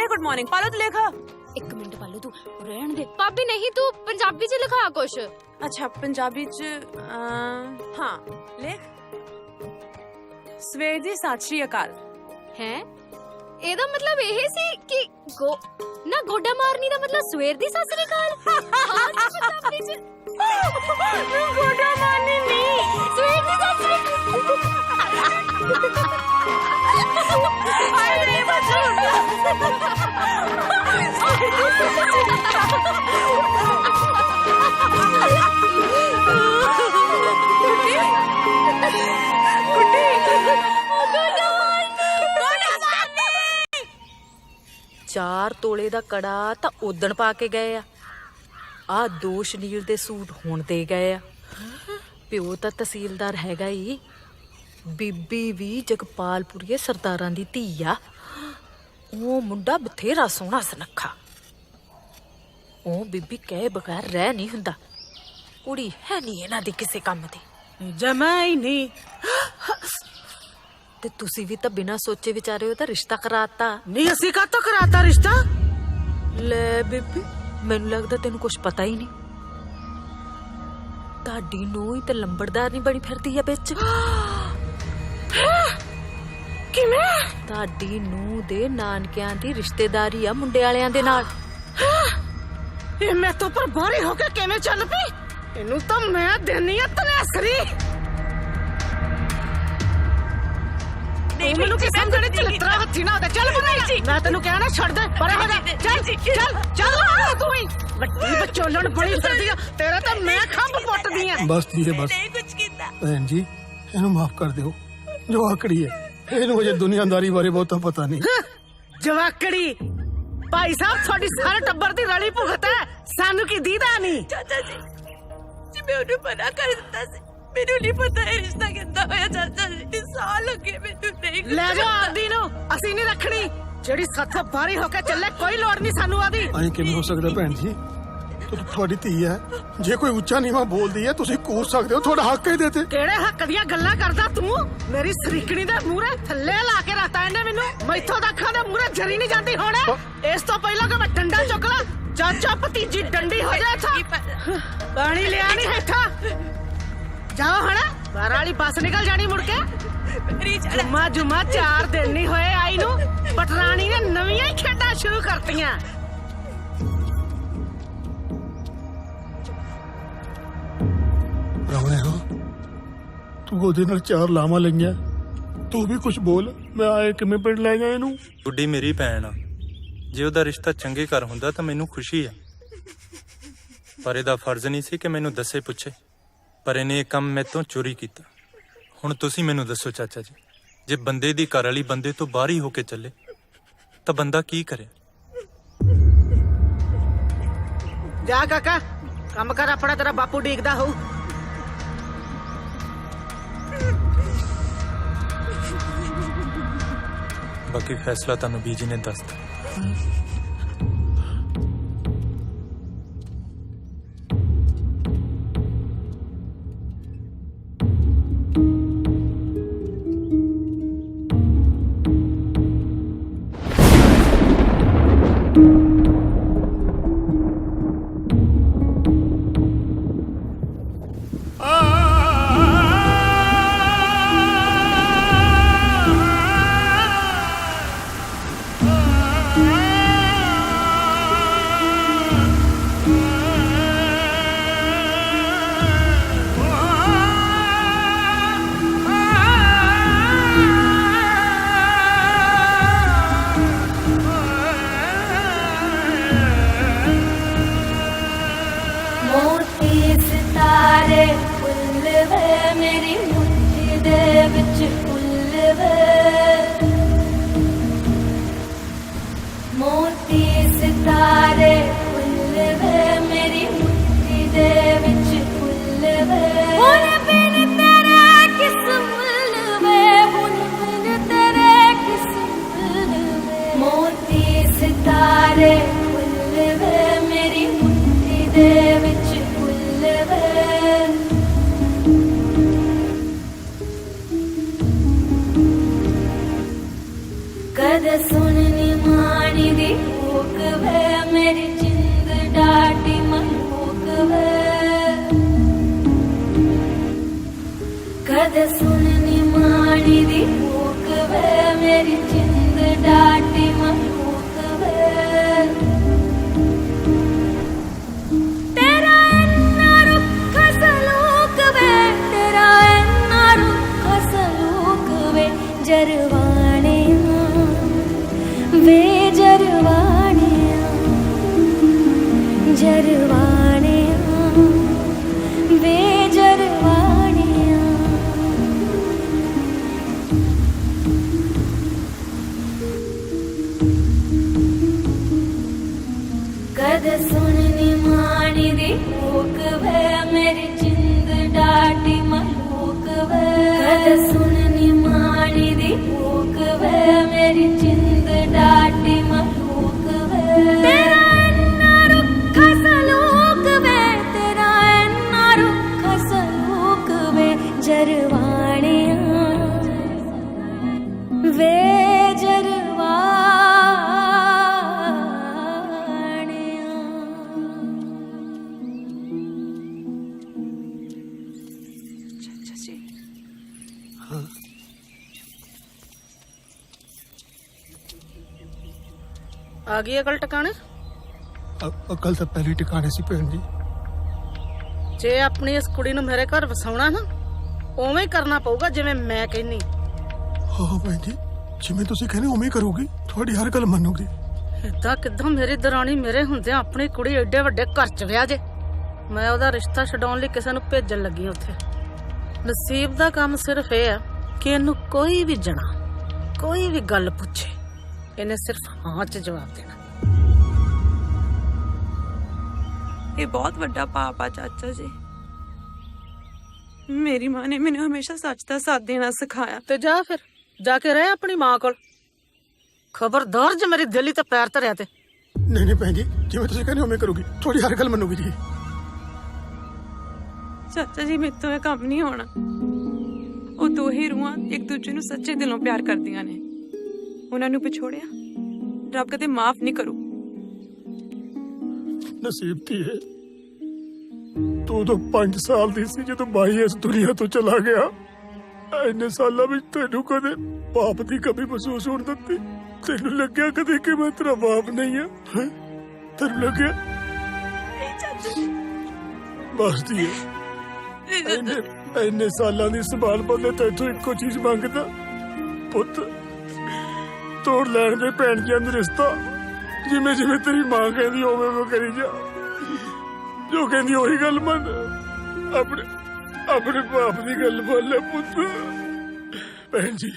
ਗੁੱਡ ਮਾਰਨਿੰਗ ਪਾਲੋ ਤੂੰ ਲਿਖ। ਇੱਕ ਮਿੰਟ ਪਾਲੋ ਤੂੰ ਰਹਿਣ ਦੇ ਭਾਬੀ ਨਹੀਂ ਤੂੰ ਪੰਜਾਬੀ ਚ ਲਿਖਾ ਕੁਛ। ਅੱਛਾ ਪੰਜਾਬੀ ਚ ਹਾਂ ਲਿਖ ਸਵੇਰ ਦੀ ਸਤਿ ਸ਼੍ਰੀ ਅਕਾਲ। ਹੈ ਇਹਦਾ ਮਤਲਬ ਇਹ ਸੀ ਕਿ ਨਾ ਗੋਡਾ ਮਾਰਨੀ ਦਾ ਮਤਲਬ ਸਵੇਰ ਦੀ ਸਤਿ ਸ਼੍ਰੀ ਅਕਾਲ। ਪੰਜਾਬੀ ਚ ਗੋਡਾ ਮਾਰਨੀ ਨਹੀਂ ਸਵੇਰ ਦੀ ਸਤਿ ਸ਼੍ਰੀ ਅਕਾਲ। ਹਾਏ ਨਹੀਂ ਬੱਚੂ ਚਾਰ ਤੋਲੇ ਦਾ ਕੜਾ ਤਾਂ ਉਦਣ ਪਾ ਕੇ ਗਏ ਆ ਦੋ ਸ਼ਨੀਲ ਦੇ ਸੂਟ ਹੁਣ ਦੇ ਗਏ ਆ ਪਿਓ ਤਾਂ ਤਹਿਸੀਲਦਾਰ ਹੈਗਾ ਹੀ ਬੀਬੀ ਵੀ ਜਗਪਾਲਪੁਰੀਏ ਸਰਦਾਰਾਂ ਦੀ ਧੀ ਆ ਉਹ ਮੁੰਡਾ ਬਥੇਰਾ ਸੋਹਣਾ ਸੁਨੱਖਾ ਉਹ ਬੀਬੀ ਕਹੇ ਬਗੈਰ ਰਹਿ ਨਹੀਂ ਹੁੰਦਾ ਕੁੜੀ ਹੈ ਨਹੀਂ ਇਹਨਾਂ ਦੀ ਕਿਸੇ ਕੰਮ ਦੀ ਜਮਾ ਹੀ ਨਹੀਂ ਤੇ ਤੁਸੀਂ ਵੀ ਤਾਂ ਬਿਨਾਂ ਸੋਚੇ ਵਿਚਾਰੇ ਉਹਦਾ ਰਿਸ਼ਤਾ ਕਰਾਤਾ ਨਹੀਂ ਅਸੀਂ ਕਾਹਤੋਂ ਕਰਾਤਾ ਰਿਸ਼ਤਾ ਲੈ ਬੀਬੀ ਮੈਨੂੰ ਲੱਗਦਾ ਤੈਨੂੰ ਕੁਝ ਪਤਾ ਹੀ ਨਹੀਂ ਤੁਹਾਡੀ ਨੂੰ ਹੀ ਤੇ ਲੰਬੜਦਾਰ ਨਹੀਂ ਬਣੀ ਫਿਰਦੀ ਆ ਵਿੱਚ ਕਿਵੇਂ ਤੁਹਾਡੀ ਨੂੰ ਦੇ ਨਾਨਕਿਆਂ ਦੀ ਰਿਸ਼ਤੇਦਾਰੀ ਆ ਮੁੰਡੇ ਵਾਲਿਆਂ ਦੇ ਨਾਲ ਇਹ ਮੈਂ ਤੋਂ ਪਰ ਬਾਹਰੀ ਹੋ ਕੇ ਕਿਵੇਂ ਚੱਲ ਪਈ ਇਹਨੂੰ ਤਾਂ ਮੈਂ ਦੇਣੀ ਆ ਤਨੇਸਰੀ ਮੈਨੂੰ ਕਿਸੇ ਜਿਹੜੇ ਚਲਤਰਾ ਹੱਥੀ ਨਾ ਦੇ ਚੱਲ ਬੁੱਢੀ ਮੈਂ ਤੈਨੂੰ ਕਹਿਣਾ ਛੱਡ ਦੇ ਪਰ ਹੋ ਜਾ ਚੱਲ ਤੂੰ ਹੀ ਵੱਡੀ ਬਚੋਲਣ ਬੜੀ ਫਿਰਦੀ ਆ ਤੇਰੇ ਤਾਂ ਮੈਂ ਖੰਭ ਪੁੱਟਦੀ ਆ ਬਸ ਠੀਕ ਹੈ ਬਸ ਨਹੀਂ ਕੁਝ ਕੀਤਾ ਭੈਣ ਜੀ ਇਹਨੂੰ ਮਾਫ ਕਰ ਦਿਓ ਜੋ ਆਕੜੀ ਹੈ ਇਹਨੂੰ ਅਜੇ ਦੁਨੀਆਦਾਰੀ ਬਾਰੇ ਬਹੁਤਾ ਪਤਾ ਨਹੀਂ ਜਵਾਕੜੀ ਭਾਈ ਸਾਹਿਬ ਤੁਹਾਡੀ ਸਾਰੇ ਟੱਬਰ ਦੀ ਰਲੀ ਭੁਗਤ ਹੈ ਸਾਨੂੰ ਕੀ ਦੀਦਾ ਨਹੀਂ ਚਾਚਾ ਜੀ ਮੈਂ ਉਹਨੂੰ ਮਨਾ ਕਰ ਦਿੱਤਾ ਸੀ ਮੈਨੂੰ ਨਹੀਂ ਪਤਾ ਇਹ ਰਿਸ਼ਤਾ ਕਿੱਦਾਂ ਹੋਇਆ ਚਾਚਾ ਜੀ ਸਾਲ ਲੱਗੇ ਮੈਨੂੰ ਨਹੀਂ ਲੈ ਜਾ ਆਦੀ ਨੂੰ ਅਸੀਂ ਨਹੀਂ ਰੱਖਣੀ ਜਿਹੜੀ ਸੱਥ ਬਾਹਰੀ ਹੋ ਕੇ ਚੱਲੇ ਕੋਈ ਲੋੜ ਨਹੀਂ ਸਾਨੂੰ ਆਦੀ ਐਂ ਕਿਵੇਂ ਹੋ ਸਕਦਾ ਭੈਣ ਜੀ ਤੁਹਾਡੀ ਧੀ ਹੈ ਜੇ ਕੋਈ ਉੱਚਾ ਨੀਵਾਂ ਬੋਲਦੀ ਹੈ ਤੁਸੀਂ ਕੂਦ ਸਕਦੇ ਹੋ ਤੁਹਾਡਾ ਹੱਕ ਹੀ ਦੇਤੇ ਕਿਹੜੇ ਹੱਕ ਦੀਆਂ ਗੱਲਾਂ ਕਰਦਾ ਤੂੰ ਮੇਰੀ ਸਰੀਕਣੀ ਦੇ ਮੂਹਰੇ ਥੱਲੇ ਲਾ ਕੇ ਰੱਖਤਾ ਇਹਨੇ ਮੈਨੂੰ ਮੈਥੋਂ ਤਾਂ ਅੱਖਾਂ ਦੇ ਮੂਹਰੇ ਜਰੀ ਨਹੀਂ ਜਾਂਦੀ ਹੁਣ ਇਸ ਤੋਂ ਪਹਿਲਾਂ ਕਿ ਮੈਂ ਡੰਡਾ ਚੁੱਕ ਲਾਂ ਚਾਚਾ ਭਤੀਜੀ ਡੰਡੀ ਹੋ ਜਾਏ ਇੱਥੋਂ ਪਾਣੀ ਲਿਆ ਨਹੀਂ ਹੇਠਾਂ ਜਾਓ ਹੁਣ ਬਾਹਰ ਵਾਲੀ ਬੱਸ ਨਿਕਲ ਜਾਣੀ ਮੁੜ ਕੇ ਜੁਮਾ 4 ਦਿਨ ਨਹੀਂ ਹੋਏ ਆਈ ਨੂੰ ਪਟਰਾਣੀ ਨੇ ਨਵੀਆਂ ਹੀ ਖੇਡਾਂ ਸ਼ੁਰੂ ਕਰਤੀਆਂ ਰਾਵਣੇ ਹੋ ਤੂੰ ਉਹਦੇ ਨਾਲ 4 ਲਾਵਾਂ ਲਈਆਂ ਤੂੰ ਵੀ ਕੁਝ ਬੋਲ ਮੈਂ ਆਏ ਕਿਵੇਂ ਪਿੰਡ ਲੈ ਗਿਆ ਇਹਨੂੰ ਗੁੱਡੀ ਮੇਰੀ ਭੈਣ ਆ ਜੇ ਉਹਦਾ ਰਿਸ਼ਤਾ ਚੰਗੇ ਘਰ ਹੁੰਦਾ ਤਾਂ ਮੈਨੂੰ ਖੁਸ਼ੀ ਆ ਪਰ ਇਹਦਾ ਫਰਜ਼ ਨਹੀਂ ਸੀ ਕਿ ਮੈਨੂੰ ਦੱਸੇ ਪੁੱਛੇ ਪਰ ਇਹਨੇ ਇਹ ਕੰਮ ਮੈਥੋਂ ਚੋਰੀ ਕੀਤਾ ਹੁਣ ਤੁਸੀਂ ਮੈਨੂੰ ਦੱਸੋ ਚਾਚਾ ਜੀ ਜੇ ਬੰਦੇ ਦੀ ਘਰ ਵਾਲੀ ਬੰਦੇ ਤੋਂ ਬਾਹਰ ਹੀ ਹੋ ਕੇ ਚੱਲੇ ਤਾਂ ਬੰਦਾ ਕੀ ਕਰੇ। ਜਾ ਕਾਕਾ ਕੰਮ ਕਰ ਆਪਣਾ, ਤੇਰਾ ਬਾਪੂ ਡੀਕਦਾ ਹੋਊ। ਬਾਕੀ ਫੈਸਲਾ ਤੁਹਾਨੂੰ ਬੀਜੀ ਨੇ ਦੱਸਤਾ। ਆ ਗਈ ਅਕਲ ਟਿਕਾਣੇ? ਅਕਲ ਤਾਂ ਪਹਿਲੀ ਟਿਕਾਣੇ ਸੀ ਭੈਣ ਜੀ। ਜੇ ਆਪਣੀ ਇਸ ਕੁੜੀ ਨੂੰ ਮੇਰੇ ਘਰ ਵਸਾਉਣਾ ਨਾ, ਉਵੇਂ ਹੀ ਕਰਨਾ ਪਊਗਾ ਜਿਵੇਂ ਮੈਂ ਕਹਿੰਨੀ। ਹਾਂ ਭੈਣ ਜੀ, ਜਿਵੇਂ ਤੁਸੀਂ ਕਹਿੰਦੇ ਉਵੇਂ ਕਰੂਗੀ, ਤੁਹਾਡੀ ਹਰ ਗੱਲ ਮੰਨੂਗੀ। ਏਦਾਂ ਕਿੱਦਾਂ ਮੇਰੀ ਦਰਾਣੀ ਮੇਰੇ ਹੁੰਦਿਆਂ ਆਪਣੀ ਕੁੜੀ ਏਡੇ ਵੱਡੇ ਘਰ ਚ ਵਿਆਹ ਜੇ? ਮੈਂ ਉਹਦਾ ਰਿਸ਼ਤਾ ਛਡਾਉਣ ਲਈ ਕਿਸੇ ਨੂੰ ਭੇਜਣ ਲੱਗੀ ਉੱਥੇ। ਨਸੀਬ ਦਾ ਕੰਮ ਸਿਰਫ ਇਹ ਆ ਕਿ ਇਹਨੂੰ ਕੋਈ ਵੀ ਜਣਾ, ਕੋਈ ਵੀ ਗੱਲ ਪੁੱਛੇ, ਇਹਨੇ ਸਿਰਫ ਹਾਂ ਚ ਜਵਾਬ ਦੇਣਾ। ਇਹ ਬਹੁਤ ਵੱਡਾ ਪਾਪ ਆ ਚਾਚਾ ਜੀ। ਮੇਰੀ ਮਾਂ ਨੇ ਮੈਨੂੰ ਹਮੇਸ਼ਾ ਸੱਚ ਦਾ ਸਾਥ ਦੇਣਾ ਸਿਖਾਇਆ। ਤੇ ਜਾ ਫਿਰ, ਜਾ ਕੇ ਰਹਿ ਆਪਣੀ ਮਾਂ ਕੋਲ। ਖਬਰਦਾਰ ਜੇ ਮੇਰੀ ਦਿਲੀ ਤੇ ਪੈਰ ਧਰਿਆ ਤੇ। ਨਹੀਂ ਨਹੀਂ ਭੈਣ ਜੀ, ਜਿਵੇਂ ਤੁਸੀਂ ਕਹਿੰਦੇ ਉਵੇਂ ਕਰੂਗੀ, ਤੁਹਾਡੀ ਹਰ ਗੱਲ ਮੰਨੂਗੀ ਜੀ। ਚਾਚਾ ਜੀ ਮੇਰੇ ਤੋਂ ਇਹ ਕੰਮ ਨਹੀਂ ਹੋਣਾ। ਉਹ ਦੋ ਹੀ ਰੂਹਾਂ ਇੱਕ ਦੂਜੇ ਨੂੰ ਸੱਚੇ ਦਿਲੋਂ ਪਿਆਰ ਕਰਦੀਆਂ ਨੇ। ਉਹਨਾਂ ਨੂੰ ਵਿਛੋੜਿਆ ਰੱਬ ਕਦੇ ਮਾਫ ਨਹੀਂ ਕਰੂ। ਨਸੀਬ ਦੀ ਹੈ, ਤੂੰ ਤਾਂ 5 ਸਾਲ ਦੀ ਸੀ ਜਦੋਂ ਬਾਈ ਇਸ ਦੁਨੀਆ ਤੋਂ ਚਲਾ ਗਿਆ। ਇੰਨੇ ਸਾਲਾਂ ਵਿੱਚ ਤੈਨੂੰ ਕਦੇ ਬਾਪ ਦੀ ਕਮੀ ਮਹਿਸੂਸ ਹੋਣ ਦਿੱਤੀ? ਤੈਨੂੰ ਲੱਗਿਆ ਕਦੇ ਕਿ ਮੈਂ ਤੇਰਾ ਬਾਪ ਨਹੀਂ ਆ? ਤੈਨੂੰ ਲੱਗਿਆ? ਬਸ ਦੀ ਇੰਨੇ ਸਾਲਾਂ ਦੀ ਸੰਭਾਲ ਬਦਲੇ ਤੈਥੋਂ ਇੱਕੋ ਚੀਜ਼ ਮੰਗਦਾ, ਪੁੱਤ ਤੋੜ ਲੈਣ ਦੇ ਭੈਣ ਜੀਆਂ ਦਾ ਰਿਸ਼ਤਾ। ਜਿਵੇਂ ਜਿਵੇਂ ਤੇਰੀ ਮਾਂ ਕਹਿੰਦੀ ਉਵੇਂ ਉਵੇਂ ਕਰੀ ਜਾ, ਜੋ ਕਹਿੰਦੀ ਉਹੀ ਗੱਲ ਮੰਨ। ਆਪਣੇ ਬਾਪ ਦੀ ਗੱਲ ਮੰਨ ਲੈ ਪੁੱਤ। ਭੈਣ ਜੀ,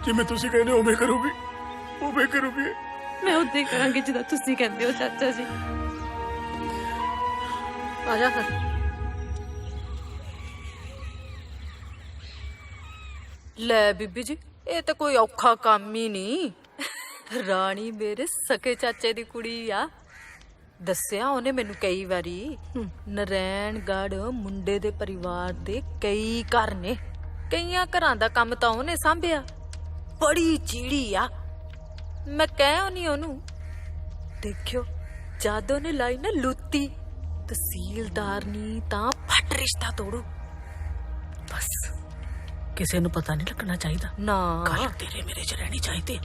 ਜਿਵੇਂ ਤੁਸੀਂ ਕਹਿੰਦੇ ਉਵੇਂ ਕਰੂਗੀ, ਉਵੇਂ ਕਰੂਗੀ। ਮੈਂ ਉਦਾਂ ਹੀ ਕਰਾਂਗੀ ਜਿੱਦਾਂ ਤੁਸੀਂ ਕਹਿੰਦੇ ਹੋ ਚਾਚਾ ਜੀ। ਆ ਜਾ ਫਿਰ। ਲੈ ਬੀਬੀ ਜੀ, ਇਹ ਤਾਂ ਕੋਈ ਔਖਾ ਕੰਮ ਹੀ ਨਹੀਂ। ਰਾਣੀ ਮੇਰੇ ਸਕੇ ਚਾਚੇ ਦੀ ਕੁੜੀ ਆ। ਦੱਸਿਆ ਉਹਨੇ ਮੈਨੂੰ ਕਈ ਵਾਰੀ। ਨਰੈਣਗੜ੍ਹ ਮੁੰਡੇ ਦੇ ਪਰਿਵਾਰ ਦੇ ਕਈ ਘਰ ਨੇ, ਕਈਆਂ ਘਰਾਂ ਦਾ ਕੰਮ ਤਾਂ ਉਹਨੇ ਸੰਭਿਆ। ਬੜੀ ਚੀੜੀ ਆ। ਮੈਂ ਕਹਿ ਨਹੀਂ ਉਹਨੂੰ, ਦੇਖਿਓ ਜਦ ਉਹਨੇ ਲਾਈ ਨਾ ਲੁੱਤੀ, ਤਹਿਸੀਲਦਾਰ ਨੀ ਤਾਂ ਫਟ ਰਿਸ਼ਤਾ ਤੋੜੂ। ਬਸ ਕਿਸੇ ਨੂੰ ਪਤਾ ਨਹੀਂ ਲੱਗਣਾ ਚਾਹੀਦਾ ਨਾ। ਗੱਲ ਤੇਰੇ ਮੇਰੇ ਚ ਰਹਿਣੀ ਚਾਹੀਦੀ।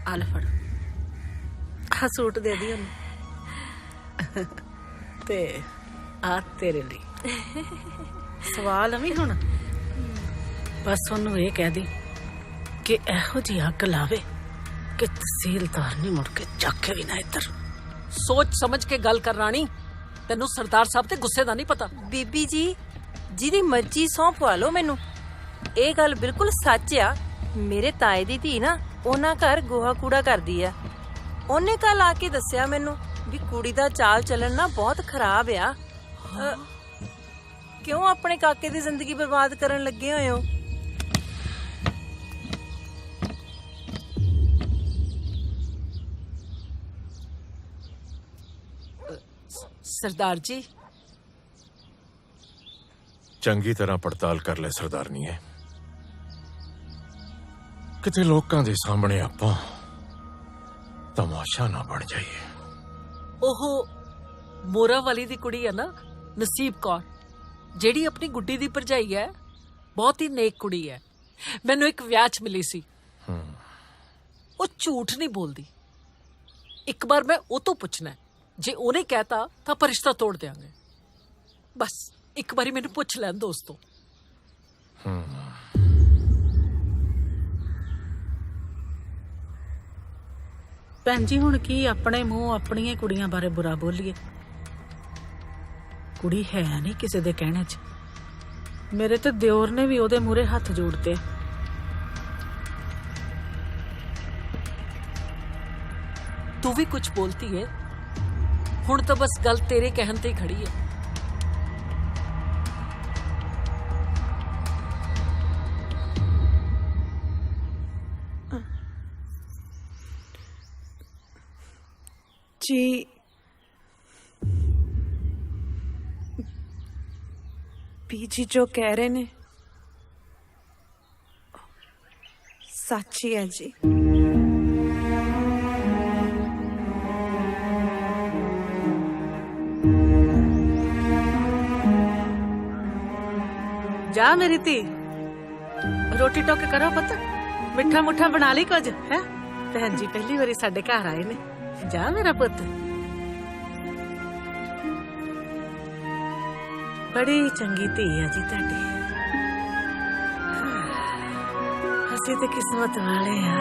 ਆ ਲੈ ਫੜ, ਆ ਸੂਟ ਦੇ ਦੀ ਉਹਨੂੰ ਤੇ ਆ ਤੇਰੇ ਲਈ ਸਵਾਲ ਵੀ ਹੁਣ ਬਸ ਉਹਨੂੰ ਇਹ ਕਹਿ ਦੀ ਕਿ ਇਹੋ ਜਿਹੀ ਅੱਗ ਲਾਵੇ ਕਿ ਤਹਿਸੀਲਦਾਰ ਨਹੀਂ ਮੁੜ ਕੇ ਚੱਕੇ ਵੀ ਨਾ ਇੱਧਰ। ਸੋਚ ਸਮਝ ਕੇ ਗੱਲ ਕਰ ਰਾਣੀ, ਤੈਨੂੰ ਸਰਦਾਰ ਸਾਹਿਬ ਤੇ ਗੁੱਸੇ ਦਾ ਨਹੀਂ ਪਤਾ। ਬੀਬੀ ਜੀ, ਜਿਹਦੀ ਮਰਜ਼ੀ ਸਹੁੰ ਪਵਾ ਲਓ ਮੈਨੂੰ, ਇਹ ਗੱਲ ਬਿਲਕੁਲ ਸੱਚ ਆ। ਮੇਰੇ ਤਾਏ ਦੀ ਧੀ ਨਾ ਉਹਨਾਂ ਘਰ ਗੋਹਾ ਕੂੜਾ ਕਰਦੀ ਆ। ਉਹਨੇ ਕੱਲ ਆ ਕੇ ਦੱਸਿਆ ਮੈਨੂੰ ਵੀ ਕੁੜੀ ਦਾ ਚਾਲ ਚੱਲਣ ਨਾ ਬਹੁਤ ਖਰਾਬ ਆ। ਕਿਉਂ ਆਪਣੇ ਕਾਕੇ ਦੀ ਜ਼ਿੰਦਗੀ ਬਰਬਾਦ ਕਰਨ ਲੱਗੇ ਹੋਏ ਹੋ? ਸਰਦਾਰ ਜੀ, ਚੰਗੀ ਤਰ੍ਹਾਂ ਪੜਤਾਲ ਕਰ ਲੈ ਸਰਦਾਰਨੀਏ, ਕਿਤੇ ਲੋਕਾਂ ਦੇ ਸਾਹਮਣੇ ਆਪਾਂ ਤਮਾਸ਼ਾ ਨਾ ਬਣ ਜਾਈਏ। ਉਹ ਮੋਰਾ ਵਾਲੀ ਦੀ ਕੁੜੀ ਹੈ ਨਾ, ਨਸੀਬ ਕੌਰ, ਜਿਹੜੀ ਆਪਣੀ ਗੁੱਡੀ ਦੀ ਭਰਜਾਈ ਹੈ, ਬਹੁਤ ਹੀ ਨੇਕ ਕੁੜੀ ਹੈ। ਮੈਨੂੰ ਇੱਕ ਵਿਆਹ 'ਚ ਮਿਲੀ ਸੀ। ਉਹ ਝੂਠ ਨਹੀਂ ਬੋਲਦੀ। ਇੱਕ ਵਾਰ ਮੈਂ ਉਹ ਤੋਂ ਪੁੱਛਣਾ, ਜੇ ਉਹਨੇ ਕਹਿਤਾ ਤਾਂ ਆਪਾਂ ਰਿਸ਼ਤਾ ਤੋੜ ਦਿਆਂਗੇ। ਬਸ ਇੱਕ ਵਾਰੀ ਮੈਨੂੰ ਪੁੱਛ ਲੈਣ ਦੋਸਤੋ। ਭੈਣ ਜੀ, ਹੁਣ ਕੀ ਆਪਣੇ ਮੂੰਹ ਆਪਣੀਆਂ ਕੁੜੀਆਂ ਬਾਰੇ ਬੁਰਾ ਬੋਲੀਏ? ਕੁੜੀ ਹੈ ਨਹੀਂ ਕਿਸੇ ਦੇ ਕਹਿਣੇ 'ਚ। ਮੇਰੇ ਤੇ ਦਿਓਰ ਨੇ ਵੀ ਉਹਦੇ ਮੂਹਰੇ ਹੱਥ ਜੋੜਤੇ। ਤੂੰ ਵੀ ਕੁਝ ਬੋਲਤੀ ਹੈ। ਹੁਣ ਤਾਂ ਬਸ ਗੱਲ ਤੇਰੇ ਕਹਿਣ ਤੇ ਹੀ ਖੜੀ ਹੈ। ਜੀ ਬੀਜੀ ਜੋ ਕਹਿ ਰਹੇ ਨੇ ਸੱਚ ਹੀ ਹੈ ਜੀ। ਜਾ ਮੇਰੀ ਧੀ, ਰੋਟੀ ਟੋਕ ਕਰੋ ਪੁੱਤ, ਮਿੱਠਾ ਮੁੱਠਾ ਬਣਾ ਲਈ ਕੁਝ ਹੈ। ਭੈਣ ਜੀ ਪਹਿਲੀ ਵਾਰੀ ਸਾਡੇ ਘਰ ਆਏ ਨੇ। ਜਾ ਮੇਰਾ ਪੁੱਤ, ਬੜੀ ਚੰਗੀ ਧੀ ਆ ਜੀ ਤੁਹਾਡੀ। ਅਸੀਂ ਤੇ ਕਿਸਮਤ ਵਾਲੇ ਆ।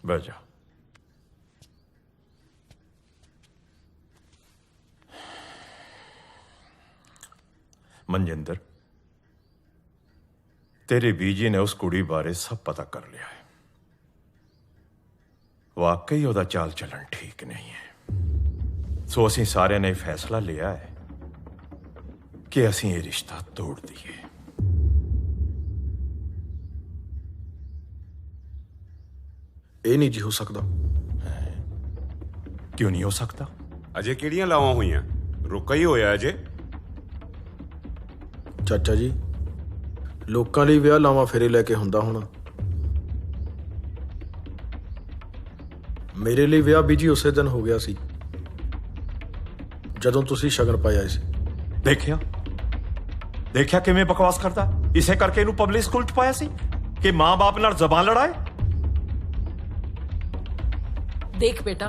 बैठ जा। मनजिंदर, तेरे बीजी ने उस कुड़ी बारे सब पता कर लिया है। वाकई ओदा चाल चलन ठीक नहीं है। सो असीं सारे ने फैसला लिया है कि असीं ये रिश्ता तोड़ दिए। ਇਹ ਨਹੀਂ ਜੀ ਹੋ ਸਕਦਾ। क्यों नहीं हो सकता? ਅਜੇ ਕਿਹੜੀਆਂ ਲਾਵਾਂ ਹੋਈਆਂ? ਰੁਕਾ ਹੀ ਹੋਇਆ ਅਜੇ। ਚਾਚਾ ਜੀ, ਲੋਕਾਂ ਲਈ ਵਿਆਹ ਲਾਵਾਂ ਫੇਰੇ ਲੈ ਕੇ ਹੁੰਦਾ ਹੋਣਾ। ਮੇਰੇ ਲਈ ਵਿਆਹ ਵੀ ਜੀ ਉਸੇ ਦਿਨ ਹੋ ਗਿਆ ਸੀ ਜਦੋਂ ਤੁਸੀਂ ਸ਼ਗਨ ਪਾਇਆ ਸੀ। ਦੇਖਿਆ ਦੇਖਿਆ ਕਿਵੇਂ ਬਕਵਾਸ ਕਰਦਾ। ਇਸੇ ਕਰਕੇ ਇਹਨੂੰ ਪਬਲਿਕ ਸਕੂਲ ਚ ਪਾਇਆ ਸੀ ਕਿ ਮਾਂ-ਬਾਪ ਨਾਲ ਜ਼ਬਾਨ ਲੜਾਏ। ਦੇਖ ਬੇਟਾ,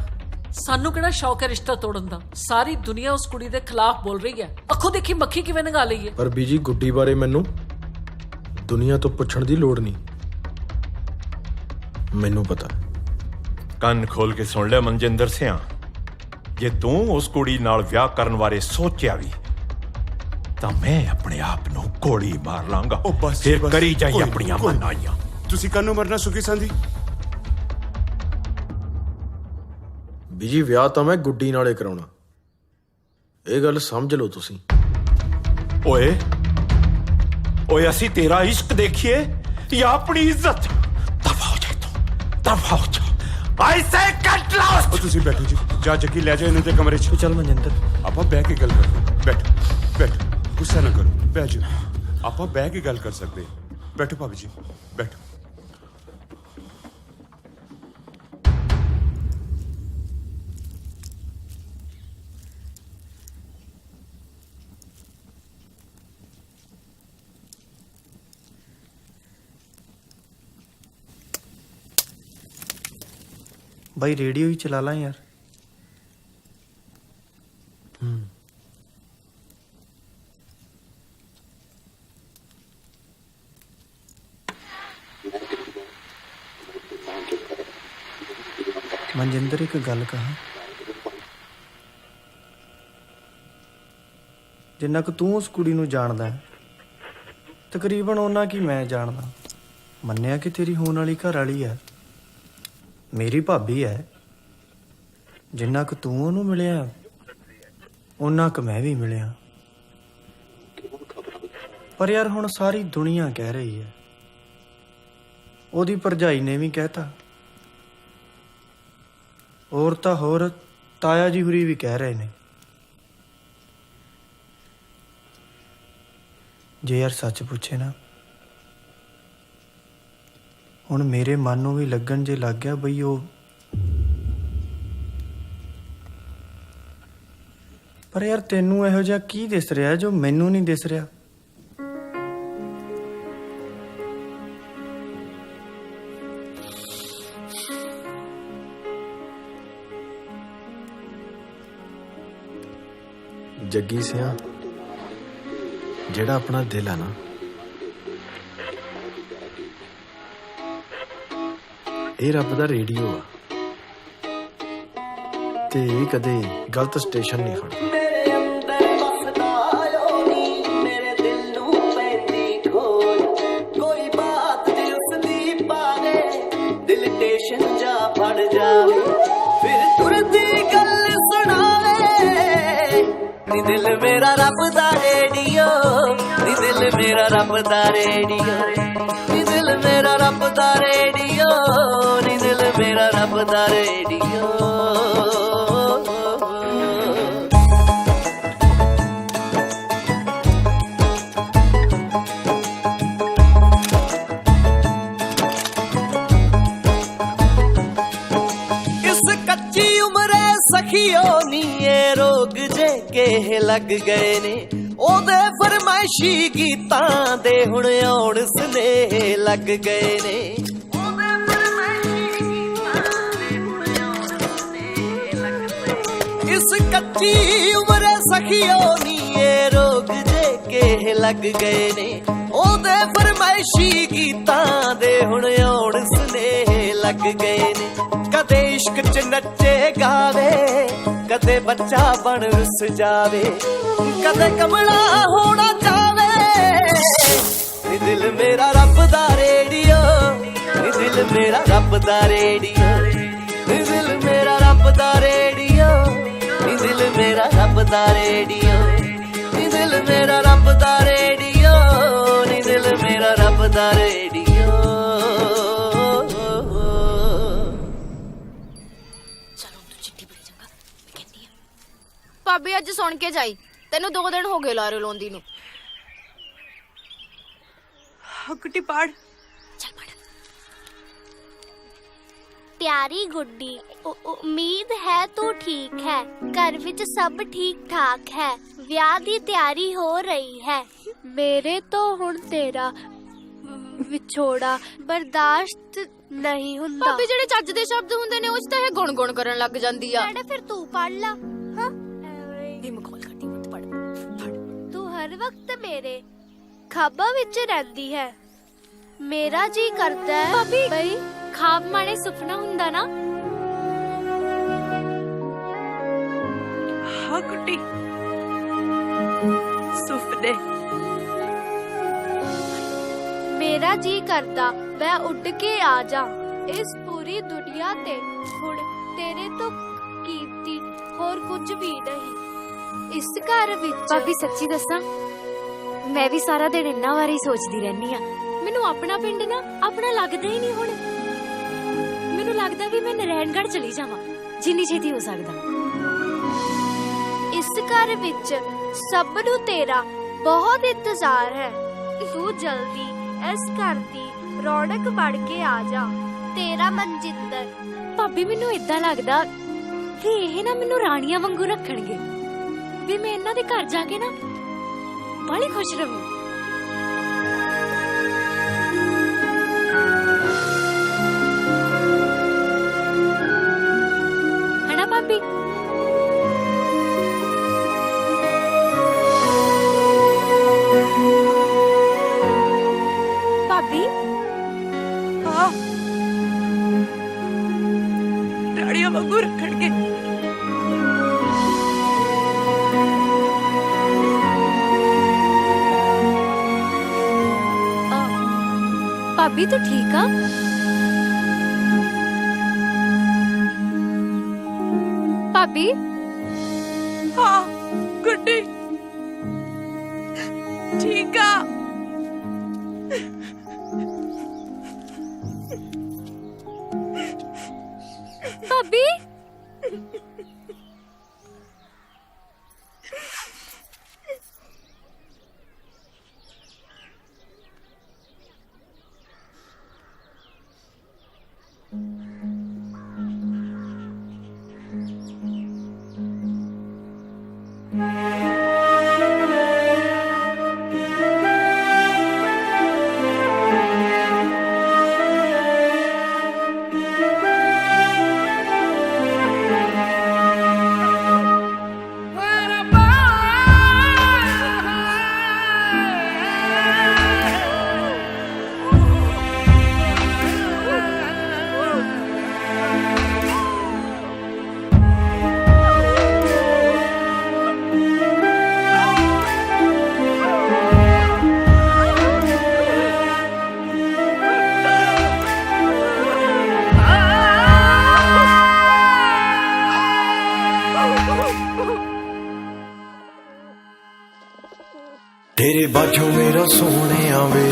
ਸਾਨੂੰ ਕਿਹੜਾ ਸ਼ੌਕ ਹੈ ਰਿਸ਼ਤਾ ਤੋੜਨ ਦਾ। ਸਾਰੀ ਦੁਨੀਆ ਉਸ ਕੁੜੀ ਦੇ ਖਿਲਾਫ ਬੋਲ ਰਹੀ ਹੈ। ਅੱਖੋਂ ਦੇਖੀ ਮੱਖੀ ਕਿਵੇਂ ਨੰਗਾ ਲਈ ਹੈ। ਪਰ ਬੀਜੀ, ਗੁੱਡੀ ਬਾਰੇ ਮੈਨੂੰ ਦੁਨੀਆ ਤੋਂ ਪੁੱਛਣ ਦੀ ਲੋੜ ਨਹੀਂ। ਮੈਨੂੰ ਪਤਾ ਕੰਨ ਖੋਲ ਕੇ ਸੁਣ ਲੈ ਮਨਜਿੰਦਰ ਸਿਆ, ਜੇ ਤੂੰ ਉਸ ਕੁੜੀ ਨਾਲ ਵਿਆਹ ਕਰਨ ਬਾਰੇ ਸੋਚਿਆ ਵੀ ਤਾਂ ਮੈਂ ਆਪਣੇ ਆਪ ਨੂੰ ਗੋਲੀ ਮਾਰ ਲਾਂਗਾ। ਉਹ ਬਸ ਫਿਰ ਕਰੀ ਜਾਈ ਆਪਣੀਆਂ ਮਨਾਈਆਂ। ਤੁਸੀਂ ਕਾਹਨੂੰ ਮਰਨਾ ਸੁਖੀ ਸੰਧੀ? ਬੀਜੀ ਵਿਆਹ ਤਾਂ ਮੈਂ ਗੁੱਡੀ ਨਾਲੇ ਕਰਾਉਣਾ, ਇਹ ਗੱਲ ਸਮਝ ਲਓ ਤੁਸੀਂ। ਓਏ ਓਏ ਅਸੀਂ ਤੇਰਾ ਇਸ਼ਕ ਦੇਖੀਏ ਜਾਂ ਆਪਣੀ ਇੱਜ਼ਤ? ਦਫਾ ਹੋ ਜਾ ਤੂੰ, ਦਫਾ ਹੋ ਜਾ। ਆਈ ਸੇ ਕੱਟ ਲਾਸਟ। ਤੁਸੀਂ ਬੈਠੋ ਜੀ, ਜਾ ਜੱਗੀ ਲੈ ਜਾ ਇਹਨੂੰ ਤੇ ਕਮਰੇ 'ਚ। ਚੱਲ ਮਨਜਿੰਦਰ, ਆਪਾਂ ਬਹਿ ਕੇ ਗੱਲ ਕਰਦੇ। ਬੈਠੋ ਬੈਠੋ, ਗੁੱਸਾ ਨਾ ਕਰੋ, ਬਹਿ ਜਾਓ। ਆਪਾਂ ਬਹਿ ਕੇ ਗੱਲ ਕਰ ਸਕਦੇ। ਬੈਠੋ ਭਾਬੀ ਜੀ, ਬੈਠੋ। ਬਾਈ ਰੇਡੀਓ ਹੀ ਚਲਾ ਲਾਂ ਯਾਰ। ਮਨਜਿੰਦਰ ਇੱਕ ਗੱਲ ਕਹਾਂ, ਜਿੰਨਾ ਕੁ ਤੂੰ ਉਸ ਕੁੜੀ ਨੂੰ ਜਾਣਦਾ ਹੈ, ਤਕਰੀਬਨ ਓਨਾ ਕੀ ਮੈਂ ਜਾਣਦਾ। ਮੰਨਿਆ ਕਿ ਤੇਰੀ ਹੋਣ ਵਾਲੀ ਘਰ ਵਾਲੀ ਹੈ, ਮੇਰੀ ਭਾਬੀ ਹੈ। ਜਿੰਨਾ ਕੁ ਤੂੰ ਉਹਨੂੰ ਮਿਲਿਆ, ਓਨਾ ਕੁ ਮੈਂ ਵੀ ਮਿਲਿਆ। ਪਰ ਯਾਰ ਹੁਣ ਸਾਰੀ ਦੁਨੀਆ ਕਹਿ ਰਹੀ ਹੈ, ਉਹਦੀ ਭਰਜਾਈ ਨੇ ਵੀ ਕਹਿਤਾ, ਹੋਰ ਤਾਂ ਹੋਰ ਤਾਇਆ ਜੀ ਹੁਰੀ ਵੀ ਕਹਿ ਰਹੇ ਨੇ। ਜੇ ਯਾਰ ਸੱਚ ਪੁੱਛੇ ਨਾ, ਹੁਣ ਮੇਰੇ ਮਨ ਨੂੰ ਵੀ ਲੱਗਣ ਜੇ ਲੱਗ ਗਿਆ ਬਈ ਉਹ, ਪਰ ਯਾਰ ਤੈਨੂੰ ਇਹੋ ਜਿਹਾ ਕੀ ਦਿਸ ਰਿਹਾ ਜੋ ਮੈਨੂੰ ਨਹੀਂ ਦਿਸ ਰਿਹਾ? ਜੱਗੀ ਸਿਆ, ਜਿਹੜਾ ਆਪਣਾ ਦਿਲ ਆ ਨਾ, ਇਹ ਰੱਬ ਦਾ ਰੇਡੀਓ ਆ ਤੇ ਇਹ ਕਦੇ ਗਲਤ ਸਟੇਸ਼ਨ ਨਹੀਂ ਖੜਦਾ। ਮੇਰੇ ਅੰਦਰ ਵਸਦਾ ਨੀ, ਮੇਰੇ ਦਿਲ ਨੂੰ ਪੈਂਦੀ ਖੋਜ, ਕੋਈ ਬਾਤ ਦਿਲ ਉਸਦੀ ਪਾਵੇ, ਦਿਲ ਟੇਸ਼ਨ ਜਾ ਫੜ ਜਾਵੇ, ਫਿਰ ਤੁਰਦੀ ਗੱਲ ਸੁਣਾਵੇ। ਨੀ ਦਿਲ ਮੇਰਾ ਰੱਬ ਦਾ ਰੇਡੀਓ, ਨੀ ਦਿਲ ਮੇਰਾ ਰੱਬ ਦਾ ਰੇਡੀਓ, ਨੀ ਦਿਲ ਮੇਰਾ ਰੱਬ ਦਾ ਰੇਡੀਓ, ਨੀ ਦਿਲ ਮੇਰਾ ਰੱਬ ਦਾ ਰੇਡੀਓ। ਸਖੀਓ ਨੀ ਇਹ ਰੋਗ ਜੇ ਕੇ ਲੱਗ ਗਏ ਨੇ, ਉਹਦੇ ਫਰਮਾਇਸ਼ੀ ਗੀਤਾਂ ਦੇ ਹੁਣ ਆਉਣ ਸੁਨੇਹੇ ਲੱਗ ਗਏ ਨੇ। ਉਹਦੇ ਫਰਮਾਇਸ਼ੀ ਗੀਤਾਂ ਦੇ ਹੁਣ ਆਉਣ ਸੁਨੇਹੇ ਲੱਗ ਗਏ। ਇਸ ਕੱਚੀ ਉਮਰੇ ਸਖੀਓ ਨੀ ਇਹ ਰੋਗ ਜੇ ਕੇ ਲੱਗ ਗਏ ਨੇ, ਉਹਦੇ ਫਰਮਾਇਸ਼ੀ ਗੀਤਾਂ ਦੇ ਹੁਣ ਆਉਣ ਸੁਨੇਹੇ ਲੱਗ ਗਏ ਨੇ। ਕਦੇ ਇਸ਼ਕ ਚ ਨੱਚੇ ਗਾਵੇ, ਕਦੇ ਬੱਚਾ ਬਣ ਰੁੱਸ ਜਾਵੇ, ਕਦੇ ਕਮਲਾ ਹੋਣਾ ਚਾਵੇ। ਨੀ ਦਿਲ ਮੇਰਾ ਰੱਬ ਦਾ ਰੇਡੀਓ, ਨੀ ਦਿਲ ਮੇਰਾ ਰੱਬ ਦਾ ਰੇਡੀਓ, ਨੀ ਦਿਲ ਮੇਰਾ ਰੱਬ ਦਾ ਰੇਡੀਓ, ਨੀ ਦਿਲ ਮੇਰਾ ਰੱਬ ਦਾ ਰੇਡੀਓ, ਨੀ ਦਿਲ ਮੇਰਾ ਰੱਬ ਦਾ ਰੇਡੀਓ, ਨੀ ਦਿਲ ਮੇਰਾ ਰੱਬ ਦਾ ਰੇਡੀਓ। ਭਾਬੀ ਅੱਜ ਸੁਣ ਕੇ ਜਾਈ, ਤੈਨੂੰ 2 ਦਿਨ ਹੋ ਗਏ ਲਾਰੇ ਲਾਉਂਦੀ ਨੂੰ। ਕੁੱਟੀ ਪਾੜ, ਚੱਲ ਪੜ। प्यारी गुड्डी, उम्मीद है तू ठीक है, घर विच सब ठीक ठाक है, विआह दी तैयारी हो रही है। मेरे तो हुण तेरा विछोड़ा बर्दाश्त नहीं हुंदा। ਭਾਬੀ ਜਿਹੜੇ ਚੱਜ ਦੇ ਸ਼ਬਦ ਹੁੰਦੇ ਨੇ ਉਸ ਤਾਂ ਇਹ ਗੁਣ-ਗੁਣ ਕਰਨ ਲੱਗ ਜਾਂਦੀ ਆ। मैडम फिर तू पढ़ ला। हाँ ਇਹ ਮਖੌਲ ਕਰਦੀ ਮਤ ਪੜ। तू हर वक्त मेरे ख्वाबां विच रहंदी है, मेरा जी करदा है भाभी। बई ਖਾਬ ਮਾਣੇ ਸੁਪਨਾ ਹੁੰਦਾ ਨਾ, ਹਾਂ ਗੁੱਡੀ ਸੁਪਨੇ ਮੇਰਾ ਜੀ ਕਰਦਾ ਮੈਂ ਉੱਡ ਕੇ ਆ ਜਾ ਇਸ ਪੂਰੀ ਦੁਨੀਆ ਤੇ ਹੁਣ ਤੇਰੇ ਤੋਂ ਕੀਮਤੀ ਹੋਰ ਕੁਝ ਵੀ ਨਹੀਂ ਇਸ ਘਰ ਵਿੱਚ। ਭਾਬੀ ਸੱਚੀ ਦੱਸਾਂ, ਮੈਂ ਵੀ ਸਾਰਾ ਦਿਨ ਇੰਨਾ ਵਾਰੀ ਸੋਚਦੀ ਰਹਿੰਦੀ ਆ। ਮੈਨੂੰ ਆਪਣਾ ਪਿੰਡ ਨਾ ਆਪਣਾ ਲੱਗਦਾ ਹੀ ਨਹੀਂ ਹੁਣ। ਮੈਨੂੰ ਲੱਗਦਾ ਵੀ ਮੈਂ ਨਰੈਣਗੜ੍ਹ ਚਲੀ ਜਾਵਾਂ ਜਿੰਨੀ ਛੇਤੀ ਹੋ ਸਕਦਾ। ਇਸ ਘਰ ਵਿੱਚ ਸਭ ਨੂੰ ਤੇਰਾ ਬਹੁਤ ਇੰਤਜ਼ਾਰ ਹੈ ਤੂੰ ਜਲਦੀ ਇਸ ਘਰ ਦੀ ਰੌਣਕ ਬਣ ਕੇ ਆ ਜਾ ਤੇਰਾ ਮਨਜਿੰਦਰ। ਭਾਬੀ ਮੈਨੂੰ ਇਦਾਂ ਲੱਗਦਾ ਕਿ ਇਹ ਨਾ ਮੈਨੂੰ ਰਾਣੀਆਂ ਵਾਂਗੂ ਰੱਖਣਗੇ ਵੀ ਮੈਂ ਇਹਨਾਂ ਦੇ ਘਰ ਜਾ ਕੇ ਨਾ ਬੜੀ ਖੁਸ਼ ਰਹੂੰ। ਹਨਾ ਭਾਬੀ? ਭਾਬੀ ਹਾਂ ਰਾਣੀਆਂ ਵਾਂਗੂ ਰੱਖਣਗੇ। ਭਾਬੀ ਤੂੰ ਠੀਕ ਆ? ਭਾਬੀ ਹਾਂ ਗੁੱਡੀ ਠੀਕ ਆ। ਭਾਬੀ तेरे बाजू मेरा सोने वे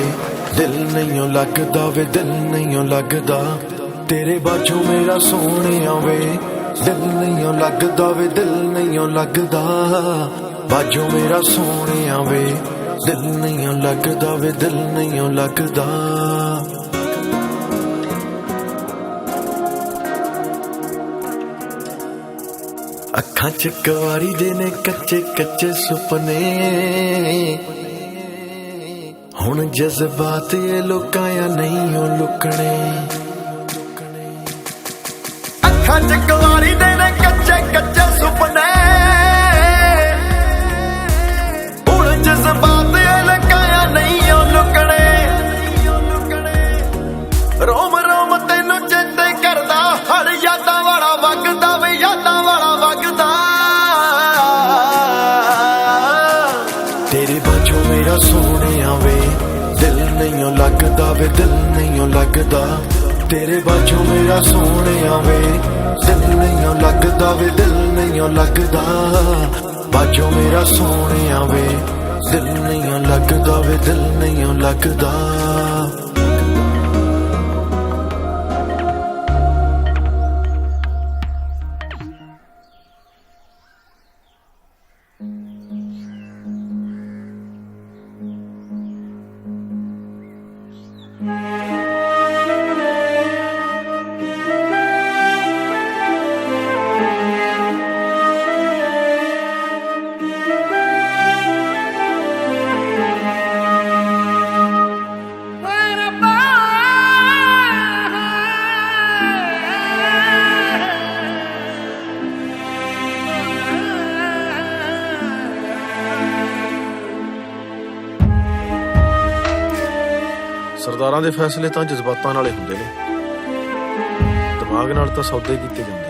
दिल नहीं लगदा वे दिल नहीं लगदा। तेरे बाजू मेरा सोने वे दिल नहीं लगदा वे दिल नहीं लगदा। बाजू मेरा सोने वे दिल नहीं लगदा वे दिल नहीं लगदा। अखां च कवारी दे ने कच्चे कच्चे सुपने हुण जज्बात ये लुकाया नहीं हो लुकने। अखां च कवारी दे ने कच्चे कच्चे सुपने हुण जज्बात ये लुकाया नहीं हो लुकने। रोम रोम तेनू चेते करदा हर यादां वाला वगदा वे यादां वाला वगदा। तेरे बाजू मेरा सोने वे दिल नहीं लगदा वे दिल नहीं लगदा। तेरे बाजू मेरा सोने वे दिल नहीं लगदा वे दिल नहीं लगदा। बाजू मेरा सोने वे दिल नहीं लगदा वे दिल नहीं लगदा। ਸਰਦਾਰਾਂ ਦੇ ਫੈਸਲੇ ਤਾਂ ਜਜ਼ਬਾਤਾਂ ਨਾਲੇ ਹੁੰਦੇ ਨੇ, ਦਿਮਾਗ ਨਾਲ ਤਾਂ ਸੌਦੇ ਕੀਤੇ ਜਾਂਦੇ।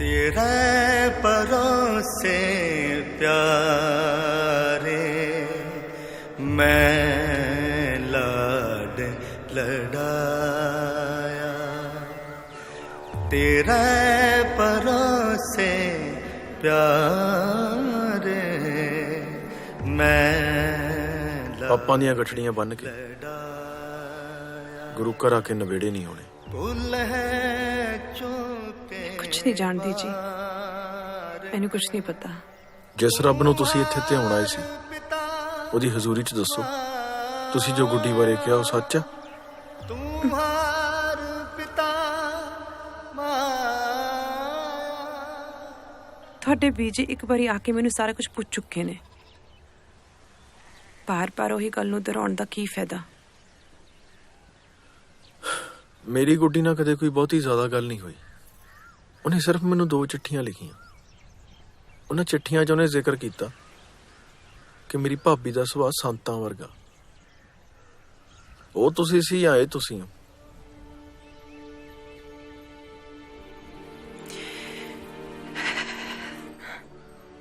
तेरे परों से प्यारे मैं लाड लड़ाया, तेरे परों से प्यारे मैं पापा ਦੀਆਂ ਗੱਠੜੀਆਂ ਬੰਨ ਕੇ ਗੁਰੂ ਘਰ ਆ ਕੇ ਨਵੇੜੇ ਨਹੀਂ ਹੋਣੇ। ਕੁਝ ਨਹੀਂ ਜਾਣਦੀ ਜੀ, ਮੈਨੂੰ ਕੁਝ ਨਹੀਂ ਪਤਾ। ਜਿਸ ਰੱਬ ਨੂੰ ਤੁਸੀਂ ਇੱਥੇ ਧਿਆਉਣ ਆਏ ਸੀ ਉਹਦੀ ਹਜ਼ੂਰੀ 'ਚ ਦੱਸੋ, ਤੁਸੀਂ ਜੋ ਗੁੱਡੀ ਬਾਰੇ ਕਿਹਾ ਉਹ ਸੱਚ ਆ? ਤੁਹਾਡੇ ਬੀਜੀ ਇੱਕ ਵਾਰੀ ਆ ਕੇ ਮੈਨੂੰ ਸਾਰਾ ਕੁਝ ਪੁੱਛ ਚੁੱਕੇ ਨੇ। ਬਾਰ-ਬਾਰ ਉਹੀ ਗੱਲ ਨੂੰ ਦੁਹਰਾਉਣ ਦਾ ਕੀ ਫਾਇਦਾ? ਮੇਰੀ ਗੁੱਡੀ ਨਾਲ ਕਦੇ ਕੋਈ ਬਹੁਤੀ ਜ਼ਿਆਦਾ ਗੱਲ ਨਹੀਂ ਹੋਈ। ਉਹਨੇ ਸਿਰਫ ਮੈਨੂੰ 2 ਚਿੱਠੀਆਂ ਲਿਖੀਆਂ। ਉਹਨਾਂ ਚਿੱਠੀਆਂ 'ਚ ਉਹਨੇ ਜ਼ਿਕਰ ਕੀਤਾ ਕਿ ਮੇਰੀ ਭਾਬੀ ਦਾ ਸੁਭਾਅ ਸੰਤਾਂ ਵਰਗਾ। ਉਹ ਤੁਸੀਂ ਸੀ ਜਾਂ ਇਹ ਤੁਸੀਂ ਹੋ?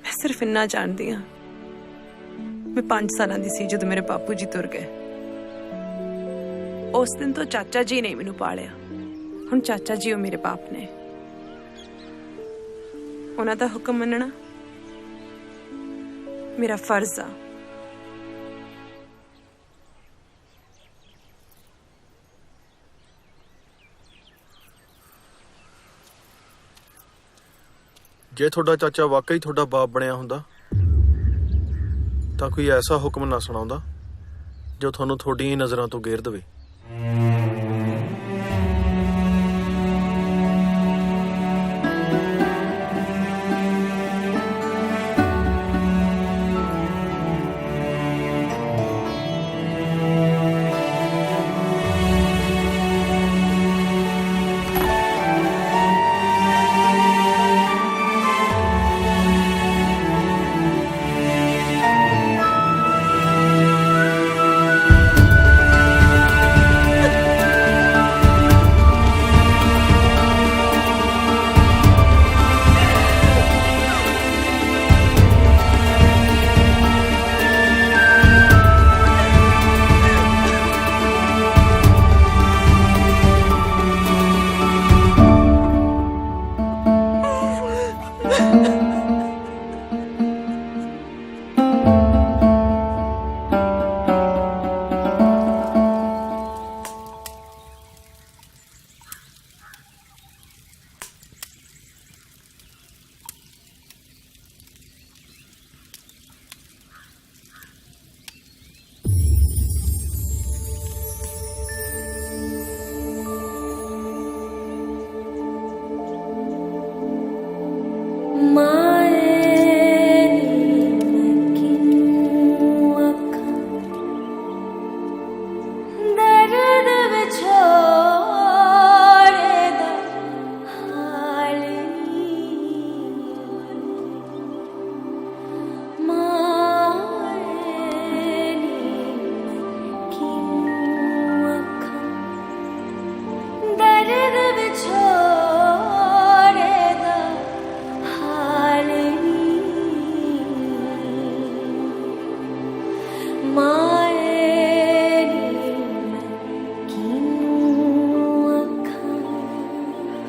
ਮੈਂ ਸਿਰਫ ਇੰਨਾ ਜਾਣਦੀ ਹਾਂ, ਮੈਂ 5 ਸਾਲਾਂ ਦੀ ਸੀ ਜਦੋਂ ਮੇਰੇ ਬਾਪੂ ਜੀ ਤੁਰ ਗਏ। ਉਸ ਦਿਨ ਤੋਂ ਚਾਚਾ ਜੀ ਨੇ ਮੈਨੂੰ ਪਾਲਿਆ। ਹੁਣ ਚਾਚਾ ਜੀ ਉਹ ਮੇਰੇ ਬਾਪ ਨੇ। ਉਹਨਾਂ ਦਾ ਹੁਕਮ ਮੰਨਣਾ ਮੇਰਾ ਫਰਜ਼ ਆ। ਜੇ ਤੁਹਾਡਾ ਚਾਚਾ ਵਾਕਈ ਤੁਹਾਡਾ ਬਾਪ ਬਣਿਆ ਹੁੰਦਾ ਤਾਂ ਕੋਈ ਐਸਾ ਹੁਕਮ ਨਾ ਸੁਣਾਉਂਦਾ ਜੋ ਤੁਹਾਨੂੰ ਤੁਹਾਡੀਆਂ ਨਜ਼ਰਾਂ ਤੋਂ ਗੇਰ ਦੇਵੇ।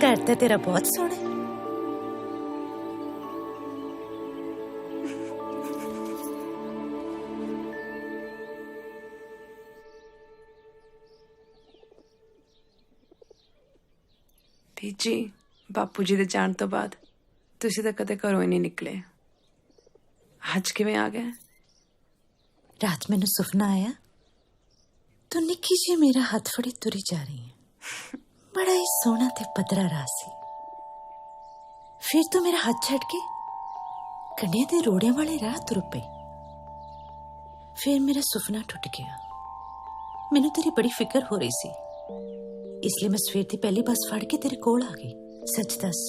ਘਰ ਤਾਂ ਤੇਰਾ ਬਹੁਤ ਸੋਹਣਾ। ਬੀਜੀ, ਬਾਪੂ ਜੀ ਦੇ ਜਾਣ ਤੋਂ ਬਾਅਦ ਤੁਸੀਂ ਤਾਂ ਕਦੇ ਘਰੋਂ ਹੀ ਨਹੀਂ ਨਿਕਲੇ। ਅੱਜ ਕਿਵੇਂ ਆ ਗਏ? ਰਾਤ ਮੈਨੂੰ ਸੁਪਨਾ ਆਇਆ ਤੂੰ ਨਿੱਕੀ ਜਿਹੀ ਮੇਰਾ ਹੱਥ ਫੜੀ ਤੁਰੀ ਜਾ ਰਹੀ ਹੈ। ਬੜਾ ਹੀ ਸੋਹਣਾ ਤੇ ਪਤਲਾ ਰਾਹ ਸੀ। ਫਿਰ ਤੂੰ ਮੇਰਾ ਹੱਥ ਛੱਡ ਕੇ ਕੰਢਿਆਂ ਦੇ ਰੋੜਿਆਂ ਵਾਲੇ ਰਾਹ ਤੁਰ ਪਈ। ਫਿਰ ਮੇਰਾ ਸੁਪਨਾ ਟੁੱਟ ਗਿਆ। ਮੈਨੂੰ ਤੇਰੀ ਬੜੀ ਫਿਕਰ ਹੋ ਰਹੀ ਸੀ, ਇਸ ਲਈ ਮੈਂ ਸਵੇਰ ਦੀ ਪਹਿਲੀ ਬੱਸ ਫੜ ਕੇ ਤੇਰੇ ਕੋਲ ਆ ਗਈ। ਸੱਚ ਦੱਸ,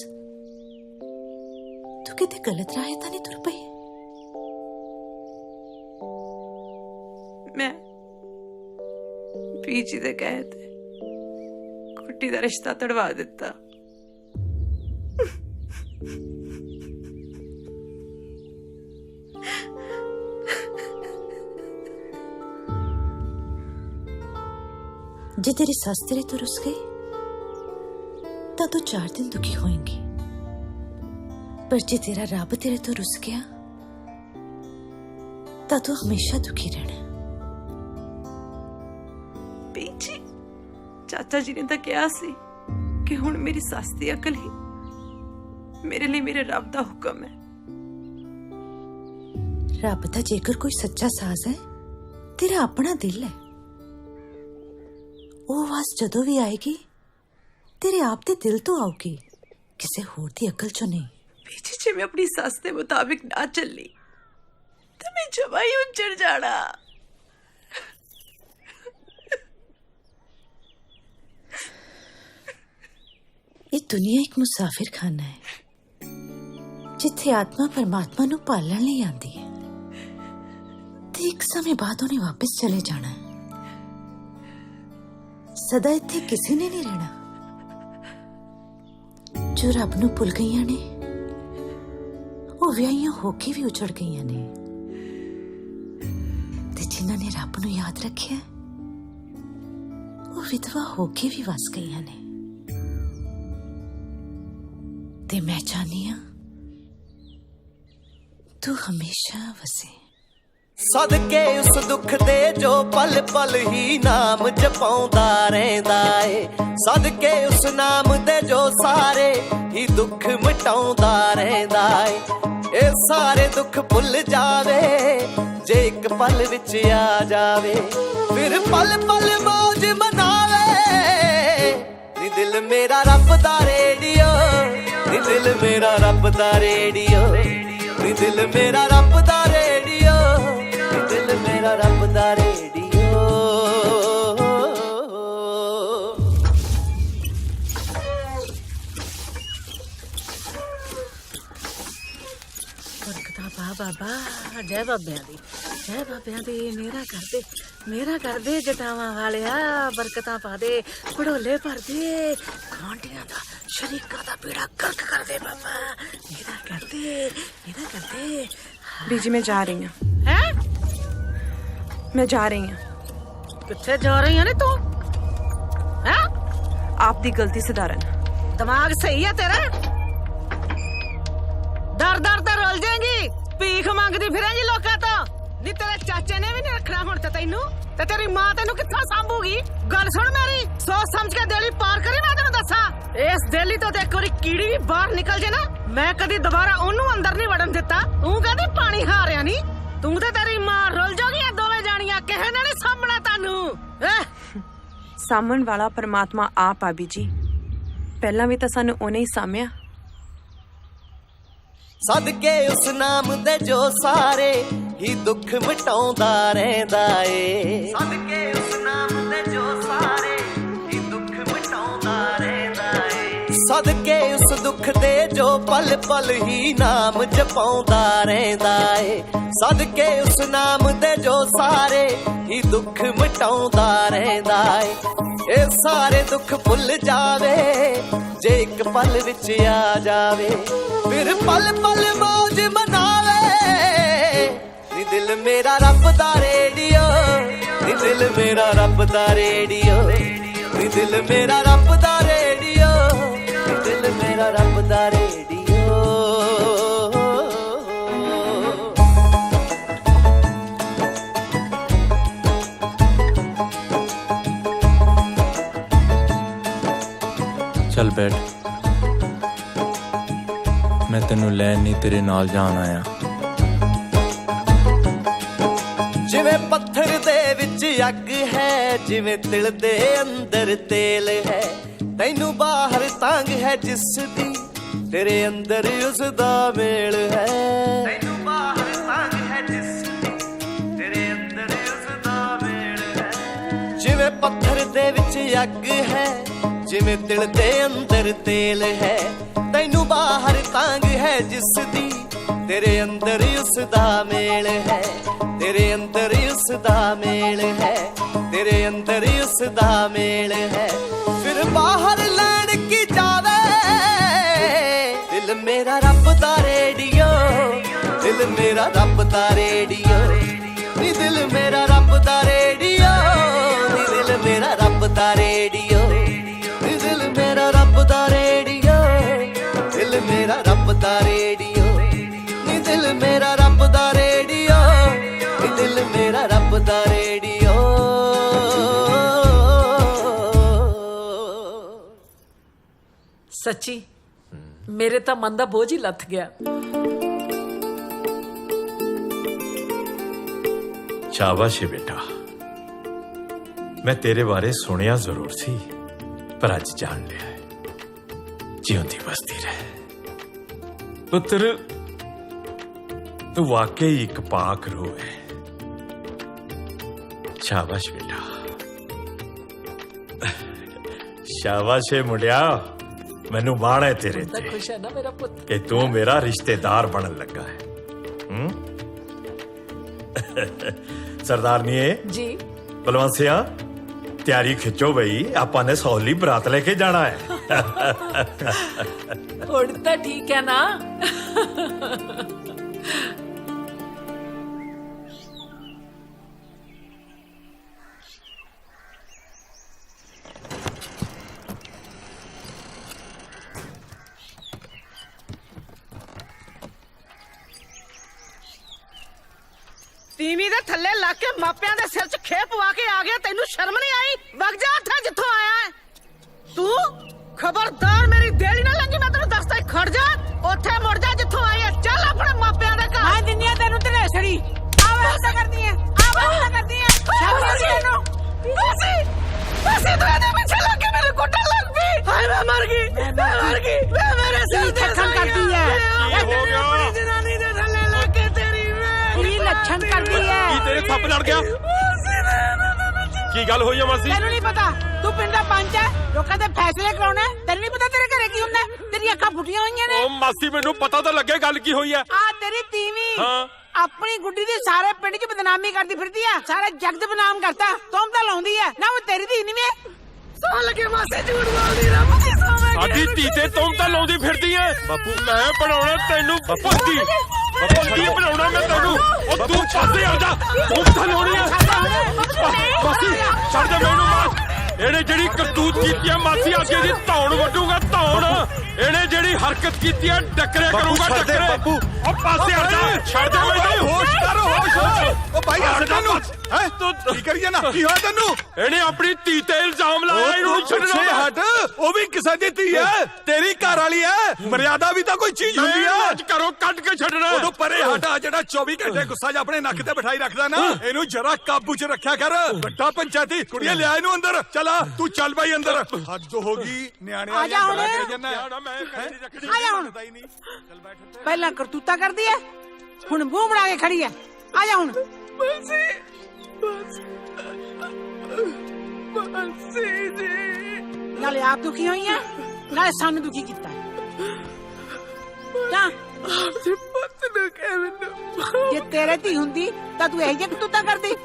ਤੂੰ ਕਿਤੇ ਗਲਤ ਰਾਹ ਤਾਂ ਨਹੀਂ ਤੁਰ ਪਈ? ਮੈਂ ਬੀਜੀ ਦੇ ਕਹੇ ਤੇ ਕੁੱਟੀ ਦਾ ਰਿਸ਼ਤਾ ਤੜਵਾ ਦਿੱਤਾ। जे तेरी सस तेरे तो रुस गई तो तू 4 दिन दुखी होएंगी, पर जे तेरा रब तेरे तो रुस गया तो तू हमेशा दुखी रहना। पीछे चाचा जी ने तो कहा सी कि हुण मेरी सस दी अकल ही मेरे लिए मेरे रब दा हुक्म है। रब दा जेकर कोई सच्चा साज है, तेरा अपना दिल है। वो आवाज जदों भी आएगी तेरे आप दे दिल तो आऊगी, किसी होर दी अकल चो नहीं। पीछे जे मैं अपनी सस दे मुताबिक ना चली तो मैं जमा ही उजड़ जाना। ये दुनिया एक मुसाफिर खाना है, जिथे आत्मा परमात्मा नू पालण लई आंदी है ते एक समय बाद उन्हें वापस चले जाना है। सदा इत्थे किसी ने नहीं रहना। जो रब नू भुल गईयां ने वो विआहियां होके भी उजड़ गईयां ने, ते जिन्हां ने रब नू याद रखिया वो विधवा होके भी वस गईयां ने। ते मैं चाहनी हां तू हमेशा वसे। सदके उस दुख दे जो पल पल ही नाम जपाउंदा रहिंदा ए। सदके उस नाम दे जो सारे ही दुख मिटाउंदा रहिंदा ए। ए सारे दुख भुल जावे जे एक पल विच आ जावे, फिर पल पल मौज मनावे। नी दिल मेरा रब दा रेडियो, नी दिल मेरा रब दा रेडियो, नी दिल मेरा रब दा रेडियो, दिल मेरा रब दा रेडियो। बरकता पा बाबा, जय बाबिया दी, जय बाबिया दी। मेरा कर दे जटावां वालिया, बरकता पा दे, पड़ोले भर दे, खांडियां दा शरीका दा बेड़ा गर्क कर दे बाबा। मेरा कर दे। बीजी मैं जा रही हूँ। हैं? मैं जा रही हूँ। किथे जा रही है तू? हैं? आप दी गलती सुधारन। दिमाग सही है तेरा? दर दर ते रोल जाएंगी, भीख मंगदी फिरेंगी लोकां तो। नी तेरे चाचे ने भी नहीं रखना हुण ते तैनू, ते तेरी मां तैनू कित्थों सांभूगी? गल सुन मेरी, सोच समझ के देली पार करी। मैं तेनू दसा, इस देली तो देख कोई कीड़ी भी बाहर निकल जे ना, मैं कदी दोबारा ओनू अंदर नहीं वड़न दिता। तू कहदी पानी हारिया नी, तू ते तेरी मां रुल जाओगी दोवें जानियां, किसे ने नहीं सामना तैनू। सामण वाला परमात्मा आप आ बीजी, पहला भी तो सानू ओने ही सामिया। सदके उस नाम दे जो सारे ही दुख मिटाउंदा रहिंदा ए। सदके उस नाम दे जो सारे ही दुख मिटाउंदा रहिंदा ए। सदके उस दुख दे जो पल पल ही नाम जपाउंदा रहिंदा ए। सदके उस नाम दे जो सारे ही दुख मिटाउंदा रहिंदा ए। ए सारे दुख भुल जावे जे एक पल विच आ जावे, फिर पल पल मौज मनावे। नी दिल मेरा रब दा रेडियो, नी दिल मेरा रब दा रेडियो, नी दिल मेरा रब दा रेडियो, नी दिल मेरा रब दा रेडियो। चल बैठ, मैं तेनू लैन नहीं तेरे नाल जान आया। जिवें पत्थर दे विच अग है, जिवें तिल दे अंदर तेल है। तैनू बाहर तांग है जिसदी, तेरे अंदर उसदा मेल है। तैनू बाहर तांग है जिसदी, तेरे अंदर उसदा मेल है। जिवें पत्थर दे विच अग है, जिवें तिल दे अंदर तेल है। तैनू बाहर तांग है जिसदी, तेरे अंदर उसदा मेल है। तेरे अंदर उसदा मेल है, तेरे अंदर उसदा मेल है। फिर बाहर लैन की जावे, दिल मेरा रब दा रेडियो, दिल मेरा रब दा रेडियो, नी दिल मेरा रब दा रेडियो, नी दिल मेरा रब दा रेडियो, नी दिल मेरा रब दा रेडियो, दिल मेरा रब दा रेडियो, नी दिल मेरा रब दा रेडियो, नी दिल मेरा रब दा रेडियो। सच्ची मेरे तो मन का बोझ ही लथ गया। शाबाश है बेटा, मैं तेरे बारे सुनिया जरूर सी पर अज जान लिया है। जिउंदी बसती रहे पुत्र, तू वाकई एक पाक रूह है। शाबाश बेटा, शाबाश है मुंडिया, मैनू माण है तेरे ते खुश है ना मेरा पुत्र कि तू मेरा रिश्तेदार बनन लगा है। सरदारनी जी बलवंत सिंह, तैयारी खिंचो बई, आपा ने सौली बरात लेके जाना है। उड़ता ठीक है ना। ਤੀਵੀਂ ਦੇ ਥੱਲੇ ਲੱਗ ਕੇ ਮਾਪਿਆਂ ਦੇ ਸਿਰ 'ਚ ਖੇਪ ਪਵਾ ਕੇ ਆ ਗਿਆ, ਤੈਨੂੰ ਸ਼ਰਮ ਨਹੀਂ ਆਈ? ਵਗ ਜਾ ਉੱਥੇ ਜਿੱਥੋਂ ਆਇਆ ਹੈ ਤੂੰ। ਖਬਰਦਾਰ ਮੇਰੀ ਦੇਰੀ ਨਾ ਲੱਗੀ, ਮੈਂ ਤੈਨੂੰ ਦੱਸਦਾ ਹੀ। ਖੜ ਜਾ, ਉੱਥੇ ਮੁੜ ਜਾ ਜਿੱਥੋਂ ਆਇਆ। ਚੱਲ ਆਪਣੇ ਮਾਪਿਆਂ ਦੇ ਘਰ। ਮੈਂ ਦਿੰਨੀ ਆ ਤੈਨੂੰ ਧਨੇਸ਼ੜੀ। ਆਵੇ ਹੁੰਦਾ ਕਰਦੀ ਐ, ਆਵੇ ਹੁੰਦਾ ਕਰਦੀ ਐ। ਸ਼ਾਬਾਸ਼ ਤੈਨੂੰ। ਬਸੀ ਤੂੰ ਇਹਦੇ ਪਿੱਛੇ ਲੱਗ ਕੇ ਮੇਰੇ ਕੁੱਟਣ ਲੱਗ ਪਈ। ਹਾਏ ਮੈਂ ਮਰ ਗਈ, ਮੈਂ ਮਰ ਗਈ। ਮੈਂ ਮੇਰੇ ਸਿਰ ਤੇ ਖੰਮ ਕਰਦੀ ਐ। ਕੀ ਹੋ ਗਿਆ? ਜਨਾਨੀ ਦੇ ਥੱਲੇ ਲੱਗ ਕੇ ਤੇਰੀ ਕੀ ਲੱਛਣ ਕਰਦੀ ਐ? ਕੀ ਤੇਰੇ ਥੱਪ ਲੜ ਗਿਆ? ਕੀ ਗੱਲ ਹੋਈ ਹੈ ਮਾਸੀ? ਤੈਨੂੰ ਨਹੀਂ ਪਤਾ, ਤੂੰ ਪਿੰਡ ਦਾ ਪੰਚ ਹੈ, ਲੋਕਾਂ ਦੇ ਫੈਸਲੇ ਕਰਾਉਣਾ। ਤੈਨੂੰ ਨਹੀਂ ਪਤਾ ਤੇਰੇ ਘਰੇ ਕੀ ਹੁੰਦਾ? ਤੇਰੀ ਅੱਖਾਂ ਫੁੱਟੀਆਂ ਹੋਈਆਂ ਨੇ। ਓ ਮਾਸੀ ਮੈਨੂੰ ਪਤਾ ਤਾਂ ਲੱਗੇ ਗੱਲ ਕੀ ਹੋਈ ਹੈ। ਆ ਤੇਰੀ ਤੀਵੀਂ ਹਾਂ ਆਪਣੀ ਗੁੱਡੀ ਦੀ ਸਾਰੇ ਪਿੰਡ 'ਚ ਬਦਨਾਮੀ ਕਰਦੀ ਫਿਰਦੀ ਆ। ਸਾਰੇ ਜਗਤ ਬਦਨਾਮ ਕਰਤਾ, ਤੁਮ ਤਾਂ ਲਾਉਂਦੀ ਐ ਨਾ। ਉਹ ਤੇਰੀ ਧੀ ਨਹੀਂ ਵੇ ਸੌ ਲੱਗੇ ਮਾਸੇ, ਝੂਠ ਬੋਲਦੀ ਰੱਬ ਦੀ ਸੌਵੇਂ। ਸਾਡੀ ਧੀ ਤੇ ਤੁਮ ਤਾਂ ਲਾਉਂਦੀ ਫਿਰਦੀ ਐ। ਬਾਪੂ ਮੈਂ ਬਣਾਉਣਾ ਤੈਨੂੰ ਭੱਜੀ, ਭੱਜੀ ਬਣਾਉਣਾ ਮੈਂ ਤੈਨੂੰ। ਉਹ ਤੂੰ ਪਾਸੇ ਆ ਜਾ, ਤੂੰ ਤਾਂ ਲਾਉਣੀ ਐ। ਮਾਸੀ ਛੱਡ ਦੇ ਮੈਨੂੰ। ਮਾਰ ਇਹਨੇ ਜਿਹੜੀ ਕਰਤੂਤ ਕੀਤੀ ਐ ਮਾਸੀ, ਅੱਗੇ ਦੀ ਧੌਣ ਵੱਢੂਗਾ ਧੌਣ। ਇਹਨੇ ਜਿਹੜੀ ਹਰਕਤ ਕੀਤੀ ਐ ਟੱਕਰੇ ਕਰੂੰਗਾ ਟੱਕਰੇ। ਉਹ ਪਾਸੇ ਆ ਜਾ, ਛੱਡ ਦੇ ਮੈਨੂੰ। ਹੋਸ਼ ਕਰ, ਹੋਸ਼। ਉਹ ਭਾਈ ਹਟ ਤੈਨੂੰ ਹੈ, ਤੂੰ ਕੀ ਕਰੀਏ ਨਾ? ਕੀ ਹੋਇਆ ਤੈਨੂੰ? ਇਹਨੇ ਆਪਣੀ ਧੀ ਤੇ ਇਲਜ਼ਾਮ ਲਾਇਆ, ਇਹਨੂੰ ਛੱਡਣਾ। ਹਟ, ਉਹ ਵੀ ਕਿਸੇ ਦੀ ਧੀ ਹੈ, ਤੇਰੀ ਘਰ ਵਾਲੀ ਹੈ। ਮਰਿਆਦਾ ਵੀ ਤਾਂ ਕੋਈ ਚੀਜ਼ ਹੁੰਦੀ ਹੈ। ਅੱਜ ਕਰੋ ਕੱਢ ਕੇ ਛੱਡਣਾ। ਉਦੋਂ ਪਰੇ ਹਟ। ਜਿਹੜਾ 24 ਘੰਟੇ ਗੁੱਸਾ ਜਿਹਾ ਆਪਣੇ ਨੱਕ ਤੇ ਬਿਠਾਈ ਰੱਖਦਾ ਨਾ, ਇਹਨੂੰ ਜਰਾ ਕਾਬੂ 'ਚ ਰੱਖਿਆ ਕਰ। ਵੱਡਾ ਪੰਚਾਇਤੀ ਕੁੜੀਏ, ਲਿਆ ਇਹਨੂੰ ਅੰਦਰ। ਚਲਾ ਤੂੰ, ਚੱਲ ਬਾਈ ਅੰਦਰ। ਹੱਦ ਹੋ ਗਈ ਨਿਆਣਿਆਂ ਆ ਜਾ ਹੁਣ। ਦੀ। ਆ ਜਾ ਹੁਣ। ਪਹਿਲਾਂ ਕਰਤੂਤਾ ਕਰਦੀ ਐ, ਹੁਣ ਮੂੰਹ ਬਣਾ ਕੇ ਖੜੀ ਐ। ਆ ਜਾ ਹੁਣ। ਨਾਲੇ ਆਪ ਦੁਖੀ ਹੋਈ ਐ, ਨਾਲੇ ਸਾਨੂੰ ਦੁਖੀ ਕੀਤਾ। ਜਾ ਆਪਣੇ ਪੁੱਤ ਨੂੰ ਕਹਿ ਮੈਨੂੰ, ਜੇ ਤੇਰੇ ਧੀ ਹੁੰਦੀ ਤਾਂ ਤੂੰ ਇਹੋ ਜਿਹਾ ਕਰਤੂਤਾ ਕਰਦੀ?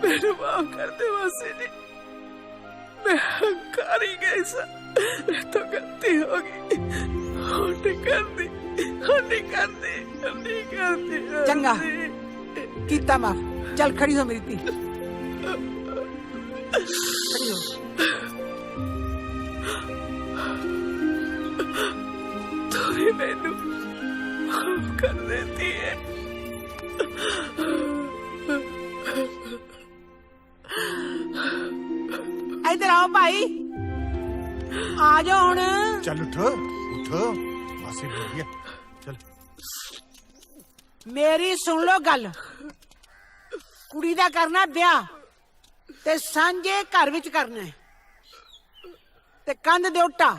ਮੈਨੂੰ ਮਾਫ ਕਰ ਦੇ ਮਾਸੀ ਜੀ, मैं हंकार ही गई सा, तो गलती होगी। होने कर दी। चंगा कीता माफ। चल खड़ी हो मेरी धी, खड़ी हो। तू भी मैनू माफ कर देती है। इधर आओ भाई, आ जाओ हुण। चल उठ उठ, मासी बोल गया। चल मेरी सुन लो गल, कुड़ी दा करना ब्याह ते सांझे घर विच करना है ते कंध दे उट्टा।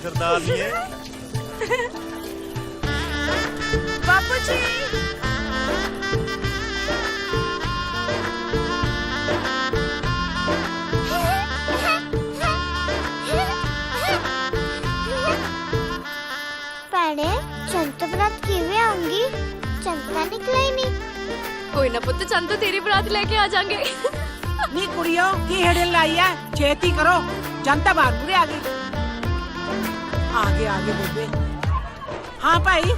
सरदारनीए बापू जी ਭੈਣੇ ਚੰਤ ਬਰਾਤ ਕਿਵੇਂ ਆਉਂਗੀ ਚੰਤਾ ਨਿਕਲਿਆ ਹੀ ਨਹੀਂ ਕੋਈ ਨਾ ਪੁੱਤ ਚੰਦ ਤੋਂ ਤੇਰੀ ਬਰਾਤ ਲੈ ਕੇ ਆ ਜਾਾਂਗੇ ਨੀ ਕੁੜੀਓ ਕੀ ਹੇੜੇ ਲਾਈ ਐ ਛੇਤੀ ਕਰੋ ਜਨਤਾ ਬਾਹਰ ਮੂਰੇ ਆ ਗਈ ਆਗੇ ਬੇਬੇ ਹਾਂ ਭਾਈ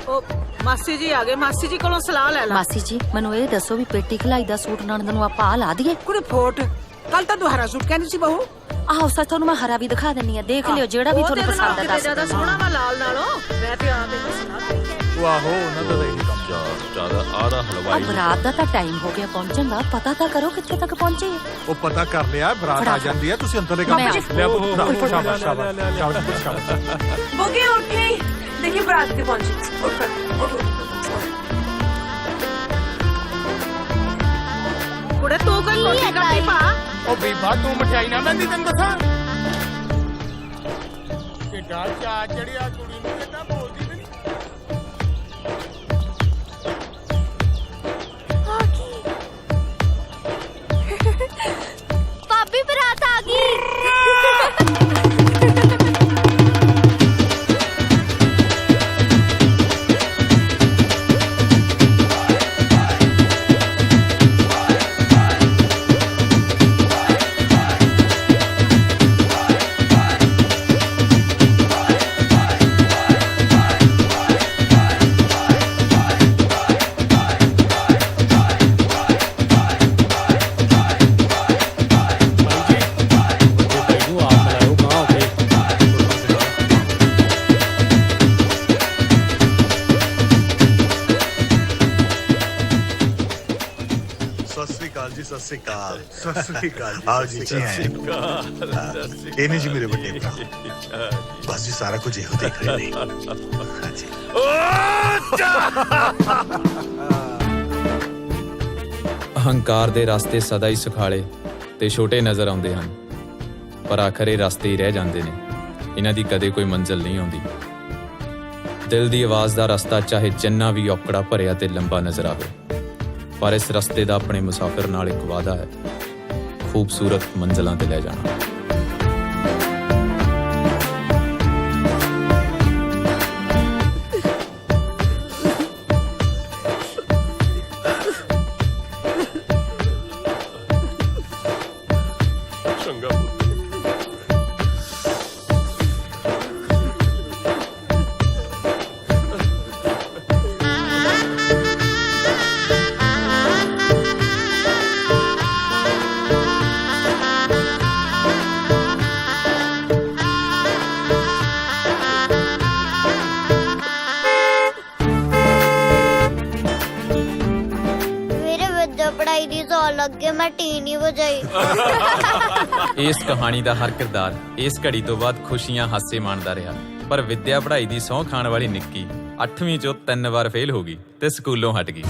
ਉਹ ਮਾਸੀ ਜੀ ਆ ਗਏ ਮਾਸੀ ਜੀ ਕੋਲੋਂ ਸਲਾਹ ਲੈ ਲਾ ਮਾਸੀ ਜੀ ਮੈਨੂੰ ਇਹ ਦੱਸੋ ਵੀ ਪੇਟੀ ਖਲਾਈ ਦਾ ਸੂਟ ਨਣਦ ਨੂੰ ਆਪਾਂ ਆ ਲਾ ਦਈਏ ਕੁੜੇ ਫੋਟ ਕੱਲ ਤਾਂ ਦੁਹਰਾ ਸੂਟ ਕਹਿੰਦੀ ਸੀ ਬਹੂ ਆਹੋ ਸੱਚ ਤੁਹਾਨੂੰ ਮੈਂ ਹਰਾ ਵੀ ਦਿਖਾ ਦਿੰਨੀ ਆ ਦੇਖ ਲਿਓ ਜਿਹੜਾ ਵੀ ਤੁਹਾਨੂੰ ਪਸੰਦ ਆ ਦੱਸ ਜਿਆਦਾ ਸੋਹਣਾ ਵਾ ਲਾਲ ਨਾਲੋਂ ਮੈਂ ਤੇ ਆ ਤੇ ਸਲਾਹ ਲਈ ਉਹ ਆਹੋ ਉਹਨਾਂ ਦਾ ਇਹ ਕੰਮ ਜ਼ਿਆਦਾ ਆਦਾ ਹਲਵਾਈ ਬਰਾਤ ਦਾ ਤਾਂ ਟਾਈਮ ਹੋ ਗਿਆ ਪਹੁੰਚਣ ਦਾ ਪਤਾ ਤਾਂ ਕਰੋ ਕਿੱਥੇ ਤੱਕ ਪਹੁੰਚੇ ਉਹ ਪਤਾ ਕਰ ਲਿਆ ਬਰਾਤ ਆ ਜਾਂਦੀ ਹੈ ਤੁਸੀਂ ਅੰਦਰ ਲੈ ਕੇ ਲਿਆ ਪੁੱਤ ਸ਼ਾਬਾਸ਼ ਸ਼ਾਬਾਸ਼ ਬੋਗੇ ਉੱਠ ਗਈ ਦੇਖੀ ਬਰਾਤ ਕੇ ਪਹੁੰਚੀ ਕੁੜੇ ਤੂੰ ਕੋਈ ਕੋਟੀ ਕੱਟੀ ਪਾ ਉਹ ਬੀਬਾ ਤੂੰ ਮਠਿਆਈ ਨਾ ਬੰਦੀ ਤੈਨੂੰ ਦੱਸਾਂ ਕਿੱਡਾ ਚਾ ਚੜਿਆ ਕੁੜੀ ਨੂੰ ਕਿੱਦਾਂ ਬੋਲਦੀ ਤੇ ਭਾਬੀ ਬਰਾਤ ਆ ਗਈ ਸਤਿ ਸ੍ਰੀ ਅਕਾਲ ਆਓ ਜੀ ਜੀ ਇਹ ਨਹੀਂ ਜੀ ਮੇਰੇ ਵੱਡੇ ਭਰਾ ਬਸ ਜੀ ਸਾਰਾ ਕੁਝ ਇਹੋ ਦੇਖ ਰਹੇ ਨੇ ਹਾਂਜੀ ਅਹੰਕਾਰ ਦੇ ਰਸਤੇ ਸਦਾ ਹੀ ਸੁਖਾਲੇ ਤੇ ਛੋਟੇ ਨਜ਼ਰ ਆਉਂਦੇ ਹਨ ਪਰ ਆਖਰ ਇਹ ਰਸਤੇ ਹੀ ਰਹਿ ਜਾਂਦੇ ਨੇ ਇਹਨਾਂ ਦੀ ਕਦੇ ਕੋਈ ਮੰਜ਼ਿਲ ਨਹੀਂ ਆਉਂਦੀ ਦਿਲ ਦੀ ਆਵਾਜ਼ ਦਾ ਰਸਤਾ ਚਾਹੇ ਜਿੰਨਾ ਵੀ ਔਕੜਾ ਭਰਿਆ ਤੇ ਲੰਬਾ ਨਜ਼ਰ ਆਵੇ ਪਰ ਇਸ ਰਸਤੇ ਦਾ ਆਪਣੇ ਮੁਸਾਫਿਰ ਨਾਲ ਇੱਕ ਵਾਅਦਾ ਹੈ ਖੂਬਸੂਰਤ ਮੰਜ਼ਿਲਾਂ ਤੇ ਲੈ ਜਾਣਾ मैं टीनी बजाई ਇਸ ਕਹਾਣੀ ਦਾ ਹਰ ਕਿਰਦਾਰ ਇਸ ਘੜੀ ਤੋਂ ਬਾਅਦ ਖੁਸ਼ੀਆਂ ਹਾਸੇ ਮਾਣਦਾ ਰਿਹਾ ਪਰ ਵਿੱਦਿਆ ਪੜ੍ਹਾਈ ਦੀ ਸਹੁੰ ਖਾਣ ਵਾਲੀ ਨਿੱਕੀ 8ਵੀਂ ਚੋਂ 3 ਵਾਰ ਫੇਲ ਹੋ ਗਈ ਤੇ ਸਕੂਲੋਂ ਹਟ ਗਈ